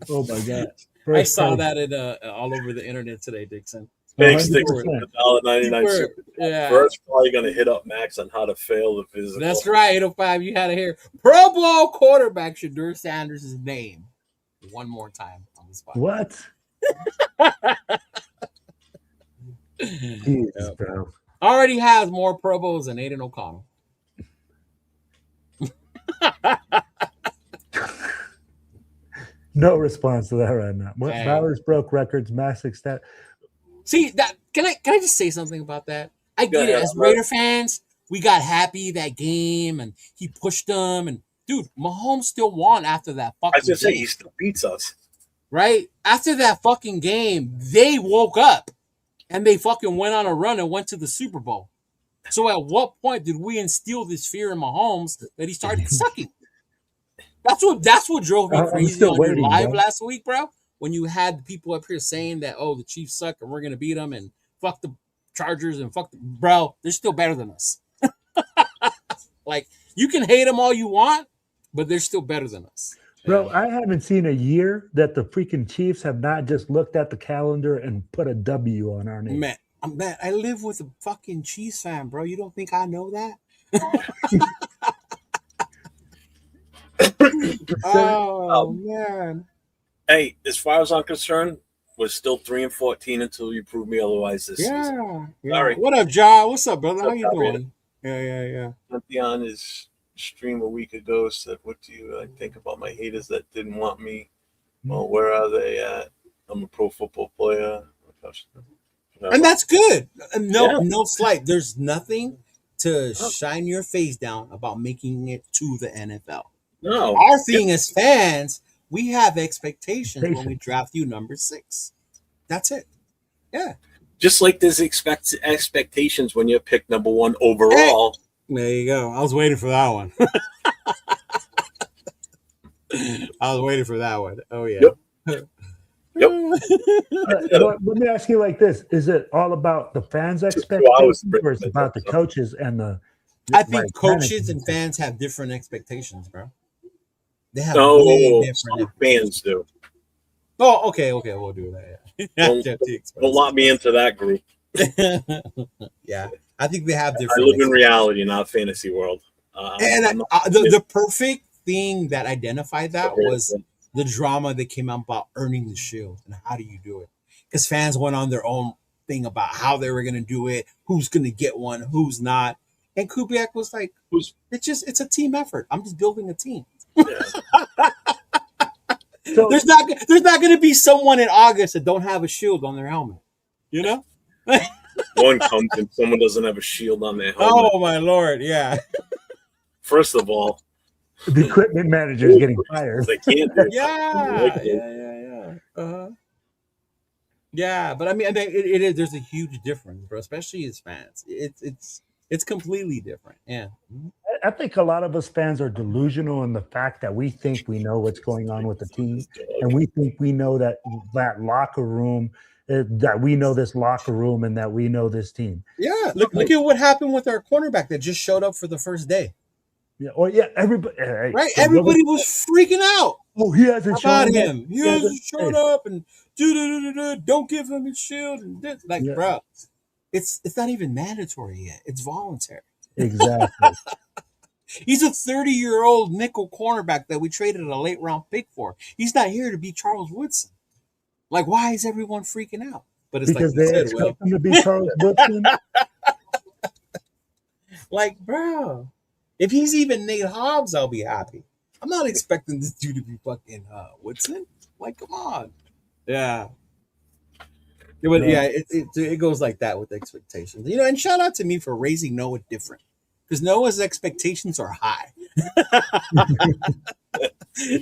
Oh my God. I saw that all over the internet today, Dixon. Thanks, Dixon. $1.99. Yeah. First, probably going to hit up Max on how to fail the physical. That's right, 805. You had to hear Pro Bowl quarterback Shedeur Sanders' name one more time on the spot. What? Jesus, bro. Already has more Pro Bowls than Aiden O'Connell. No response to that right now. Bowers broke records, mass extent. See that? Can I just say something about that? I get it. As Raider fans, we got happy that game, and he pushed them. And dude, Mahomes still won after that fucking. I was gonna say he still beats us, right? After that fucking game, they woke up and they fucking went on a run and went to the Super Bowl. So at what point did we instill this fear in Mahomes that he started sucking? That's what drove me crazy on your live last week, bro. When you had people up here saying that, oh, the Chiefs suck and we're gonna beat them and fuck the Chargers and fuck bro, they're still better than us. Like, you can hate them all you want, but they're still better than us. Bro, I haven't seen a year that the freaking Chiefs have not just looked at the calendar and put a W on our name. Man, I live with a fucking Chiefs fan, bro. You don't think I know that? Oh man. Hey, as far as I'm concerned, we're still 3-14 until you prove me otherwise this season. Sorry. What up, Ja? What's up, brother? How you doing? Yeah. Something on his stream a week ago said, "What do you think about my haters that didn't want me? Well, where are they at? I'm a pro football player." And that's good. No slight. There's nothing to shine your face down about making it to the NFL. No. Our thing as fans, we have expectations when we draft you number 6. That's it. Yeah. Just like there's expectations when you're picked number 1 overall. Hey, there you go. I was waiting for that one. Oh, yeah. Yep. Let me ask you like this. Is it all about the fans' expectations or is it about the coaches and the I think coaches and fans have different expectations, bro. They have different fans do. Oh, okay, we'll do that. Yeah. Don't lock me into that group. Yeah, I think they have different. I live in reality, not fantasy world. The perfect thing that identified that was the drama that came out about earning the shield and how do you do it? Because fans went on their own thing about how they were going to do it, who's going to get one, who's not, and Kubiak was like, "It's a team effort. I'm just building a team." Yeah. So there's not going to be someone in August that don't have a shield on their helmet. You know? One comes and someone doesn't have a shield on their helmet. Oh my Lord, yeah. First of all, the equipment manager is getting fired. they can't do it. Yeah. Yeah, but I mean, it is. There's a huge difference, bro. Especially as fans, it's completely different. Yeah. I think a lot of us fans are delusional in the fact that we think we know what's going on with the team, and we think we know that locker room, that we know this locker room, and that we know this team. Yeah. Look at what happened with our cornerback that just showed up for the first day. Yeah, everybody. Right, everybody was freaking out. Oh, he hasn't shown him. He hasn't showed up, and don't give him his shield. And this. Like, bro, it's not even mandatory yet. It's voluntary. Exactly. He's a 30-year-old nickel cornerback that we traded a late round pick for. He's not here to be Charles Woodson. Like, why is everyone freaking out? But it's because like they expect him to be Charles Woodson. Like, bro, if he's even Nate Hobbs, I'll be happy. I'm not expecting this dude to be fucking Woodson. Like, come on. Yeah. But yeah, it goes like that with expectations. You know, and shout out to me for raising Noah different. Because Noah's expectations are high.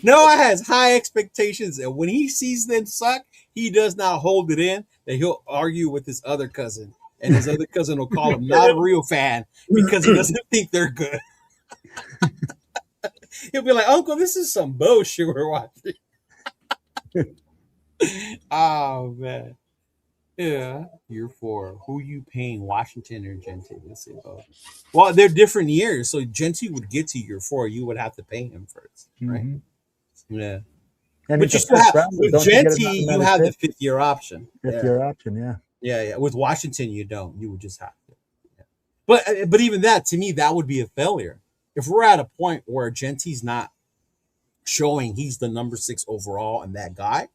Noah has high expectations, and when he sees them suck, he does not hold it in. That he'll argue with his other cousin, and his other cousin will call him not a real fan because he doesn't think they're good. He'll be like, "Uncle, this is some bullshit we're watching." Oh man. Yeah, year 4. Who you paying, Washington or Genty? Let's see. Well, they're different years, so Genty would get to year 4. You would have to pay him first, right? Mm-hmm. Yeah, and but you still have with Genty, you have the 5th-year option. 5th-year option, yeah. With Washington, you don't. You would just have to. Yeah. But even that, to me, that would be a failure. If we're at a point where Genty's not showing he's the number 6 overall and that guy,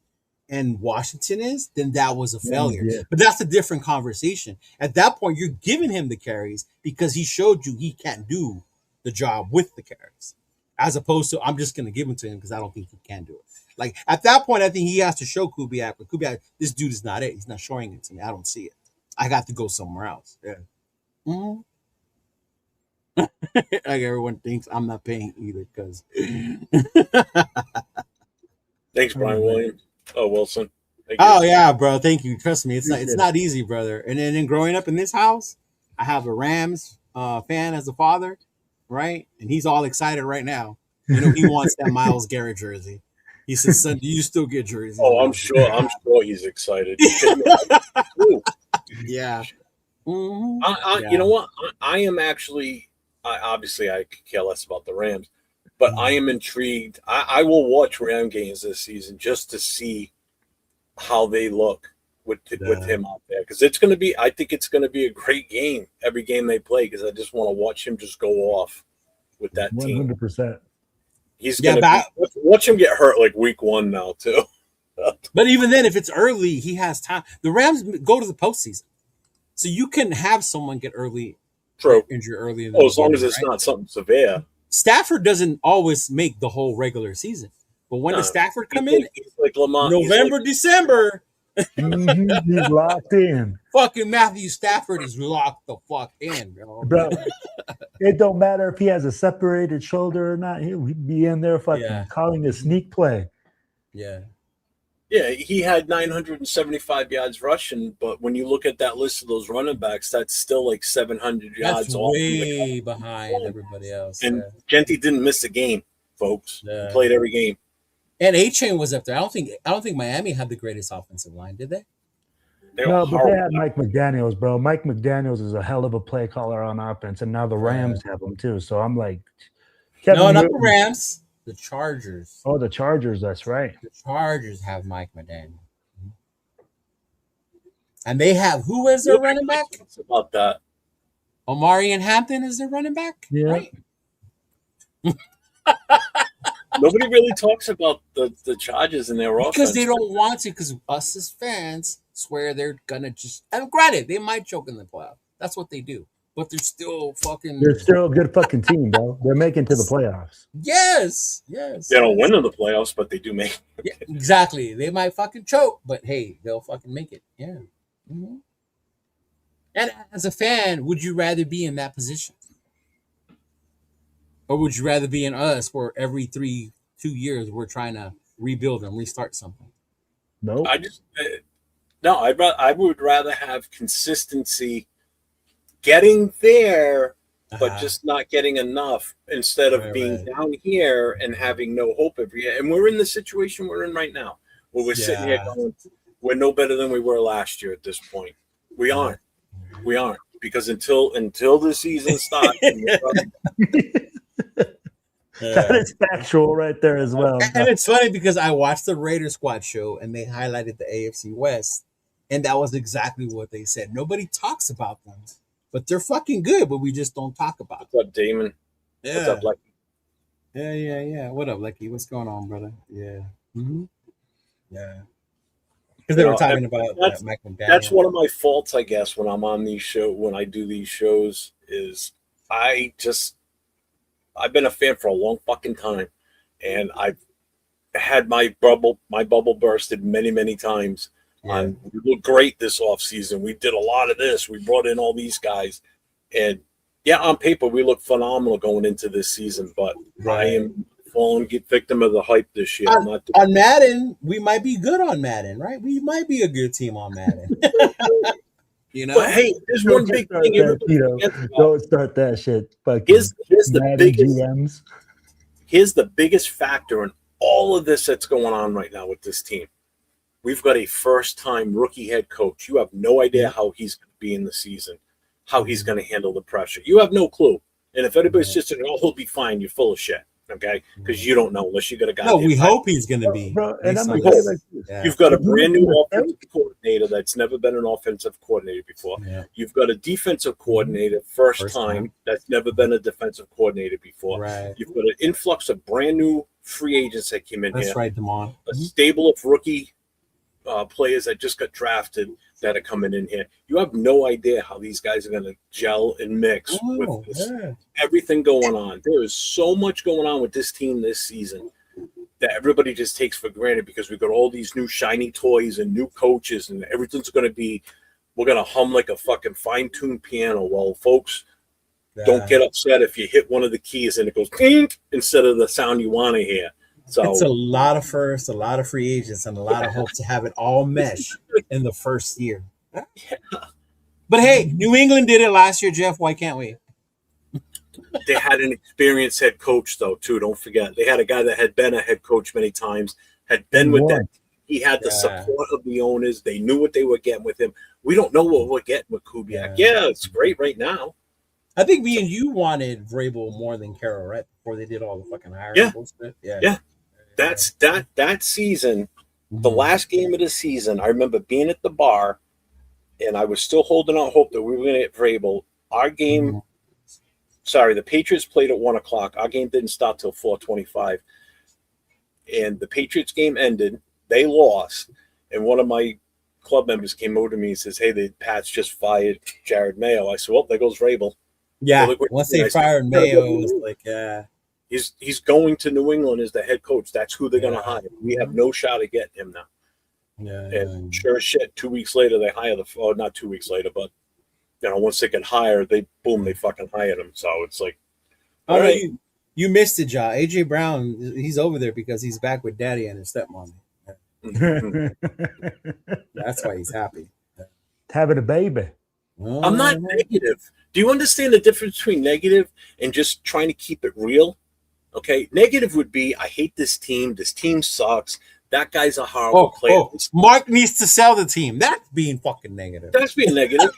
and Washington is, then that was a failure. Yeah. But that's a different conversation. At that point, you're giving him the carries because he showed you he can't do the job with the carries. As opposed to, I'm just going to give them to him because I don't think he can do it. Like, at that point, I think he has to show Kubiak, but Kubiak, this dude is not it. He's not showing it to me. I don't see it. I got to go somewhere else. Yeah. Mm-hmm. Like everyone thinks I'm not paying either because. Thanks, Brian Williams. Oh, Wilson. Yeah, bro. Thank you. Trust me, it's not easy, brother. And then growing up in this house, I have a Rams fan as a father, right? And he's all excited right now. You know, he wants that Myles Garrett jersey. He says, "Son, do you still get jerseys?" Oh, I'm sure he's excited. Yeah. Mm-hmm. You know what? I am actually. Obviously, I could care less about the Rams. But I am intrigued. I will watch Ram games this season just to see how they look with him out there. Because it's going to be – I think it's going to be a great game, every game they play, because I just want to watch him just go off with that 100%. team. 100%. He's going to watch him get hurt like week 1 now, too. But even then, if it's early, he has time. The Rams go to the postseason. So you can have someone get injured early. As long as it's not something severe. Stafford doesn't always make the whole regular season, but when does Stafford come in? He's like Lamont. November, December. He's locked in. Fucking Matthew Stafford is locked the fuck in, bro. It don't matter if he has a separated shoulder or not. He'll be in there fucking calling a sneak play. Yeah. Yeah, he had 975 yards rushing, but when you look at that list of those running backs, that's still like 700 yards. That's way behind everybody else. And Genty didn't miss a game, folks. He played every game. And A-Chain was up there. I don't think Miami had the greatest offensive line, did they? No, but they had Mike McDaniels, bro. Mike McDaniels is a hell of a play caller on offense, and now the Rams have him too. So I'm like, not the Rams. The Chargers. Oh, the Chargers. That's right. The Chargers have Mike McDaniel. And they have who as their running back? About that. Omari and Hampton is their running back? Yeah. Right? Nobody really talks about the Chargers in their offense. Because they don't want to, because us as fans swear they're going to just – and granted, they might choke in the playoff. That's what they do. but they're still fucking. They're still a good fucking team, bro. They're making to the playoffs. Yes. They don't win in the playoffs, but they do make. Yeah, exactly. They might fucking choke, but hey, they'll fucking make it. Yeah. Mm-hmm. And as a fan, would you rather be in that position? Or would you rather be in us where every 2 years we're trying to rebuild and restart something? Nope. I would rather have consistency getting there, but just not getting enough instead of being down here and having no hope every year. And we're in the situation we're in right now where we're sitting here going, we're no better than we were last year at this point. We aren't. We aren't. Because until the season starts, that is factual right there as well. And it's funny because I watched the Raider Squad show and they highlighted the AFC West, and that was exactly what they said. Nobody talks about them, but they're fucking good, but we just don't talk about them. What's up, Damon? Yeah. What's up, Lucky? Yeah. What up, Lucky? What's going on, brother? Yeah. Mm-hmm. Yeah. Because they were talking about Mike McDaniel. That's one of my faults, I guess, when I'm on these shows, when I do these shows, is I've been a fan for a long fucking time, and I've had my bubble bursted many, many times. Yeah. We look great this offseason. We did a lot of this. We brought in all these guys, and on paper we look phenomenal going into this season. But I am falling victim of the hype this year. On Madden, we might be good on Madden, right? We might be a good team on Madden. You know, but hey, there's one big thing. Don't start that shit. Here's the biggest. GMs. Here's the biggest factor in all of this that's going on right now with this team. We've got a first-time rookie head coach. You have no idea how he's going to be in the season, how he's going to handle the pressure. You have no clue. And if anybody's just saying, "Oh, he'll be fine," you're full of shit. Okay, because you don't know unless you got a guy. No, we hope he's going to be. Bro, and I'm You've got a brand new offensive coordinator that's never been an offensive coordinator before. Yeah. You've got a defensive coordinator first time that's never been a defensive coordinator before. Right. You've got an influx of brand new free agents that came in here. That's right, Damon. A stable of rookie players that just got drafted that are coming in here. You have no idea how these guys are going to gel and mix with this, everything going on. There is so much going on with this team this season that everybody just takes for granted because we've got all these new shiny toys and new coaches, and everything's going to be, we're going to hum like a fucking fine-tuned piano. Well, folks, don't get upset if you hit one of the keys and it goes pink instead of the sound you want to hear. So it's a lot of firsts, a lot of free agents, and a lot of hope to have it all mesh in the first year. But hey, New England did it last year, Jeff. Why can't we? They had an experienced head coach, though, too. Don't forget. They had a guy that had been a head coach many times, had been with them. He had the support of the owners. They knew what they were getting with him. We don't know what we're getting with Kubiak. Yeah, it's great right now. I think me and you wanted Vrabel more than Carroll, right? Before they did all the fucking hiring bullshit. Yeah. That's that season, the last game of the season. I remember being at the bar, and I was still holding out hope that we were going to get Vrabel. Our game, the Patriots played at 1:00. Our game didn't start till 4:25, and the Patriots game ended. They lost, and one of my club members came over to me and says, "Hey, the Pats just fired Jared Mayo." I said, "Well, there goes Vrabel." Yeah, once they fired Mayo, it was like, he's going to New England as the head coach. That's who they're going to hire. We have no shot at getting him now. And sure as shit, 2 weeks later they hire not 2 weeks later, but once they get hired, they fucking hired him. So it's like, all right, you missed it, Ja. AJ Brown, he's over there because he's back with Daddy and his stepmom. That's why he's happy. Having a baby. I'm not negative. Do you understand the difference between negative and just trying to keep it real? Okay, negative would be, I hate this team. This team sucks. That guy's a horrible player. Mark needs to sell the team. That's being fucking negative. That's being negative.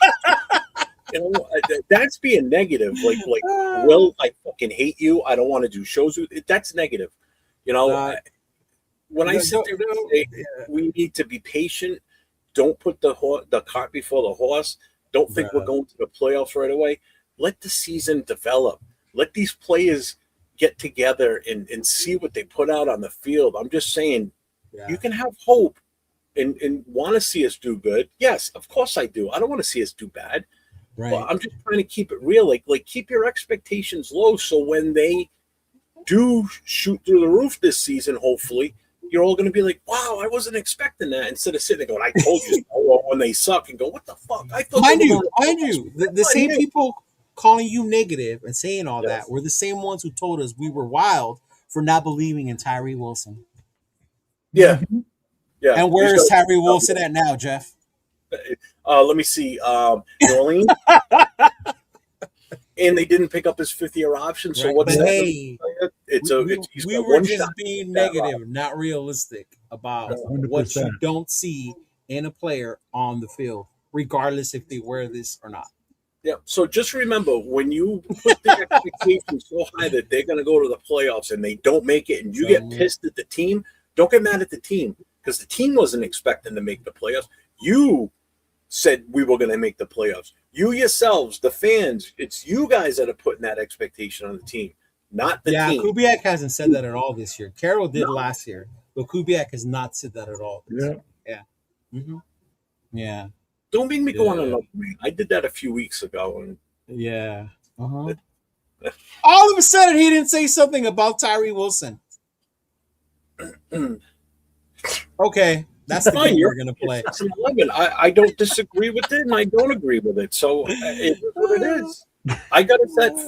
That's being negative. Like, Will, I fucking hate you. I don't want to do shows with you. That's negative. When I sit there and say, we need to be patient. Don't put the cart before the horse. Don't think we're going to the playoffs right away. Let the season develop. Let these players get together and see what they put out on the field. I'm just saying, you can have hope and want to see us do good. Yes, of course I do. I don't want to see us do bad. Right. But I'm just trying to keep it real. Like keep your expectations low, so when they do shoot through the roof this season, hopefully, you're all going to be like, wow, I wasn't expecting that. Instead of sitting there going, I told you so, when they suck, and go, what the fuck? I thought mind you, the same people calling you negative and saying all Yes. that were the same ones who told us we were wild for not believing in Tyree Wilson. Yeah. Yeah. And where is Tyree Wilson at now, Jeff? Let me see. New Orleans. And they didn't pick up his 5th-year option. So Right. what's But that? hey, we were just being negative, not realistic about 100%. what you don't see in a player on the field, regardless if they wear this or not. Yeah. So just remember, when you put the expectations so high that they're going to go to the playoffs and they don't make it, and you get pissed at the team, don't get mad at the team, because the team wasn't expecting to make the playoffs. You said we were going to make the playoffs. You yourselves, the fans, it's you guys that are putting that expectation on the team, not the team. Kubiak hasn't said that at all this year. Carroll did last year, but Kubiak has not said that at all. Yeah. Yeah. Mm-hmm. Yeah. Don't make me go on another way. I did that a few weeks ago. And yeah. Uh-huh. All of a sudden, he didn't say something about Tyree Wilson. Okay. That's the game we're going to play. It's 11. I don't disagree with it, and I don't agree with it. So it is what it is. I got us at 5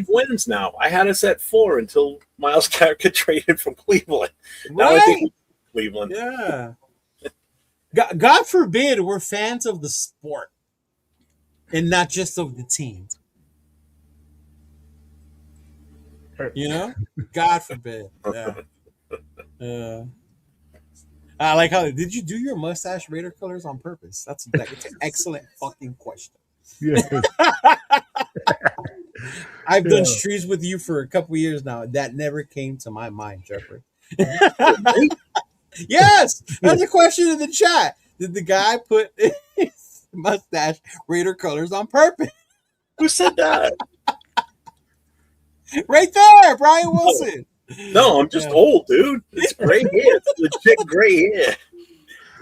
wins now. I had us at 4 until Miles Garrett got traded from Cleveland. Now I think Cleveland. Yeah. God forbid we're fans of the sport and not just of the team. You know? God forbid. Yeah. I like how did you do your mustache Raider colors on purpose? That's an excellent fucking question. Yeah. I've done streets with you for a couple years now. That never came to my mind, Jeffrey. Yes, that's a question in the chat. Did the guy put his mustache Raider colors on purpose? Who said that? Right there, Brian Wilson. No, I'm just old, dude. It's gray hair. It's legit gray hair.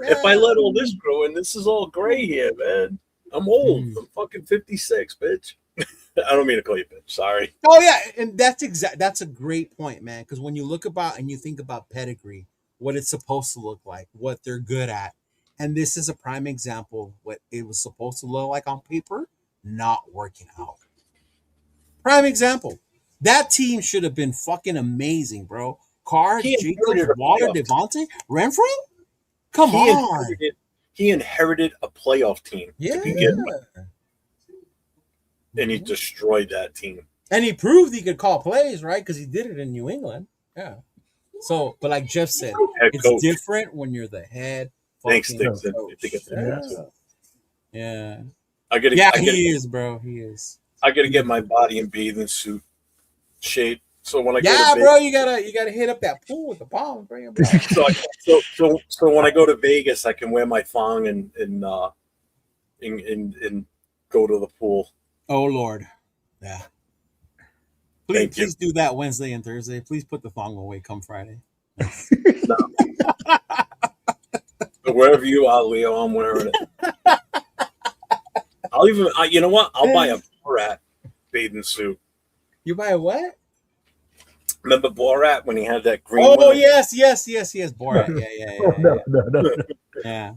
Yeah. If I let all this grow in, this is all gray hair, man. I'm old. I'm fucking 56, bitch. I don't mean to call you bitch. Sorry. Oh yeah, and that's a great point, man. Because when you look about and you think about pedigree, what it's supposed to look like, what they're good at, and this is a prime example what it was supposed to look like on paper, not working out. Prime example. That team should have been fucking amazing, bro. Carr, Jacobs, Waller, Devontae, Renfro? Come on. He inherited a playoff team to begin with. And he destroyed that team. And he proved he could call plays, right? Because he did it in New England. Yeah. So, but like Jeff said, it's different when you're the head. Thanks, Dixon. Yeah. He is, bro. He is. I gotta get my body in bathing suit shape. So when I go to Vegas, you gotta hit up that pool with the palm. Bring it back. So when I go to Vegas, I can wear my thong and go to the pool. Oh Lord, yeah. Please do that Wednesday and Thursday. Please put the thong away come Friday. No. So wherever you are, Leo, I'm wearing it. I'll even, you know what? I'll buy a Borat bathing suit. You buy a what? Remember Borat when he had that green? Oh yes, Borat. Yeah. Yeah.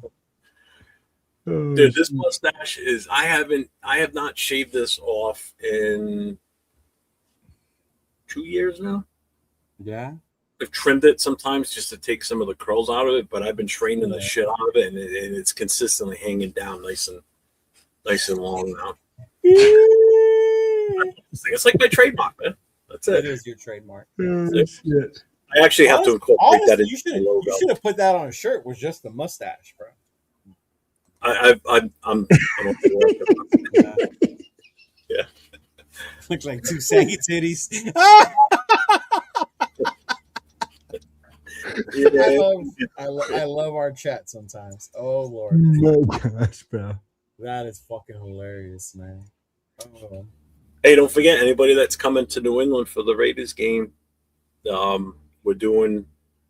Dude, this mustache is. I have not shaved this off in 2 years now. Yeah. I've trimmed it sometimes just to take some of the curls out of it, but I've been training the shit out of it, and it's consistently hanging down nice and long now. It's like my trademark, man. That's it. It is your trademark. I actually have to incorporate that into the logo. You should have put that on a shirt with just the mustache, bro. I'm yeah. Looks like two saggy titties. I love our chat sometimes. Oh Lord. Oh my gosh, bro. That is fucking hilarious, man. Oh. Hey, don't forget anybody that's coming to New England for the Raiders game. We're doing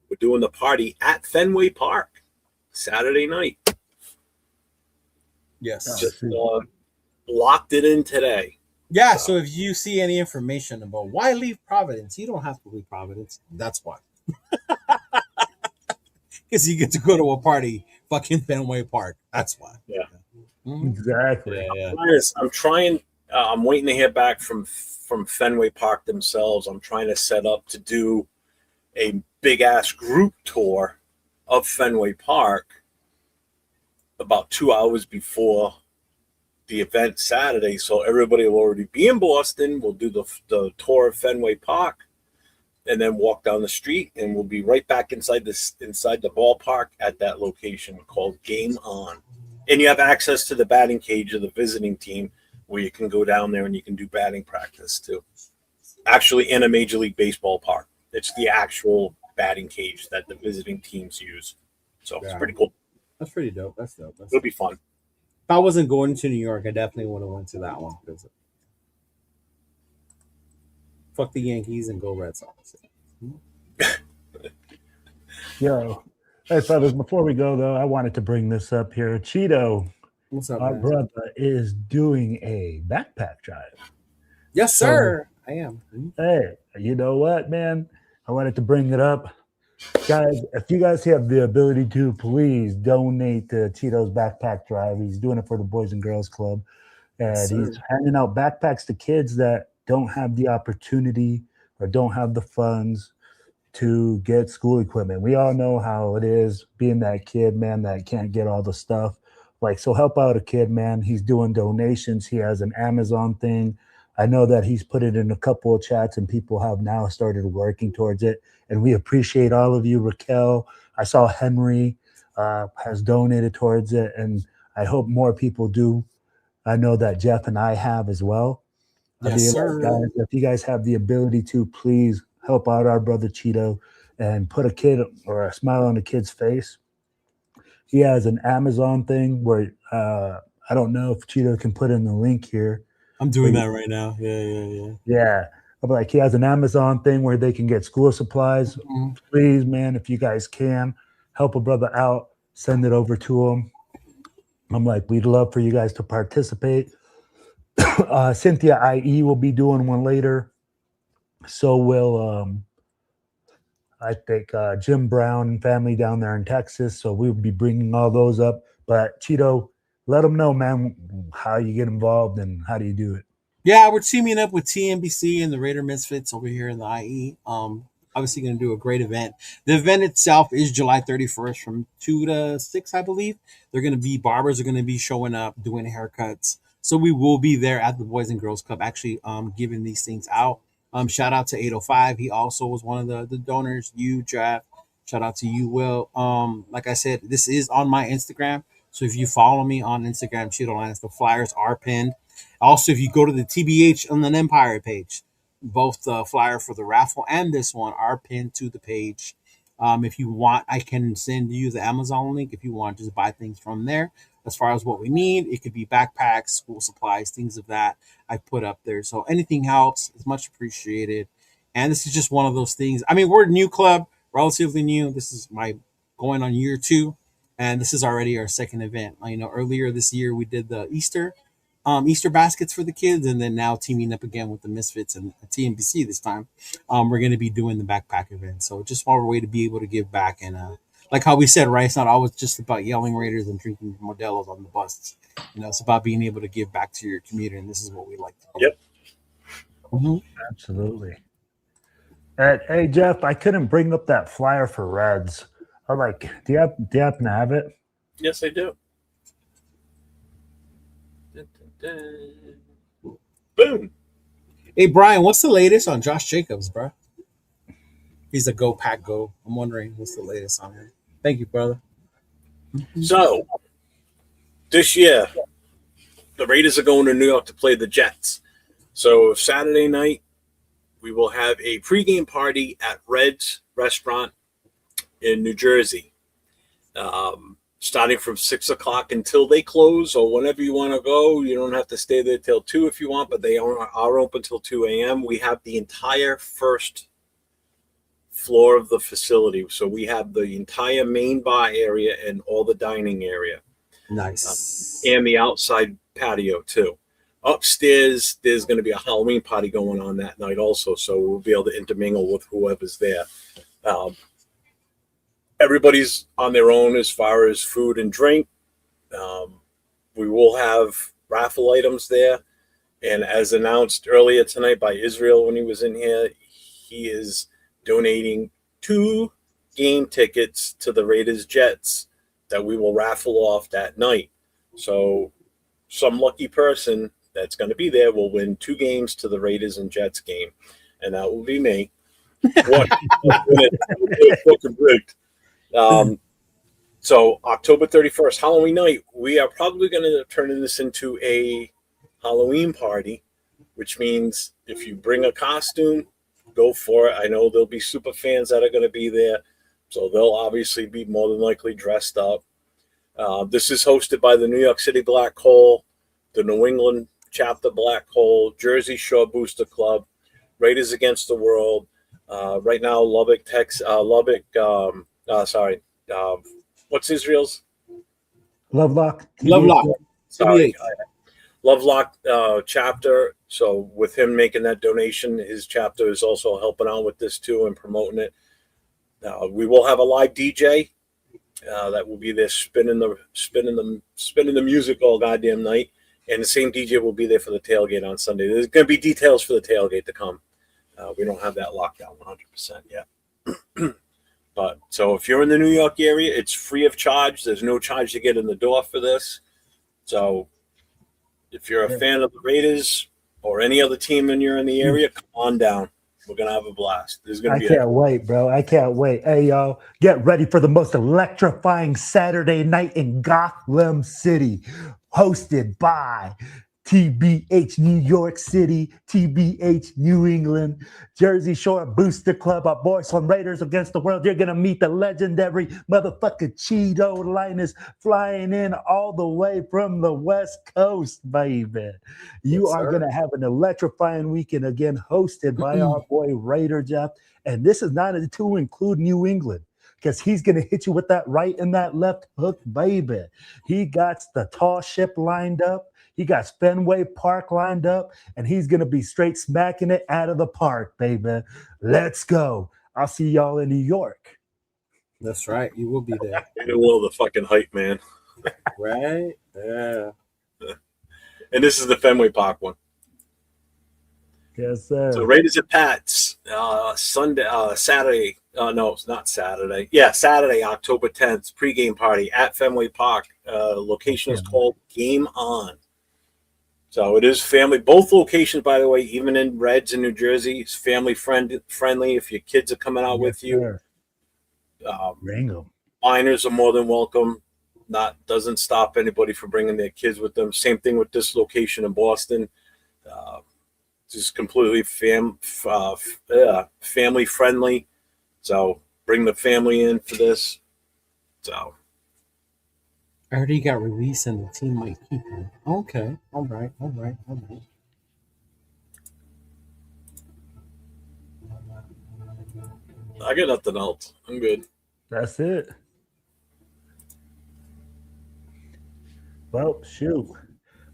the party at Fenway Park Saturday night. Yes. locked it in today. Yeah, so if you see any information about why leave Providence, you don't have to leave Providence. That's why. Because you get to go to a party, fucking Fenway Park. That's why. Yeah. Mhm. Exactly. Yeah. I'm trying. I'm waiting to hear back from Fenway Park themselves. I'm trying to set up to do a big ass group tour of Fenway Park about 2 hours before the event Saturday, so everybody will already be in Boston. We'll do the tour of Fenway Park, and then walk down the street, and we'll be right back inside the ballpark at that location called Game On. And you have access to the batting cage of the visiting team, where you can go down there and you can do batting practice too. Actually, in a Major League Baseball park, it's the actual batting cage that the visiting teams use. So it's pretty cool. That's pretty dope. That's dope. It'll be fun. If I wasn't going to New York, I definitely would have went to that one. Fuck the Yankees and go Red Sox. Yo, hey fellas, before we go though, I wanted to bring this up here. Cheeto, What's up, our man? brother, is doing a backpack drive. Yes, sir. I am. Hey, you know what, man? I wanted to bring it up. Guys, if you guys have the ability to, please donate to Cheeto's backpack drive. He's doing it for the Boys and Girls Club. And Yes, he's sir. handing out backpacks to kids that don't have the opportunity or don't have the funds to get school equipment. We all know how it is being that kid, man, that can't get all the stuff. Like, so help out a kid, man. He's doing donations. He has an Amazon thing. I know that he's put it in a couple of chats and people have now started working towards it. And we appreciate all of you. Raquel, I saw Henry has donated towards it. And I hope more people do. I know that Jeff and I have as well. Yes, sir. Guys, if you guys have the ability to, please help out our brother Cheeto and put a kid or a smile on a kid's face. He has an Amazon thing where I don't know if Cheeto can put in the link here. I'm doing that right now. Yeah. Yeah. I'm like, he has an Amazon thing where they can get school supplies. Mm-hmm. Please, man, if you guys can help a brother out, send it over to him. I'm like, we'd love for you guys to participate. Cynthia IE will be doing one later. So will I think Jim Brown and family down there in Texas. So we'll be bringing all those up. But Cheeto, let them know, man, how you get involved and how do you do it. Yeah, we're teaming up with TNBC and the Raider Misfits over here in the IE. Obviously going to do a great event. The event itself is July 31st from 2 to 6, I believe. Barbers are going to be showing up, doing haircuts. So we will be there at the Boys and Girls Club, actually giving these things out. Shout out to 805. He also was one of the donors. You, Jeff. Shout out to you, Will. Like I said, this is on my Instagram. So if you follow me on Instagram, Cheeto Lance, the flyers are pinned. Also, if you go to the TBH on the Empire page, both the flyer for the raffle and this one are pinned to the page. If you want, I can send you the Amazon link if you want to just buy things from there. As far as what we need, it could be backpacks, school supplies, things of that I put up there. So anything helps. It's much appreciated. And this is just one of those things. I mean, we're a new club, relatively new. This is my going on year 2. And this is already our second event. Earlier this year, we did the Easter baskets for the kids, and then now teaming up again with the Misfits and TNBC this time. We're going to be doing the backpack event. So just one way to be able to give back. And like how we said, right, it's not always just about yelling Raiders and drinking Modelo's on the bus. It's about being able to give back to your community, and this is what we like to do. Yep. Mm-hmm. Absolutely. Hey, Jeff, I couldn't bring up that flyer for Reds. I'm like, do you happen to have it? Yes, I do. Boom. Hey, Brian, what's the latest on Josh Jacobs, bro? He's a Go Pack Go. I'm wondering what's the latest on him. Thank you, brother. So, this year, the Raiders are going to New York to play the Jets. So, Saturday night, we will have a pregame party at Red's Restaurant in New Jersey. Starting from 6 o'clock until they close, or whenever you want to go. You don't have to stay there till 2 if you want, but they are open till 2 a.m. We have the entire first floor of the facility. So we have the entire main bar area and all the dining area. Nice. And the outside patio too. Upstairs, there's going to be a Halloween party going on that night also, so we'll be able to intermingle with whoever's there. Everybody's on their own as far as food and drink. We will have raffle items there. And as announced earlier tonight by Israel when he was in here, he is donating 2 game tickets to the Raiders Jets that we will raffle off that night. So some lucky person that's going to be there will win 2 games to the Raiders and Jets game. And that will be me. So October 31st, Halloween night, we are probably going to turn this into a Halloween party, which means if you bring a costume, go for it. I know there'll be super fans that are going to be there, so they'll obviously be more than likely dressed up. This is hosted by the New York City Black Hole, the New England chapter Black Hole, Jersey Shore Booster Club, Raiders Against the World. Right now, Lubbock, Texas. What's Israel's? Lovelock. Sorry. Lovelock chapter. So with him making that donation, his chapter is also helping out with this too and promoting it. We will have a live DJ that will be there spinning the music all goddamn night, and the same DJ will be there for the tailgate on Sunday. There's going to be details for the tailgate to come. We don't have that locked down 100% yet. But so if you're in the New York area, it's free of charge. There's no charge to get in the door for this. So if you're a fan of the Raiders or any other team and you're in the area, come on down. We're going to have a blast. I can't wait, bro. I can't wait. Hey, y'all, get ready for the most electrifying Saturday night in Gotham City, hosted by TBH New York City, TBH New England, Jersey Shore Booster Club, our boys from Raiders Against the World. You're going to meet the legendary motherfucking Cheeto Linus flying in all the way from the West Coast, baby. You are going to have an electrifying weekend again, hosted by our boy Raider Jeff. And this is not to include New England, because he's going to hit you with that right and that left hook, baby. He got the tall ship lined up. He got Fenway Park lined up, and he's going to be straight smacking it out of the park, baby. Let's go. I'll see y'all in New York. That's right. You will be there. You're a little the fucking hype, man. Right? Yeah. And this is the Fenway Park one. Yes, sir. So Raiders at Pats, Saturday. No, it's not Saturday. Yeah, Saturday, October 10th, pregame party at Fenway Park. Location is called Game On. So it is family. Both locations, by the way, even in Reds in New Jersey, it's family friendly. If your kids are coming out with you, bring them. Minors are more than welcome. Doesn't stop anybody from bringing their kids with them. Same thing with this location in Boston. Just completely family friendly. So bring the family in for this. So. I heard he got released and the team might keep him. Okay. All right. I got nothing else. I'm good. That's it. Well, shoot.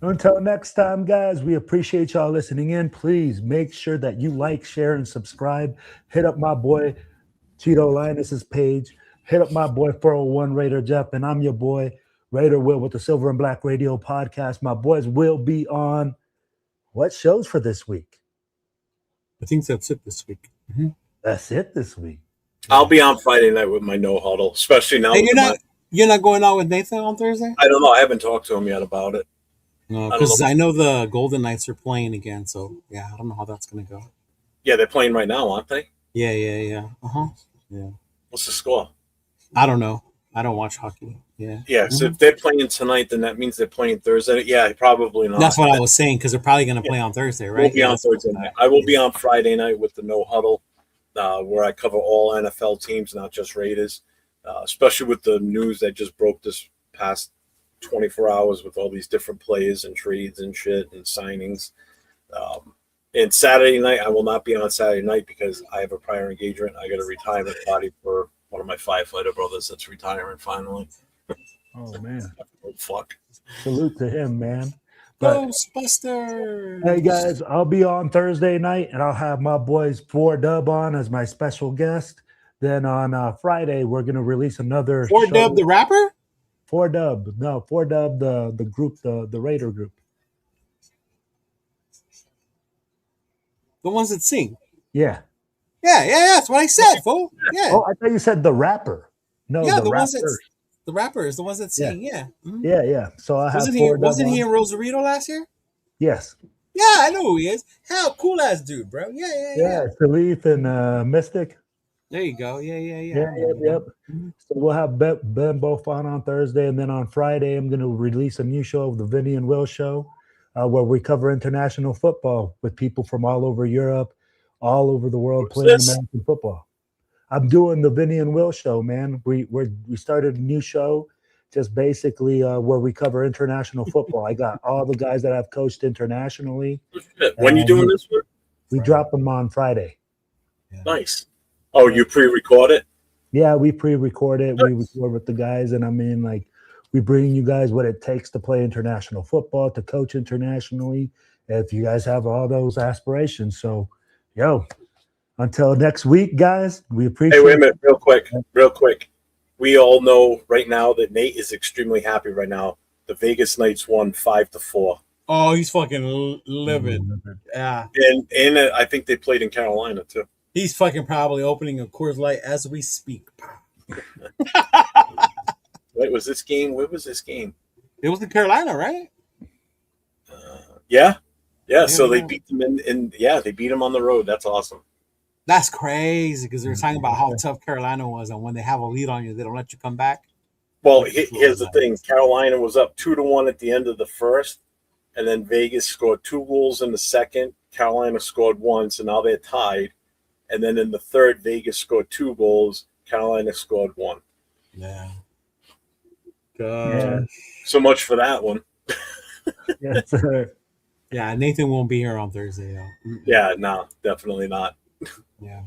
Until next time, guys, we appreciate y'all listening in. Please make sure that you like, share, and subscribe. Hit up my boy Cheeto Linus's page. Hit up my boy 401 Raider Jeff, and I'm your boy Raider Will with the Silver and Black Radio Podcast. My boys will be on what shows for this week? I think that's it this week. Mm-hmm. That's it this week. I'll be on Friday night with my no huddle, especially now. Hey, you're not going out with Nathan on Thursday? I don't know. I haven't talked to him yet about it. No, because I know the Golden Knights are playing again. So yeah, I don't know how that's gonna go. Yeah, they're playing right now, aren't they? Yeah. Yeah. What's the score? I don't know. I don't watch hockey. Yeah. Yeah. So if they're playing tonight, then that means they're playing Thursday. Yeah, probably not. That's what I was saying, because they're probably going to play on Thursday, right? We'll be on Thursday night. I will be on Friday night with the no huddle, where I cover all NFL teams, not just Raiders. Especially with the news that just broke this past 24 hours with all these different players and trades and shit and signings. And Saturday night, I will not be on Saturday night because I have a prior engagement. I got a retirement party for one of my firefighter brothers that's retiring finally. Oh, man. Oh, fuck. Salute to him, man. But Ghostbusters. hey guys, I'll be on Thursday night, and I'll have my boys 4Dub on as my special guest. Then on Friday, we're gonna release another Or show. Dub the rapper? 4Dub the group, the Raider group. The ones that sing. Yeah. Yeah, that's what I said, fool. Yeah. Oh, I thought you said the rapper. No, Yeah, the the ones that rapper. the rappers, the ones that sing, yeah. Mhm. Yeah. So I have Wasn't 4Dub he on. in Rosarito last year? Yes. Yeah, I know who he is. Hell, cool ass dude, bro. Yeah. Salif and Mystic. There you go. Yeah. Yep. So we'll have Ben both on Thursday, and then on Friday, I'm going to release a new show of the Vinny and Will Show, where we cover international football with people from all over Europe, all over the world playing American football. I'm doing the Vinny and Will Show, man. We started a new show, just basically where we cover international football. I got all the guys that I've coached internationally. When you doing this one? We drop them on Friday. Yeah. Nice. Oh, you pre-record it? Yeah, we pre-record it. We record with the guys, and I mean, like, we bring you guys what it takes to play international football, to coach internationally, if you guys have all those aspirations. So, until next week, guys, we appreciate it. Hey, wait a minute, real quick. We all know right now that Nate is extremely happy right now. The Vegas Knights won 5-4. Oh, he's fucking livid. Yeah. And I think they played in Carolina, too. He's fucking probably opening a Coors Light as we speak. Wait, was this game? Where was this game? It was in Carolina, right? Yeah. So they beat them they beat them on the road. That's awesome. That's crazy because they were talking about how tough Carolina was, and when they have a lead on you, they don't let you come back. Well, here's the thing. Carolina was up 2-1 at the end of the first, and then Vegas scored 2 goals in the second. Carolina scored 1, so now they're tied. And then in the third, Vegas scored 2 goals. Carolina scored 1. Yeah. Yeah. So much for that one. Yes, sir. Yeah, Nathan won't be here on Thursday, though. Yeah, no, definitely not. Yeah.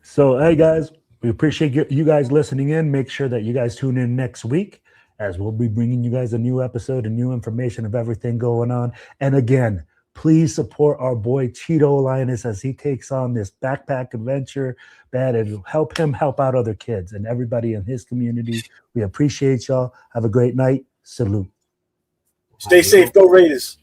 So, hey, guys, we appreciate you guys listening in. Make sure that you guys tune in next week, as we'll be bringing you guys a new episode and new information of everything going on. And again, please support our boy Cheeto Linus as he takes on this backpack adventure, and help him help out other kids and everybody in his community. We appreciate y'all. Have a great night. Salute. Stay safe. Go Raiders.